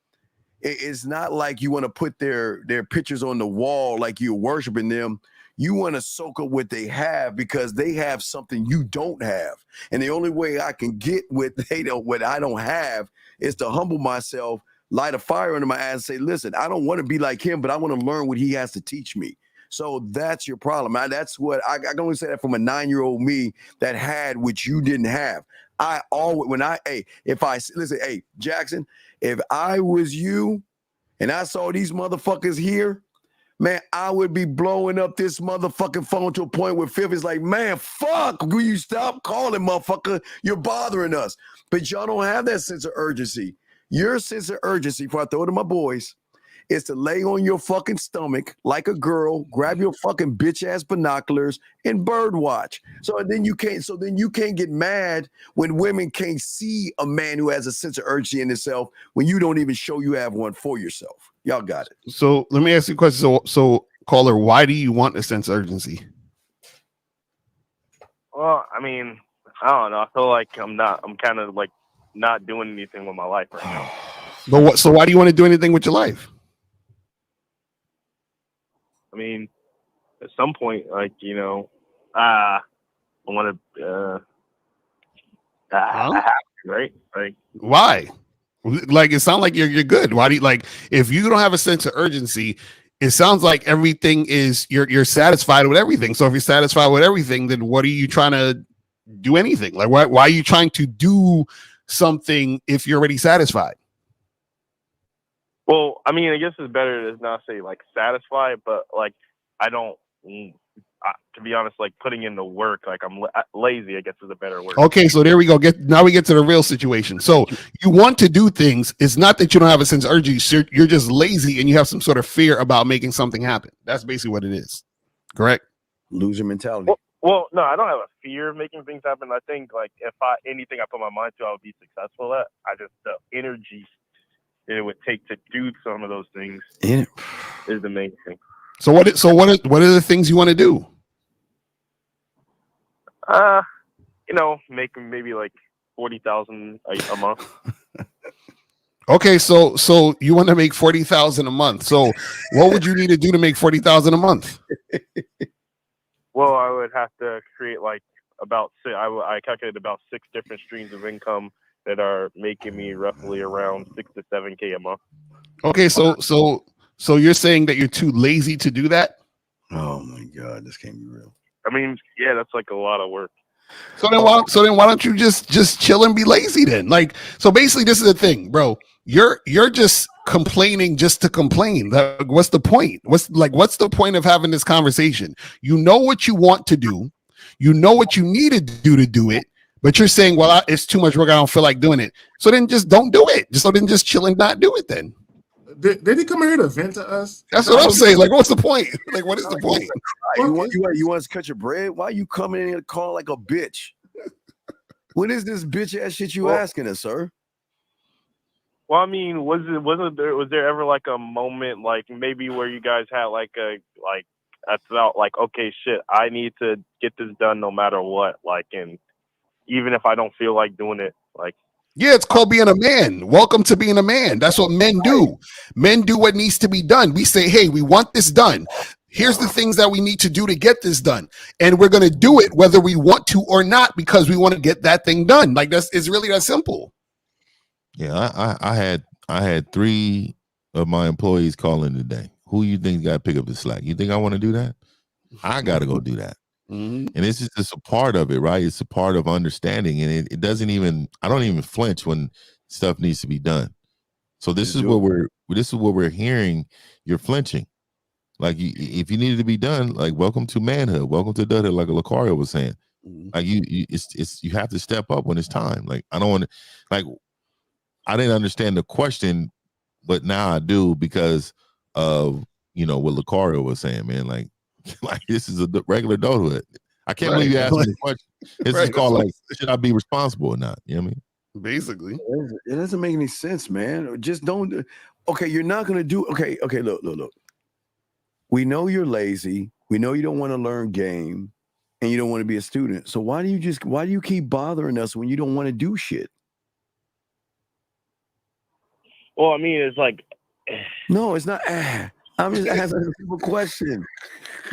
it's not like you want to put their pictures on the wall like you're worshiping them. You want to soak up what they have because they have something you don't have. And the only way I can get what I don't have is to humble myself, light a fire under my ass and say, listen, I don't want to be like him, but I want to learn what he has to teach me. So that's your problem. That's what I can only say that from a 9-year-old me that had what you didn't have. I always, hey, Jackson, if I was you and I saw these motherfuckers here, man, I would be blowing up this motherfucking phone to a point where Fifth is like, man, fuck, will you stop calling, motherfucker? You're bothering us. But y'all don't have that sense of urgency. Your sense of urgency, before I throw it to my boys, is to lay on your fucking stomach like a girl, grab your fucking bitch ass binoculars and bird watch. So then you can't get mad when women can't see a man who has a sense of urgency in himself when you don't even show you have one for yourself. Y'all got it. So let me ask you a question. So caller, why do you want a sense of urgency? Well, I mean, I don't know. I feel like I'm kind of like not doing anything with my life right now. But so why do you want to do anything with your life? I mean, at some point, like, I want to, I have to, right? Like, why? Like, it sounds like you're good. Why do you like, if you don't have a sense of urgency, it sounds like everything is, you're satisfied with everything. So if you're satisfied with everything, then what are you trying to do anything? Like, why are you trying to do something if you're already satisfied? well, I mean, I guess it's better to not say like satisfied, but like I don't, to be honest, like putting in the work, like I'm lazy, I guess is a better word. Okay, so there we go. Now we get to the real situation. So you want to do things. It's not that you don't have a sense of urgency. You're just lazy and you have some sort of fear about making something happen. That's basically what it is. Correct? Loser mentality. Well, no, I don't have a fear of making things happen. I think like if anything I put my mind to, I would be successful at. The energy that it would take to do some of those things is the main thing. So what are the things you want to do? Making maybe like 40,000 a month. Okay, so you want to make 40,000 a month. So what would you need to do to make 40,000 a month? Well, I would have to create like I calculated about 6 different streams of income that are making me roughly around 6 to 7K a month. Okay, so you're saying that you're too lazy to do that? Oh my God, this can't be real. I mean, yeah, that's like a lot of work. So then why don't you just chill and be lazy then? Like, so basically this is the thing, bro. You're just complaining just to complain. What's the point? What's the point of having this conversation? You know what you want to do. You know what you need to do it. But you're saying, well, it's too much work. I don't feel like doing it. So then just don't do it. Just chill and not do it then. Did he come here to vent to us? That's what I'm saying. Like, what's the point? Like, what is the point? You want us to cut your bread? Why are you coming in and calling like a bitch? What is this bitch ass shit you asking us, sir? Well, I mean, was there ever like a moment like maybe where you guys had like I felt like, okay, shit, I need to get this done no matter what. Like, and even if I don't feel like doing it, like. Yeah, it's called being a man. Welcome to being a man. That's what men do. Men do what needs to be done. We say, hey, we want this done. Here's the things that we need to do to get this done. And we're going to do it whether we want to or not because we want to get that thing done. Like, it's really that simple. Yeah, I had 3 of my employees calling today. Who you think got to pick up the slack? You think I want to do that? I got to go do that. And this is just a part of it, right? It's a part of understanding, and it doesn't even. I don't even flinch when stuff needs to be done. So this is what we're hearing. You're flinching, like if you need it to be done, like welcome to manhood, welcome to adulthood, like Lucario was saying. Like you have to step up when it's time. Like I don't want to, like I didn't understand the question, but now I do because of what Lucario was saying, man. Like this is a regular adulthood. I can't believe you asked me the question. This is called like, should I be responsible or not? You know what I mean? Basically. It doesn't make any sense, man. Just don't. Okay, you're not going to do. Okay, look. We know you're lazy. We know you don't want to learn game and you don't want to be a student. So why do you keep bothering us when you don't want to do shit? Well, I mean, it's like. No, it's not. I'm just asking a simple question.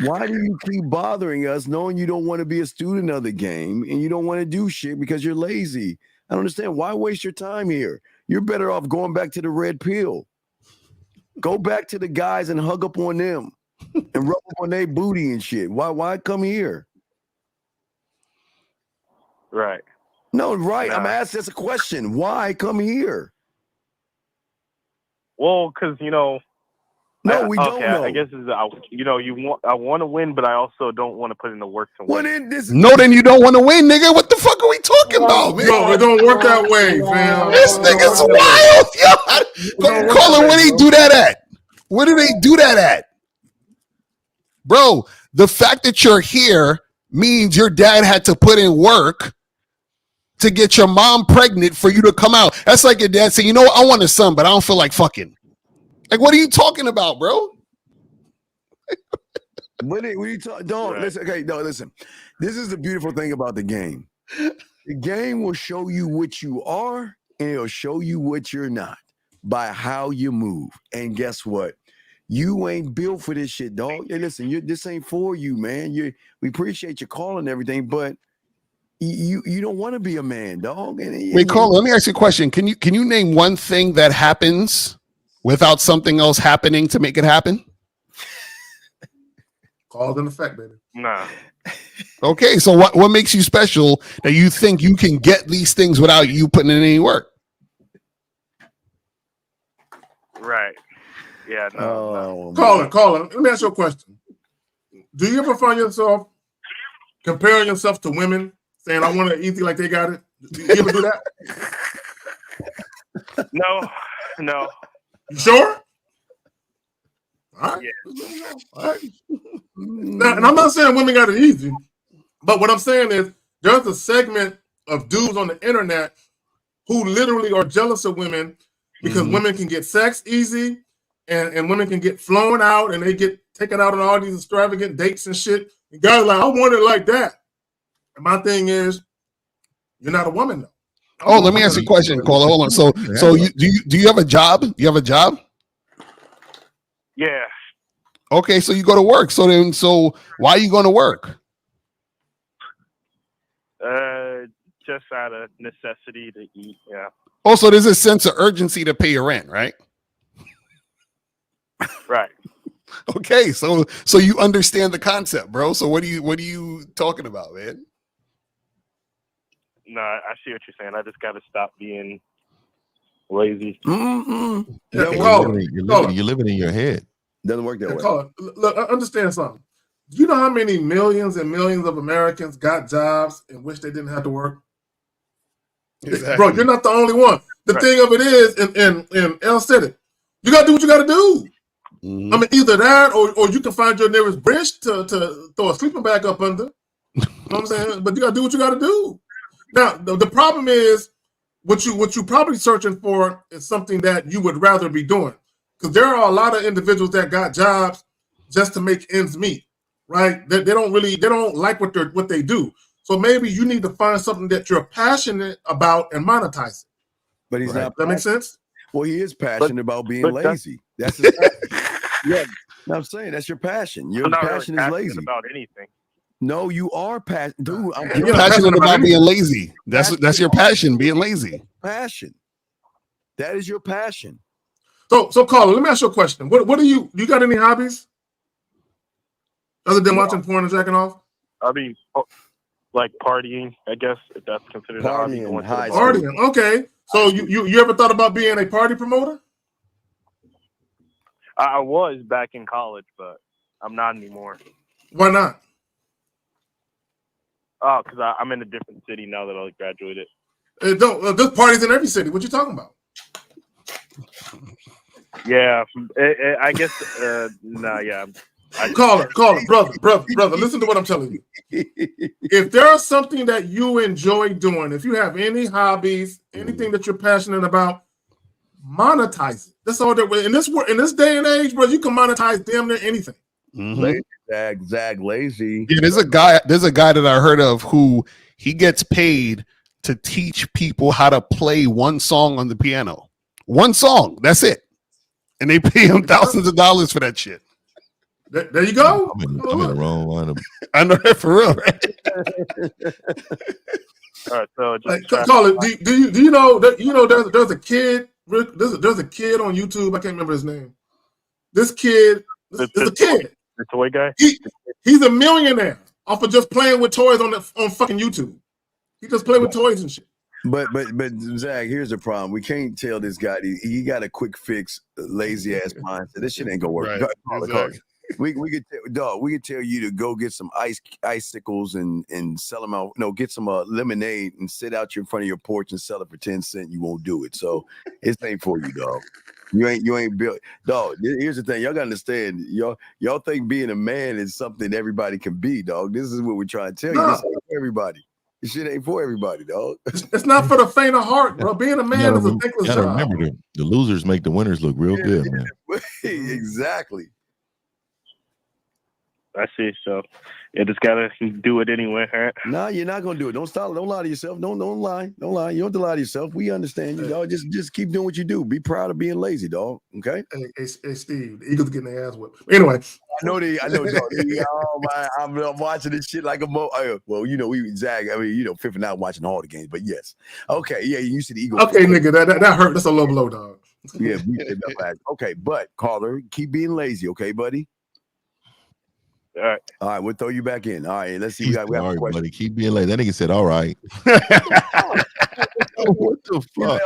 Why do you keep bothering us knowing you don't want to be a student of the game and you don't want to do shit because you're lazy? I don't understand. Why waste your time here? You're better off going back to the red pill. Go back to the guys and hug up on them and rub up on their booty and shit. Why come here? Right. No, right. I'm asking this a question. Why come here? Well, because, No, we don't know. I guess I want to win, but I also don't want to put in the work to win. Then you don't want to win, nigga. What the fuck are we talking about, man? No, it don't work that way, fam. This nigga's wild, yo. Colin, where they do that at? Where do they do that at? Bro, the fact that you're here means your dad had to put in work to get your mom pregnant for you to come out. That's like your dad saying, you know what, I want a son, but I don't feel like fucking. Like, what are you talking about, bro? What are you talking? Don't listen. Okay, no, listen. This is the beautiful thing about the game. The game will show you what you are, and it'll show you what you're not by how you move. And guess what? You ain't built for this shit, dog. Hey, listen, this ain't for you, man. We appreciate your call and everything, but you don't want to be a man, dog. Wait, Colin, let me ask you a question. Can you name one thing that happens without something else happening to make it happen? Cause and effect, baby. Nah. Okay, so what makes you special that you think you can get these things without you putting in any work? Right. Yeah. No. Colin, let me ask you a question. Do you ever find yourself comparing yourself to women, saying, I want it easy like they got it? Do you ever do that? No. You sure? All right. Yeah. All right. Now, and I'm not saying women got it easy, but what I'm saying is there's a segment of dudes on the internet who literally are jealous of women because women can get sex easy and women can get flown out and they get taken out on all these extravagant dates and shit. And guys are like, I want it like that. And my thing is, you're not a woman though. Oh, let me ask you a question, Cola. Hold on. So do you have a job? Do you have a job? Yeah. Okay, so you go to work. So why are you going to work? Just out of necessity to eat. Yeah. Also, there's a sense of urgency to pay your rent, right? Right. Okay, so you understand the concept, bro. So what are you talking about, man? No, I see what you're saying. I just got to stop being lazy. Yeah, you're living in your head. Doesn't work that way. Colin, look, understand something. Do you know how many millions and millions of Americans got jobs and wish they didn't have to work? Exactly. Bro, you're not the only one. The thing of it is, and El said it, you got to do what you got to do. I mean, either that or you can find your nearest bridge to throw a sleeping bag up under. You know what I'm saying? But you got to do what you got to do. Now, the problem is what you probably searching for is something that you would rather be doing. Because there are a lot of individuals that got jobs just to make ends meet. right? They don't like what they do. So maybe you need to find something that you're passionate about and monetize it. But he's not. That makes sense. Well, he is passionate about being lazy. That's his yeah. No, I'm saying that's your passion. Your I'm not passion really is passionate lazy. about anything. No, you are passionate, dude. You're passionate about being lazy. That's your passion, being lazy. Passion. That is your passion. So Carla, let me ask you a question. What do you got any hobbies other than watching porn and jacking off? I mean, like partying, I guess, if that's considered a hobby. Going to the bar. Partying. Okay. So you ever thought about being a party promoter? I was back in college, but I'm not anymore. Why not? Oh, because I'm in a different city now that I graduated. There's parties in every city. What you talking about? Yeah, I guess. Nah, yeah. Caller, brother. Listen to what I'm telling you. If there's something that you enjoy doing, if you have any hobbies, anything that you're passionate about, monetize it. That's all that. In this day and age, bro, you can monetize damn near anything. Lazy, Zag, lazy. Yeah, there's a guy that I heard of who he gets paid to teach people how to play one song on the piano. One song, that's it. And they pay him thousands of dollars for that shit. There you go. I'm in the wrong line. I know that for real, right? All right, so just call it. Do you know that there's a kid. There's a kid on YouTube. I can't remember his name. This kid is a kid. The toy guy. He's a millionaire off of just playing with toys on fucking YouTube. He just play with toys and shit. But Zach, here's the problem. We can't tell this guy he got a quick fix, lazy ass mindset. This shit ain't gonna work. Right, We could tell you to go get some icicles and sell them out. No, get some lemonade and sit out in front of your porch and sell it for 10 cents. You won't do it. So it ain't for you, dog. You ain't built, dog. Here's the thing. Y'all gotta understand. Y'all think being a man is something everybody can be, dog. This is what we're trying to tell you. This ain't for everybody. This shit ain't for everybody, dog. It's not for the faint of heart, bro. Being a man is a thankless job. Remember, the losers make the winners look real good, man. Exactly. I see. So you just gotta do it anyway, right? No, you're not gonna do it. Don't stop. Don't lie to yourself. Don't lie. Don't lie. You don't have to lie to yourself. We understand you, dog. Just keep doing what you do. Be proud of being lazy, dog. Okay. Hey, Steve, the Eagles getting their ass whipped. Anyway, I know. Dog. Oh my, I'm watching this shit like a well, Zag. I mean, Fifth and I watching all the games, but yes. Okay, yeah, you see the Eagles. Okay, nigga, that hurt. That's a low blow, dog. Yeah, okay, but caller, keep being lazy, okay, buddy. All right, we'll throw you back in. All right, let's see. We have a question. Buddy, keep being late. That nigga said, "All right." What the fuck,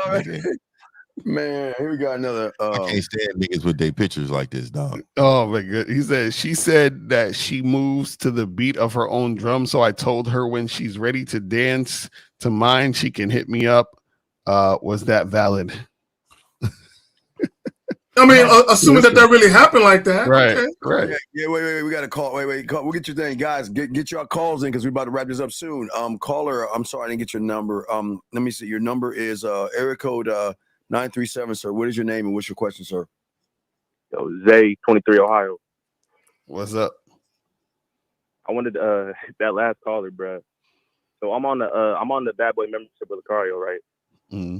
man? Here we got another. I can't stand niggas with their pictures like this, dog. Oh my god! She said that she moves to the beat of her own drum. So I told her when she's ready to dance to mine, she can hit me up. Was that valid? I mean, assuming that really happened like that. Right, okay. right. Yeah, wait. We got a call. Wait. We'll get your thing, guys. Get your calls in because we're about to wrap this up soon. Caller, I'm sorry I didn't get your number. Let me see. Your number is area code 937, sir. What is your name and what's your question, sir? Yo, Zay, 23 Ohio. What's up? I wanted that last caller, bro. So I'm on the Bad Boy membership with Lucario, right? Mm-hmm.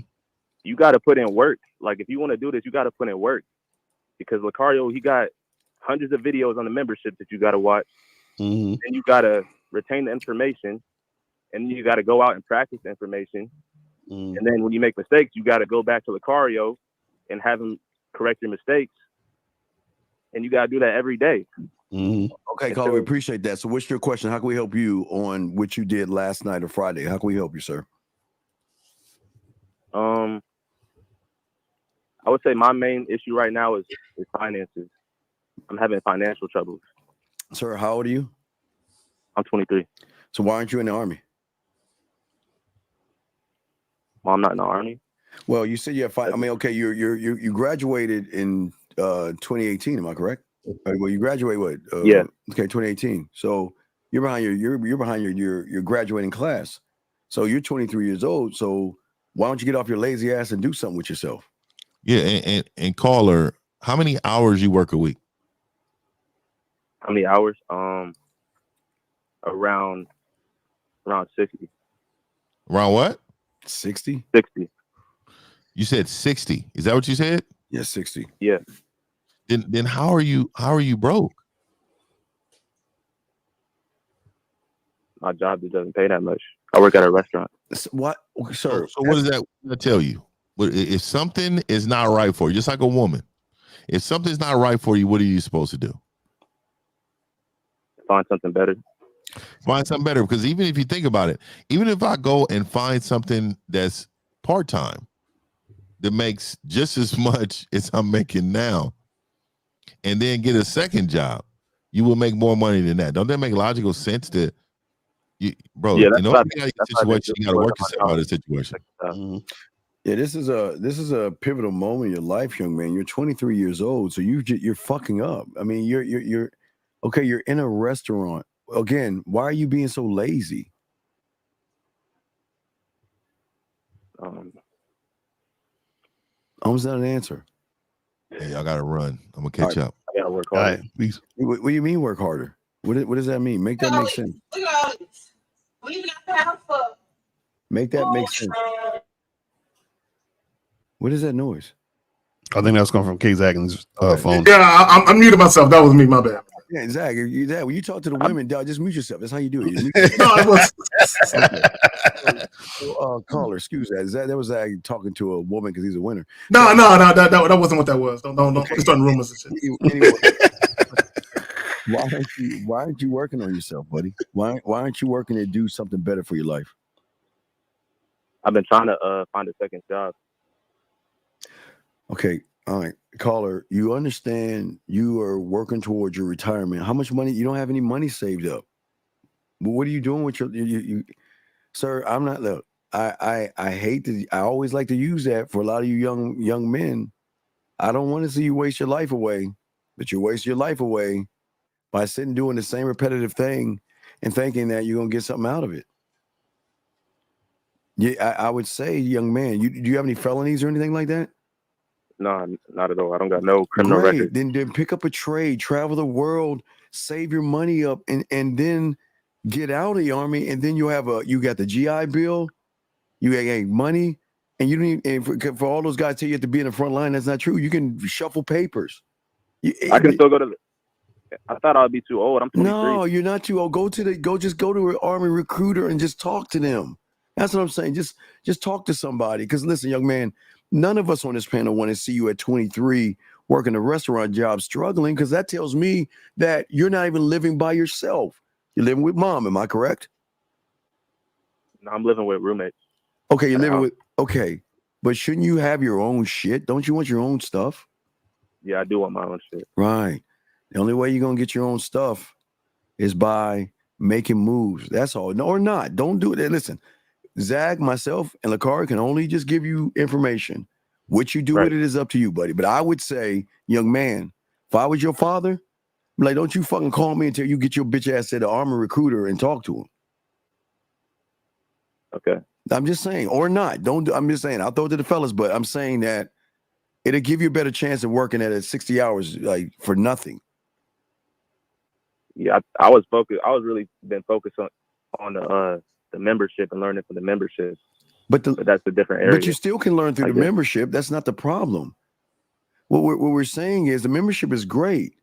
You got to put in work. Like, if you want to do this, you got to put in work. Because Lucario, he got hundreds of videos on the membership that you got to watch. Mm-hmm. And you got to retain the information. And you got to go out and practice the information. Mm-hmm. And then when you make mistakes, you got to go back to Lucario and have him correct your mistakes. And you got to do that every day. Mm-hmm. Okay, caller, we appreciate that. So what's your question? How can we help you on what you did last night or Friday? How can we help you, sir? I would say my main issue right now is finances. I'm having financial troubles. Sir, how old are you? I'm 23. So why aren't you in the Army? Well, I'm not in the Army. Well, you said you have I mean, okay, you graduated in 2018. Am I correct? Well, you graduated what? Yeah. Okay, 2018. So you're behind your graduating class. So you're 23 years old. So why don't you get off your lazy ass and do something with yourself? Yeah, and caller, how many hours you work a week? How many hours? around 60. Around what? 60? 60. You said 60. Is that what you said? Yeah, 60. Yeah. Then how are you broke? My job doesn't pay that much. I work at a restaurant. What, sir? So what does that tell you? If something is not right for you, just like a woman, if something's not right for you, what are you supposed to do? Find something better. Find something better, because even if you think about it, even if I go and find something that's part-time that makes just as much as I'm making now, and then get a second job, you will make more money than that. Don't that make logical sense? To you, bro? Yeah, you know, you got a situation, you got to work yourself out of the situation. Yeah, this is a pivotal moment in your life, young man. You're 23 years old, so you're fucking up. I mean, you're okay. You're in a restaurant again. Why are you being so lazy? Almost not an answer. Hey, y'all gotta run. I'm gonna catch up. I gotta work All harder. right, please. What do you mean work harder? What does that mean? Make that make sense. Look at all this. We even have for. Make that make sense. What is that noise? I think that's coming from K Zagin's phone. Yeah, I muted myself. That was me. My bad. Yeah, Zach, when you talk to the women, dog, just mute yourself. That's how you do it. You mute No, it was. Caller, excuse that. That was Zach talking to a woman because he's a winner. No, that wasn't what that was. Don't be starting rumors and shit. Anyway, why aren't you working on yourself, buddy? Why aren't you working to do something better for your life? I've been trying to find a second job. Okay, all right, caller. You understand you are working towards your retirement. How much money? You don't have any money saved up. What are you doing with you? Sir, I'm not. Look, I hate to. I always like to use that for a lot of you young men. I don't want to see you waste your life away, but you waste your life away by sitting doing the same repetitive thing and thinking that you're gonna get something out of it. Yeah, I would say, young man, do you have any felonies or anything like that? No, not at all. I don't got no criminal record. Then pick up a trade, travel the world, save your money up, and then get out of the army. And then you got the GI Bill, you got money, and you don't even, and for all those guys tell you have to be in the front line. That's not true. You can shuffle papers. I can still go to. I thought I'd be too old. I'm 23. No, you're not too old. Just go to an army recruiter and just talk to them. That's what I'm saying. Just talk to somebody. Because listen, young man, none of us on this panel want to see you at 23 working a restaurant job struggling, because that tells me that you're not even living by yourself. You're living with mom. Am I correct? No, I'm living with roommates. Okay, you're living with. Okay, but shouldn't you have your own shit? Don't you want your own stuff? Yeah, I do want my own shit. Right. The only way you're gonna get your own stuff is by making moves. That's all. No, or not. Don't do it. Listen, Zag, myself, and Lakari can only just give you information. What you do with it is up to you, buddy. But I would say, young man, if I was your father, I'm like, don't you fucking call me until you get your bitch ass to the army recruiter and talk to him. Okay. I'm just saying, or not. I'm just saying, I'll throw it to the fellas, but I'm saying that it'll give you a better chance of working at 60 hours like for nothing. Yeah, I was focused. I was really been focused on the membership and learning from the membership. But that's a different area. But you still can learn through the membership. That's not the problem. What we're saying is the membership is great,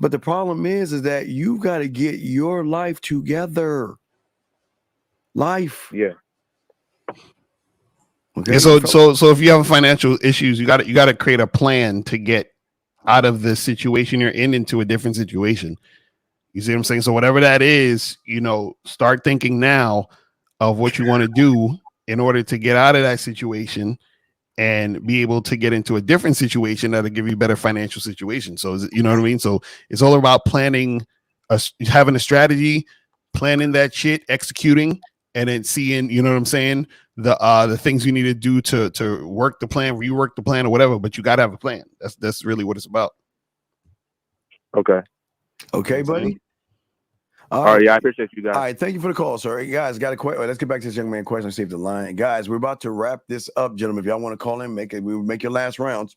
but the problem is that you've got to get your life together. Yeah. Okay. Yeah, so if you have financial issues, you got to create a plan to get out of the situation you're in into a different situation. You see what I'm saying? So whatever that is, start thinking now of what you want to do in order to get out of that situation and be able to get into a different situation that'll give you a better financial situation. So, you know what I mean? So it's all about planning, having a strategy, planning that shit, executing, and then seeing, you know what I'm saying? The things you need to do to work the plan, rework the plan or whatever, but you got to have a plan. That's really what it's about. Okay. Okay, buddy. All right. Yeah, I appreciate you guys. All right, thank you for the call, sir. Hey, guys, got a question. Let's get back to this young man question and see if the line. Guys, we're about to wrap this up, gentlemen. If y'all want to call in, we will make your last rounds.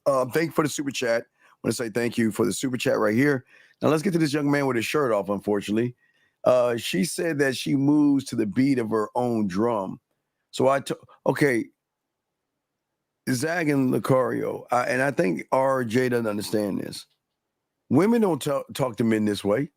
Thank you for the super chat. I want to say thank you for the super chat right here. Now let's get to this young man with his shirt off, unfortunately. She said that she moves to the beat of her own drum. So okay, Zag and Lucario, and I think RJ doesn't understand this. Women don't talk to men this way.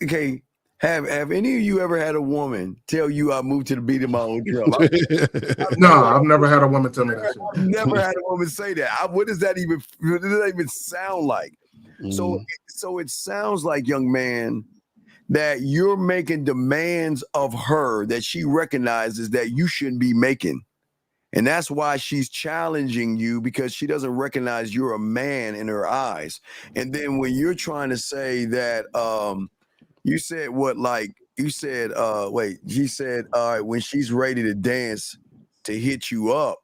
Okay, have any of you ever had a woman tell you I moved to the beat of my own drum? I've never had a woman tell me that shit. I've never had a woman say that. What does that even sound like? So it sounds like, young man, that you're making demands of her that she recognizes that you shouldn't be making. And that's why she's challenging you, because she doesn't recognize you're a man in her eyes. And then when you're trying to say that, you said what, like, you said, she said, all right, when she's ready to dance to hit you up,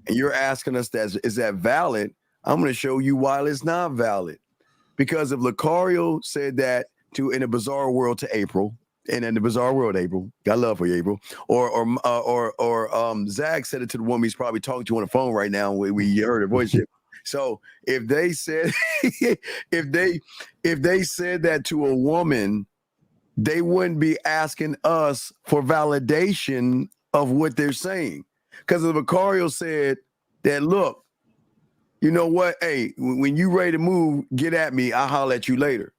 and you're asking us is that valid? I'm going to show you why it's not valid. Because if Lucario said that in a bizarre world to April, and in the bizarre world, April, got love for you, April, or Zach said it to the woman he's probably talking to on the phone right now. We heard her voice. So if they said if they said that to a woman, they wouldn't be asking us for validation of what they're saying. Because if Lucario said that, look, you know what? Hey, when you ready to move, get at me. I'll holler at you later.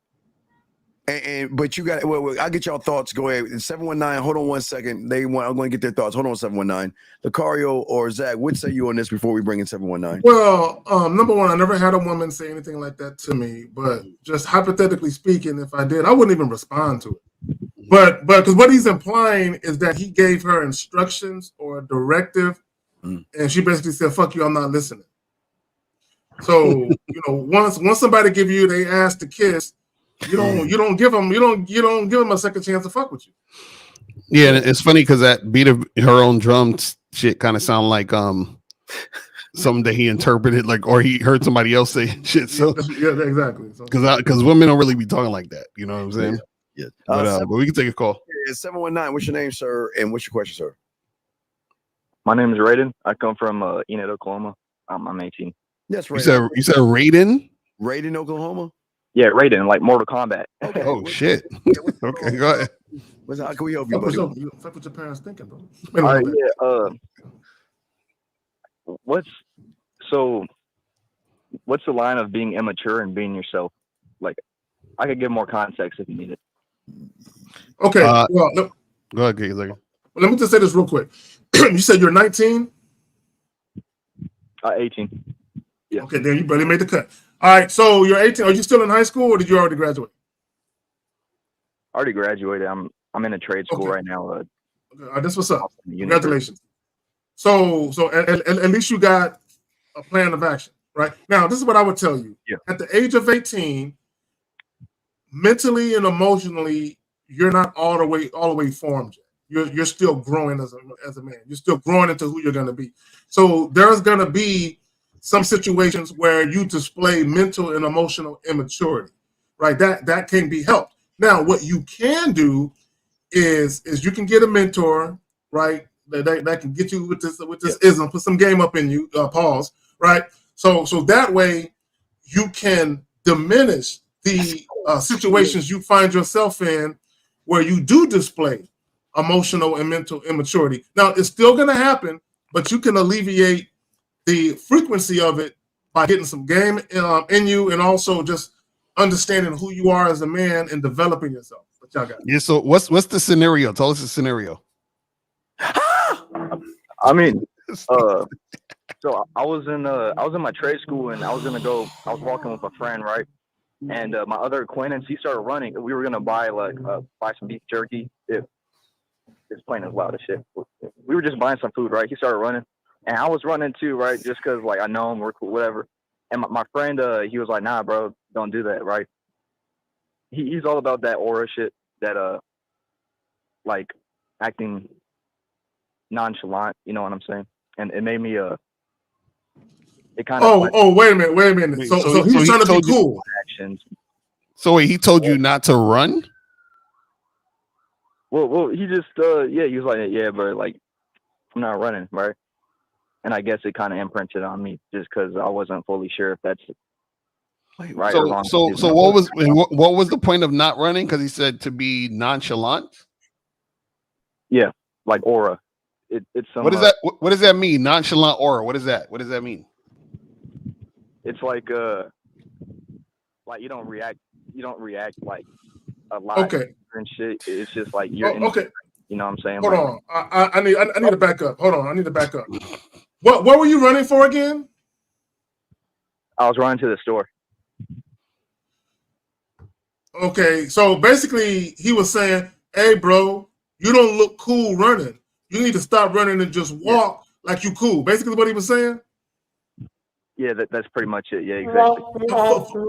But you got I'll get y'all thoughts. Go ahead. 719. Hold on 1 second. I'm going to get their thoughts. Hold on, 719. Lucario or Zach, what say you on this before we bring in 719? Well, number one, I never had a woman say anything like that to me. But just hypothetically speaking, if I did, I wouldn't even respond to it. But because what he's implying is that he gave her instructions or a directive, and she basically said, "Fuck you, I'm not listening." So once somebody give you they ass to kiss, you don't give them a second chance to fuck with you. Yeah, and it's funny because that beat of her own drum shit kind of sound like something that he interpreted, like, or he heard somebody else say shit. So yeah, exactly. Because women don't really be talking like that. You know what I'm saying? Yeah. But we can take a call. It's 719. What's your name, sir? And what's your question, sir? My name is Raiden. I come from Enid, Oklahoma. I'm 18. Yes, Raiden. You said Raiden? Raiden, Oklahoma? Yeah, Raiden, like Mortal Kombat. Okay. Oh, shit. Okay, go ahead. How can we help you, buddy? Fuck what your parents thinking, bro. All right, what's the line of being immature and being yourself? Like, I could give more context if you need it. Okay. Well, no, go ahead, Gabe. Let me just say this real quick. You said you're 19? 18. Yeah. Okay, then you barely made the cut. All right, so you're 18. Are you still in high school, or did you already graduate? I already graduated. I'm in a trade school right now. Okay, that's what's up. Congratulations. So at least you got a plan of action, right? Now, this is what I would tell you. Yeah. At the age of 18, mentally and emotionally, you're not all the way formed yet. You're still growing as a man. You're still growing into who you're going to be. So there's going to be some situations where you display mental and emotional immaturity, right? That can be helped. Now, what you can do is you can get a mentor, right? That can get you with this ism, put some game up in you, pause, right? So that way you can diminish the situations you find yourself in where you do display emotional and mental immaturity. Now, it's still going to happen, but you can alleviate the frequency of it by getting some game in you, and also just understanding who you are as a man and developing yourself. What y'all got? Yeah. So what's the scenario? Tell us the scenario. I mean, so I was in my trade school, and I was walking with a friend, right? And my other acquaintance, he started running. We were gonna buy some beef jerky. It's plain as loud as shit. We were just buying some food, right? He started running, and I was running too, right? Just because like I know him, we're cool, whatever. And my friend, he was like, "Nah, bro, don't do that," right? He's all about that aura shit, that like acting nonchalant. You know what I'm saying? And it made me it kind of. Wait a minute. So he's trying to be cool. Actions. So wait, he told you not to run? Well, he just he was like, yeah, but like I'm not running, right? And I guess it kind of imprinted on me just because I wasn't fully sure if that's Right or wrong. So what was the point of not running? Because he said to be nonchalant. Yeah, like aura. It's some. What does that? What does that mean? Nonchalant aura. What is that? What does that mean? It's like you don't react. You don't react like a lot. Okay. And shit. It's just like you're. Okay. You know what I'm saying? Hold on. I need to back up. Hold on. I need to back up. What were you running for again? I was running to the store. Okay, so basically he was saying, "Hey, bro, you don't look cool running. You need to stop running and just walk like you cool." Basically, what he was saying. Yeah, that's pretty much it. Yeah, exactly.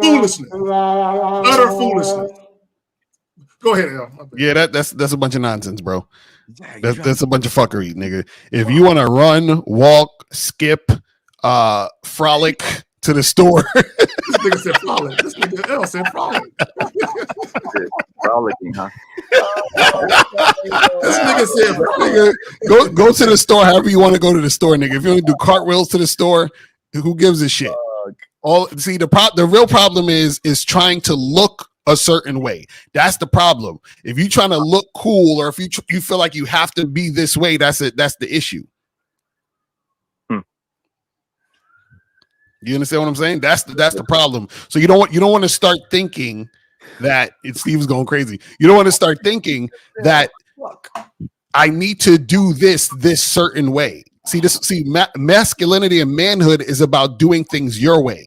Foolishness, utter foolishness. Go ahead, Al. Yeah, that's a bunch of nonsense, bro. That's a bunch of fuckery, nigga. If you want to run, walk, skip, frolic to the store. This nigga said frolic. This nigga L said frolic. Frolicking, huh? This nigga said frolic. Go to the store however you want to go to the store, nigga. If you want to do cartwheels to the store, who gives a shit? The real problem is trying to look a certain way. That's the problem. If you're trying to look cool, or if you feel like you have to be this way, that's the issue. You understand what I'm saying? That's the problem. So you don't want to start thinking that Steve's going crazy. You don't want to start thinking that I need to do this certain way. Masculinity and manhood is about doing things your way.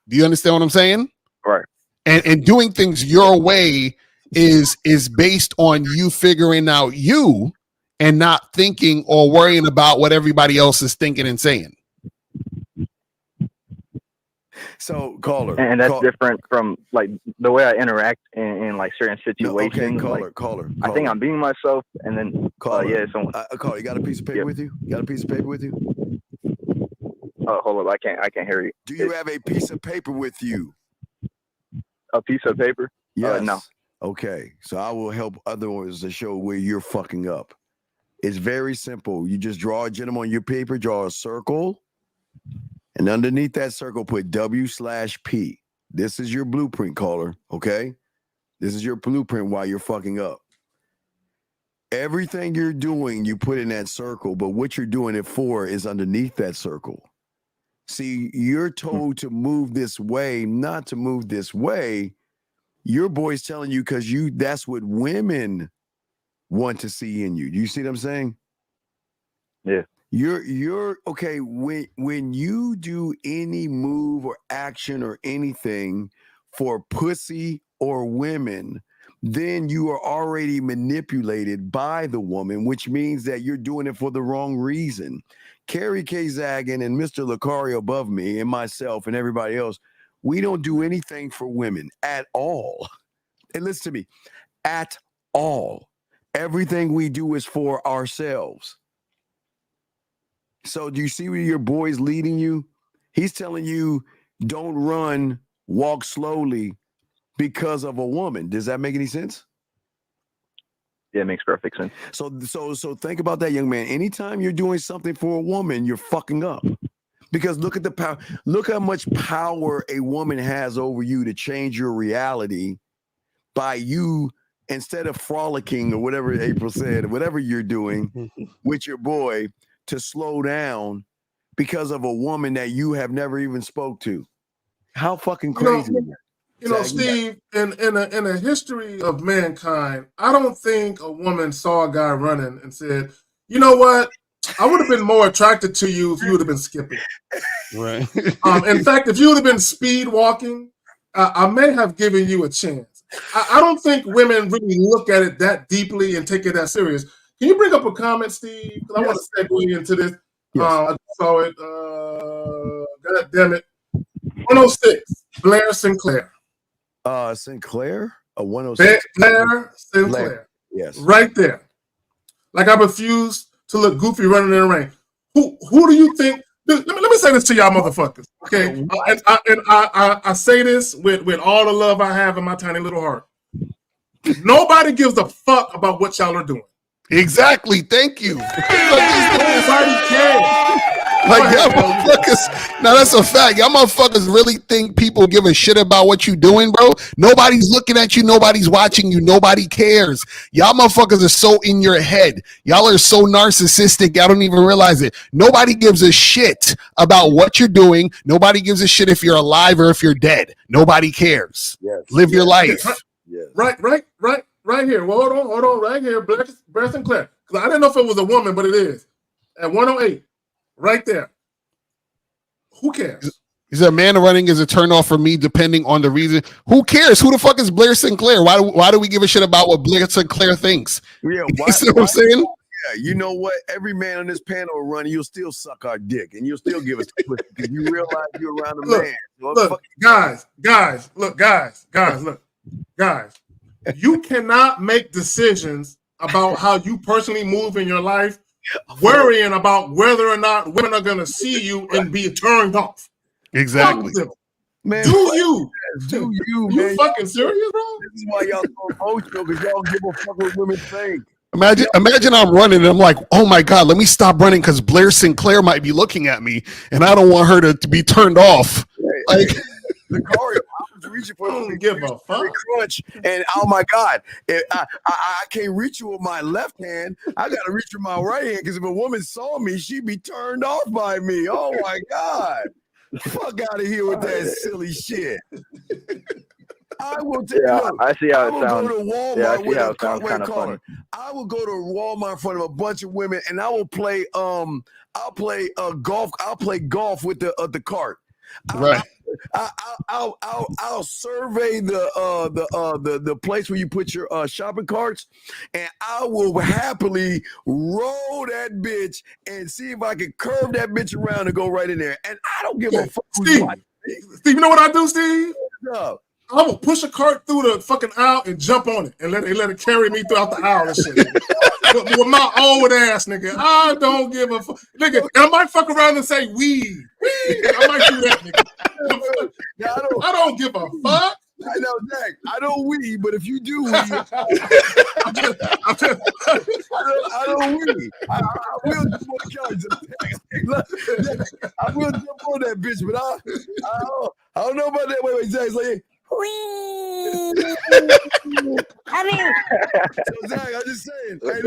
Do you understand what I'm saying? Right. And doing things your way is based on you figuring out you and not thinking or worrying about what everybody else is thinking and saying. So caller, and that's different from like the way I interact in like certain situations. Caller. I think I'm being myself, and then someone. Caller, you got a piece of paper with you? You got a piece of paper with you? Hold up, I can't hear you. Do you have a piece of paper with you? A piece of paper? Yes. No. Okay, so I will help others to show where you're fucking up. It's very simple. You just draw a gentleman on your paper, draw a circle. And underneath that circle, put W/P. This is your blueprint, caller, okay? This is your blueprint while you're fucking up. Everything you're doing, you put in that circle, but what you're doing it for is underneath that circle. See, you're told to move this way, not to move this way. Your boy's telling you because that's what women want to see in you. Do you see what I'm saying? Yeah. You're okay when you do any move or action or anything for pussy or women, then you are already manipulated by the woman, which means that you're doing it for the wrong reason. Carrie K. Zagan and Mr. Lucario above me and myself and everybody else, we don't do anything for women at all. And listen to me, at all. Everything we do is for ourselves. So do you see where your boy's leading you? He's telling you, don't run, walk slowly because of a woman. Does that make any sense? Yeah, it makes perfect sense. So think about that, young man. Anytime you're doing something for a woman, you're fucking up. Because look at the power. Look how much power a woman has over you to change your reality by you, instead of frolicking or whatever April said, whatever you're doing with your boy, to slow down because of a woman that you have never even spoke to. How fucking crazy is that? You know, Steve, in a history of mankind, I don't think a woman saw a guy running and said, you know what? I would have been more attracted to you if you would have been skipping. Right. In fact, if you would have been speed walking, I may have given you a chance. I don't think women really look at it that deeply and take it that serious. Can you bring up a comment, Steve? Because I want to segue into this. I saw it. God damn it. 106, Blair Sinclair. Sinclair? 106. Blair Sinclair. Yes. Right there. Like I refuse to look goofy running in the rain. Who do you think? Let me say this to y'all motherfuckers. Okay. I say this with all the love I have in my tiny little heart. Nobody gives a fuck about what y'all are doing. Exactly. Thank you. Nobody cares. Like y'all motherfuckers. Now that's a fact. Y'all motherfuckers really think people give a shit about what you doing, bro? Nobody's looking at you. Nobody's watching you. Nobody cares. Y'all motherfuckers are so in your head. Y'all are so narcissistic. Y'all don't even realize it. Nobody gives a shit about what you're doing. Nobody gives a shit if you're alive or if you're dead. Nobody cares. Yes. Live your life. Yes. Right here. Well, hold on, right here, Blair Sinclair. Because I didn't know if it was a woman, but it is. At 108, right there. Who cares? Is a man running is a turnoff for me, depending on the reason. Who cares? Who the fuck is Blair Sinclair? Why do we give a shit about what Blair Sinclair thinks? Yeah, You see what I'm saying? Yeah, you know what? Every man on this panel will run, you'll still suck our dick, and you'll still give us the pussy because you realize you're around a man. Look, guys. You cannot make decisions about how you personally move in your life, worrying about whether or not women are going to see you and be turned off. Exactly. Man, do you, man? Fucking serious, bro? This is why y'all so emotional, because y'all give a fuck what women think. Imagine I'm running and I'm like, oh my God, let me stop running because Blair Sinclair might be looking at me and I don't want her to be turned off. Like, Lucario, I was reaching for don't give a fuck. Crunch, and oh my God, I can't reach you with my left hand. I got to reach with my right hand because if a woman saw me, she'd be turned off by me. Oh my God, fuck out of here with that silly shit. I will take. Yeah, look, I see how it I will sounds. go to Walmart Yeah, I see with how a it sounds kind of funny. I will go to Walmart in front of a bunch of women, and I will play. I'll play golf. I'll play golf with the cart. Right. I'll survey the place where you put your shopping carts, and I will happily roll that bitch and see if I can curve that bitch around and go right in there. And I don't give a fuck. Steve, you know what I do, Steve? What's up? I will push a cart through the fucking aisle and jump on it and let it carry me throughout the aisle and shit. with my old ass, nigga. I don't give a fuck. Nigga, and I might fuck around and say weed. I might do that, nigga. I don't give a fuck. I know, Zach. I don't weed, but if you do weed, I don't weed. I will jump on the couch. I will jump on that bitch, but I don't know about that. Wait, Zach. Like, I mean, so Zach, I'm just saying, hey,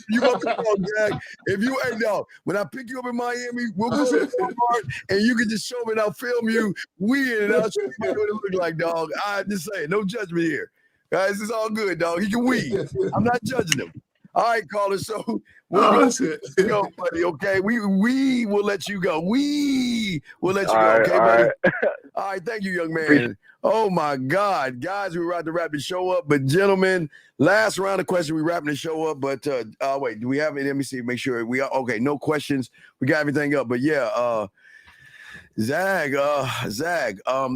you about to call Zach. If you ain't when I pick you up in Miami, we'll go to Walmart and you can just show me and I'll film you weed and I'll show you what it look like, dog. I'm just saying, no judgment here. Guys, it's all good, dog. He can weed. I'm not judging him. All right, caller. So we'll go, buddy. Okay, we will let you go. We will let you go. Okay, buddy. All right, thank you, young man. Oh my God, guys, we're about to wrap the show up. But gentlemen, last round of questions. We're wrapping the show up. But wait, do we have it? Let me see. Make sure we are okay. No questions. We got everything up. But yeah, Zag,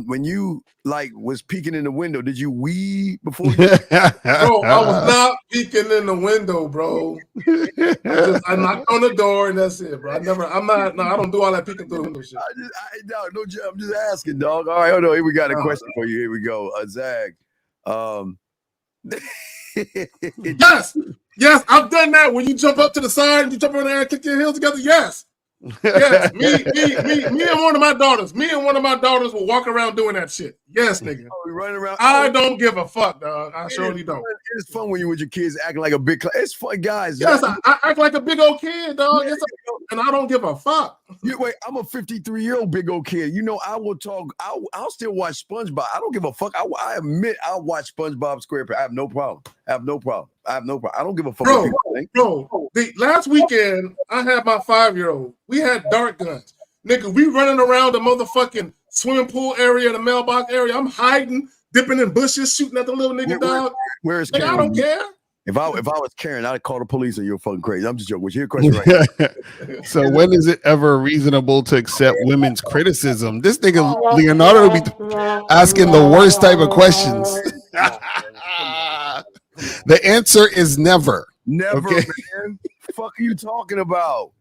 when you was peeking in the window, did you wee before you? Bro, I was not peeking in the window, bro. I knocked on the door and that's it, bro. I don't do all that peeking through the window shit. I'm just asking, dog. All right, hold on. Here we got a question for you. Here we go. Zag. Yes, I've done that. When you jump up to the side and you jump over there and kick your heels together, yes. Yes, me and one of my daughters. Me and one of my daughters will walk around doing that shit. Yes, nigga. We running around. I don't give a fuck, dog. I surely don't. It's fun when you with your kids acting like a big. It's fun, guys. Yes, I act like a big old kid, dog. Yes, and I don't give a fuck. Wait, I'm a 53-year-old big old kid. You know, I will talk. I'll still watch SpongeBob. I don't give a fuck. I admit I'll watch SpongeBob SquarePants. I have no problem. I don't give a fuck. Bro, last weekend I had my 5-year-old. We had dart guns. Nigga, we running around the motherfucking swimming pool area, the mailbox area. I'm hiding, dipping in bushes, shooting at the little nigga, dog. Where is Karen? I don't care. If I was Karen, I'd call the police and you're fucking crazy. I'm just joking. What's your question right now? So when is it ever reasonable to accept women's criticism? This nigga Leonardo be asking the worst type of questions. The answer is never. Never, man. Fuck are you talking about?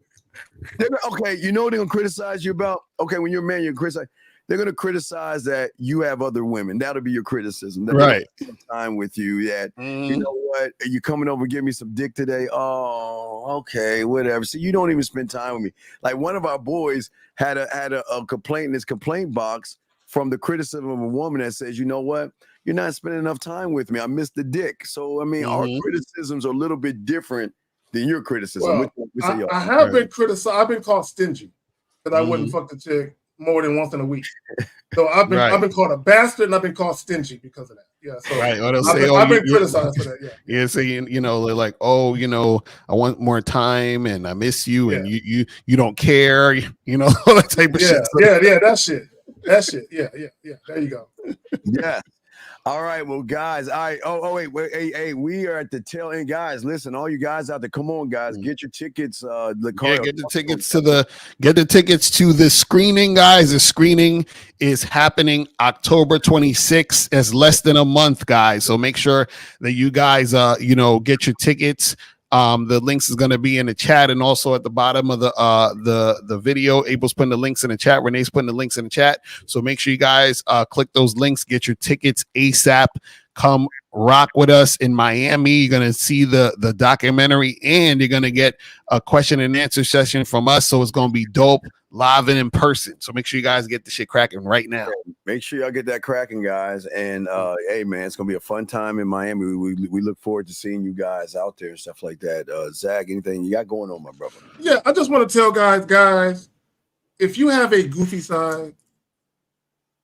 Okay, you know what they're gonna criticize you about? Okay, when you're a man, you're criticize. They're gonna criticize that you have other women. That'll be your criticism. That Right. they don't spend time with you. That you know what? Are you coming over and give me some dick today? Oh, okay, whatever. So you don't even spend time with me. Like one of our boys had a complaint in his complaint box from the criticism of a woman that says, you know what? You're not spending enough time with me. I missed the dick. So I mean, our criticisms are a little bit different than your criticism. Well, I have been criticized. I've been called stingy because I wouldn't fuck the chick more than once in a week. So I've been called a bastard and I've been called stingy because of that. Yeah. So Right. Or they'll say, I've been criticized for that. Yeah. Yeah. Saying, you know, they're like, oh, you know, I want more time and I miss you and you don't care, you know, all that type of shit. So, Yeah. That shit. That shit. Yeah. There you go. Yeah. All right, well, guys. All right. Oh, wait. Hey, we are at the tail end, guys. Listen, all you guys out there, come on, guys, get your tickets. get the tickets to the screening, guys. The screening is happening October 26th. It's less than a month, guys. So make sure that you guys, get your tickets. The links is going to be in the chat and also at the bottom of the video. April's putting the links in the chat. Renee's putting the links in the chat. So make sure you guys click those links, get your tickets ASAP. Come rock with us in Miami. You're going to see the documentary and you're going to get a question and answer session from us. So it's going to be dope, live and in person. So make sure you guys get the shit cracking right now. Make sure y'all get that cracking, guys. And hey, man, it's gonna be a fun time in Miami. We look forward to seeing you guys out there and stuff like that. Zach, anything you got going on, my brother? Yeah, I just want to tell guys, if you have a goofy side,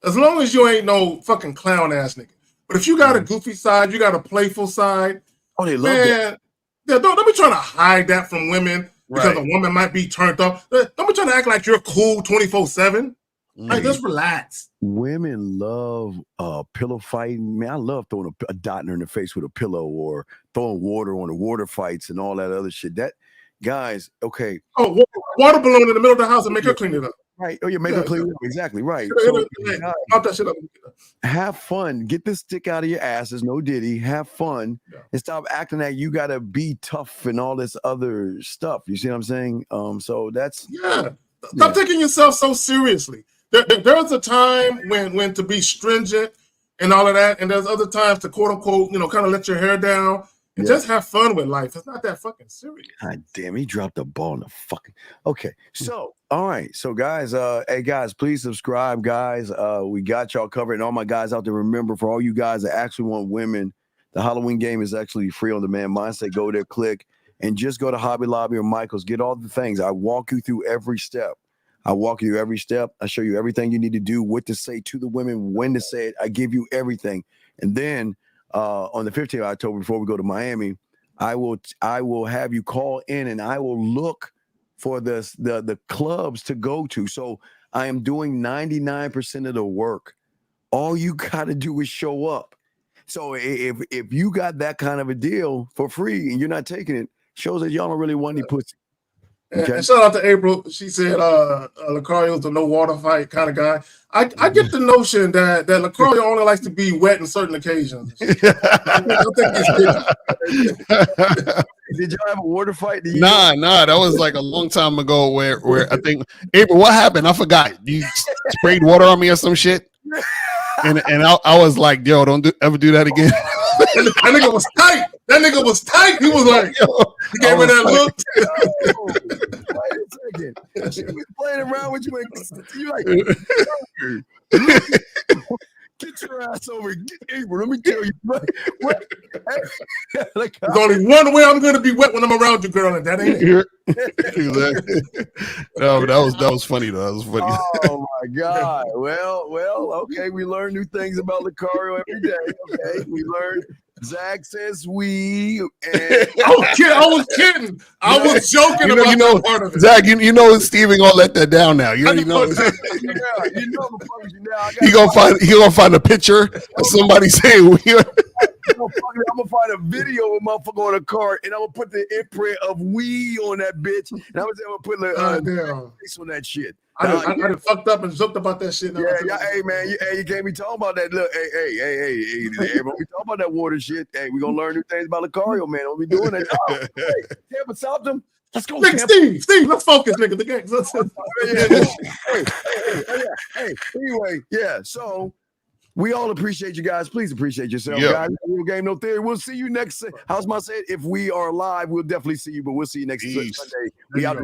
as long as you ain't no fucking clown ass nigga, but if you got a goofy side, you got a playful side. Oh, they love that. Yeah, don't be trying to hide that from women because a woman might be turned off. Don't be trying to act like you're cool 24/7. Like, just relax. Women love pillow fighting. Man, I love throwing a dot in her in the face with a pillow or throwing water on the water fights and all that other shit. That, guys, okay. Oh, water balloon in the middle of the house and make her clean it up. Right. Oh, yeah, make her clean it up. Exactly. Right. Pop that shit up. Have fun. Get this stick out of your asses. No diddy. Have fun and stop acting like you gotta be tough and all this other stuff. You see what I'm saying? So that's Stop taking yourself so seriously. There's a time when to be stringent and all of that, and there's other times to quote unquote, kind of let your hair down and just have fun with life. It's not that fucking serious. God damn, he dropped the ball in the fucking. Okay, so all right, so guys, hey guys, please subscribe, guys. We got y'all covered, and all my guys out there. Remember, for all you guys that actually want women, the Halloween game is actually free on demand. Mindset, go there, click, and just go to Hobby Lobby or Michael's. Get all the things. I walk you through every step. I walk you every step. I show you everything you need to do, what to say to the women, when to say it. I give you everything. And then on the 15th of October, before we go to Miami, I will have you call in and I will look for the clubs to go to. So I am doing 99% of the work. All you got to do is show up. So if you got that kind of a deal for free and you're not taking it, shows that y'all don't really want any pussy. Okay. And shout out to April. She said Lucario's the no water fight kind of guy. I get the notion that Lucario only likes to be wet in certain occasions. I think he's Did y'all have a water fight? Nah, that was like a long time ago where I think April, what happened? I forgot. You sprayed water on me or some shit. And I was like, yo, don't ever do that again. That nigga was tight. That nigga was tight. He was like, he gave me that look. Wait a second. She was playing around with you. You like, get your ass over here. Get April. Let me tell you. There's only one way I'm gonna be wet when I'm around you, girl, and that ain't it. Exactly. No, that was funny though. That was funny. Oh my God. Well, okay. We learn new things about Lucario every day. Okay. We learned Zach says we. And I was kidding. I was joking about that part of it. Zach, you know Steven gonna let that down now. You know. He gonna find a picture of somebody saying we are. I'm gonna find a video of a motherfucker on a cart, and I'm gonna put the imprint of we on that bitch, and I'm gonna put the face on that shit. I done fucked up and joked about that shit. Yeah, hey man, you can't be talking about that. Look, hey, don't be talking about that water shit. Hey, we gonna learn new things about Lucario, man. Don't be doing that. Oh, hey, Tampa stopped him. Let's go, Nigga, Steve, let's focus, nigga. The game. Hey. Anyway, yeah. So we all appreciate you guys. Please appreciate yourself, Yeah. guys. Real Game No Theory. We'll see you next. How's my say? If we are live, we'll definitely see you. But we'll see you next Sunday. We out.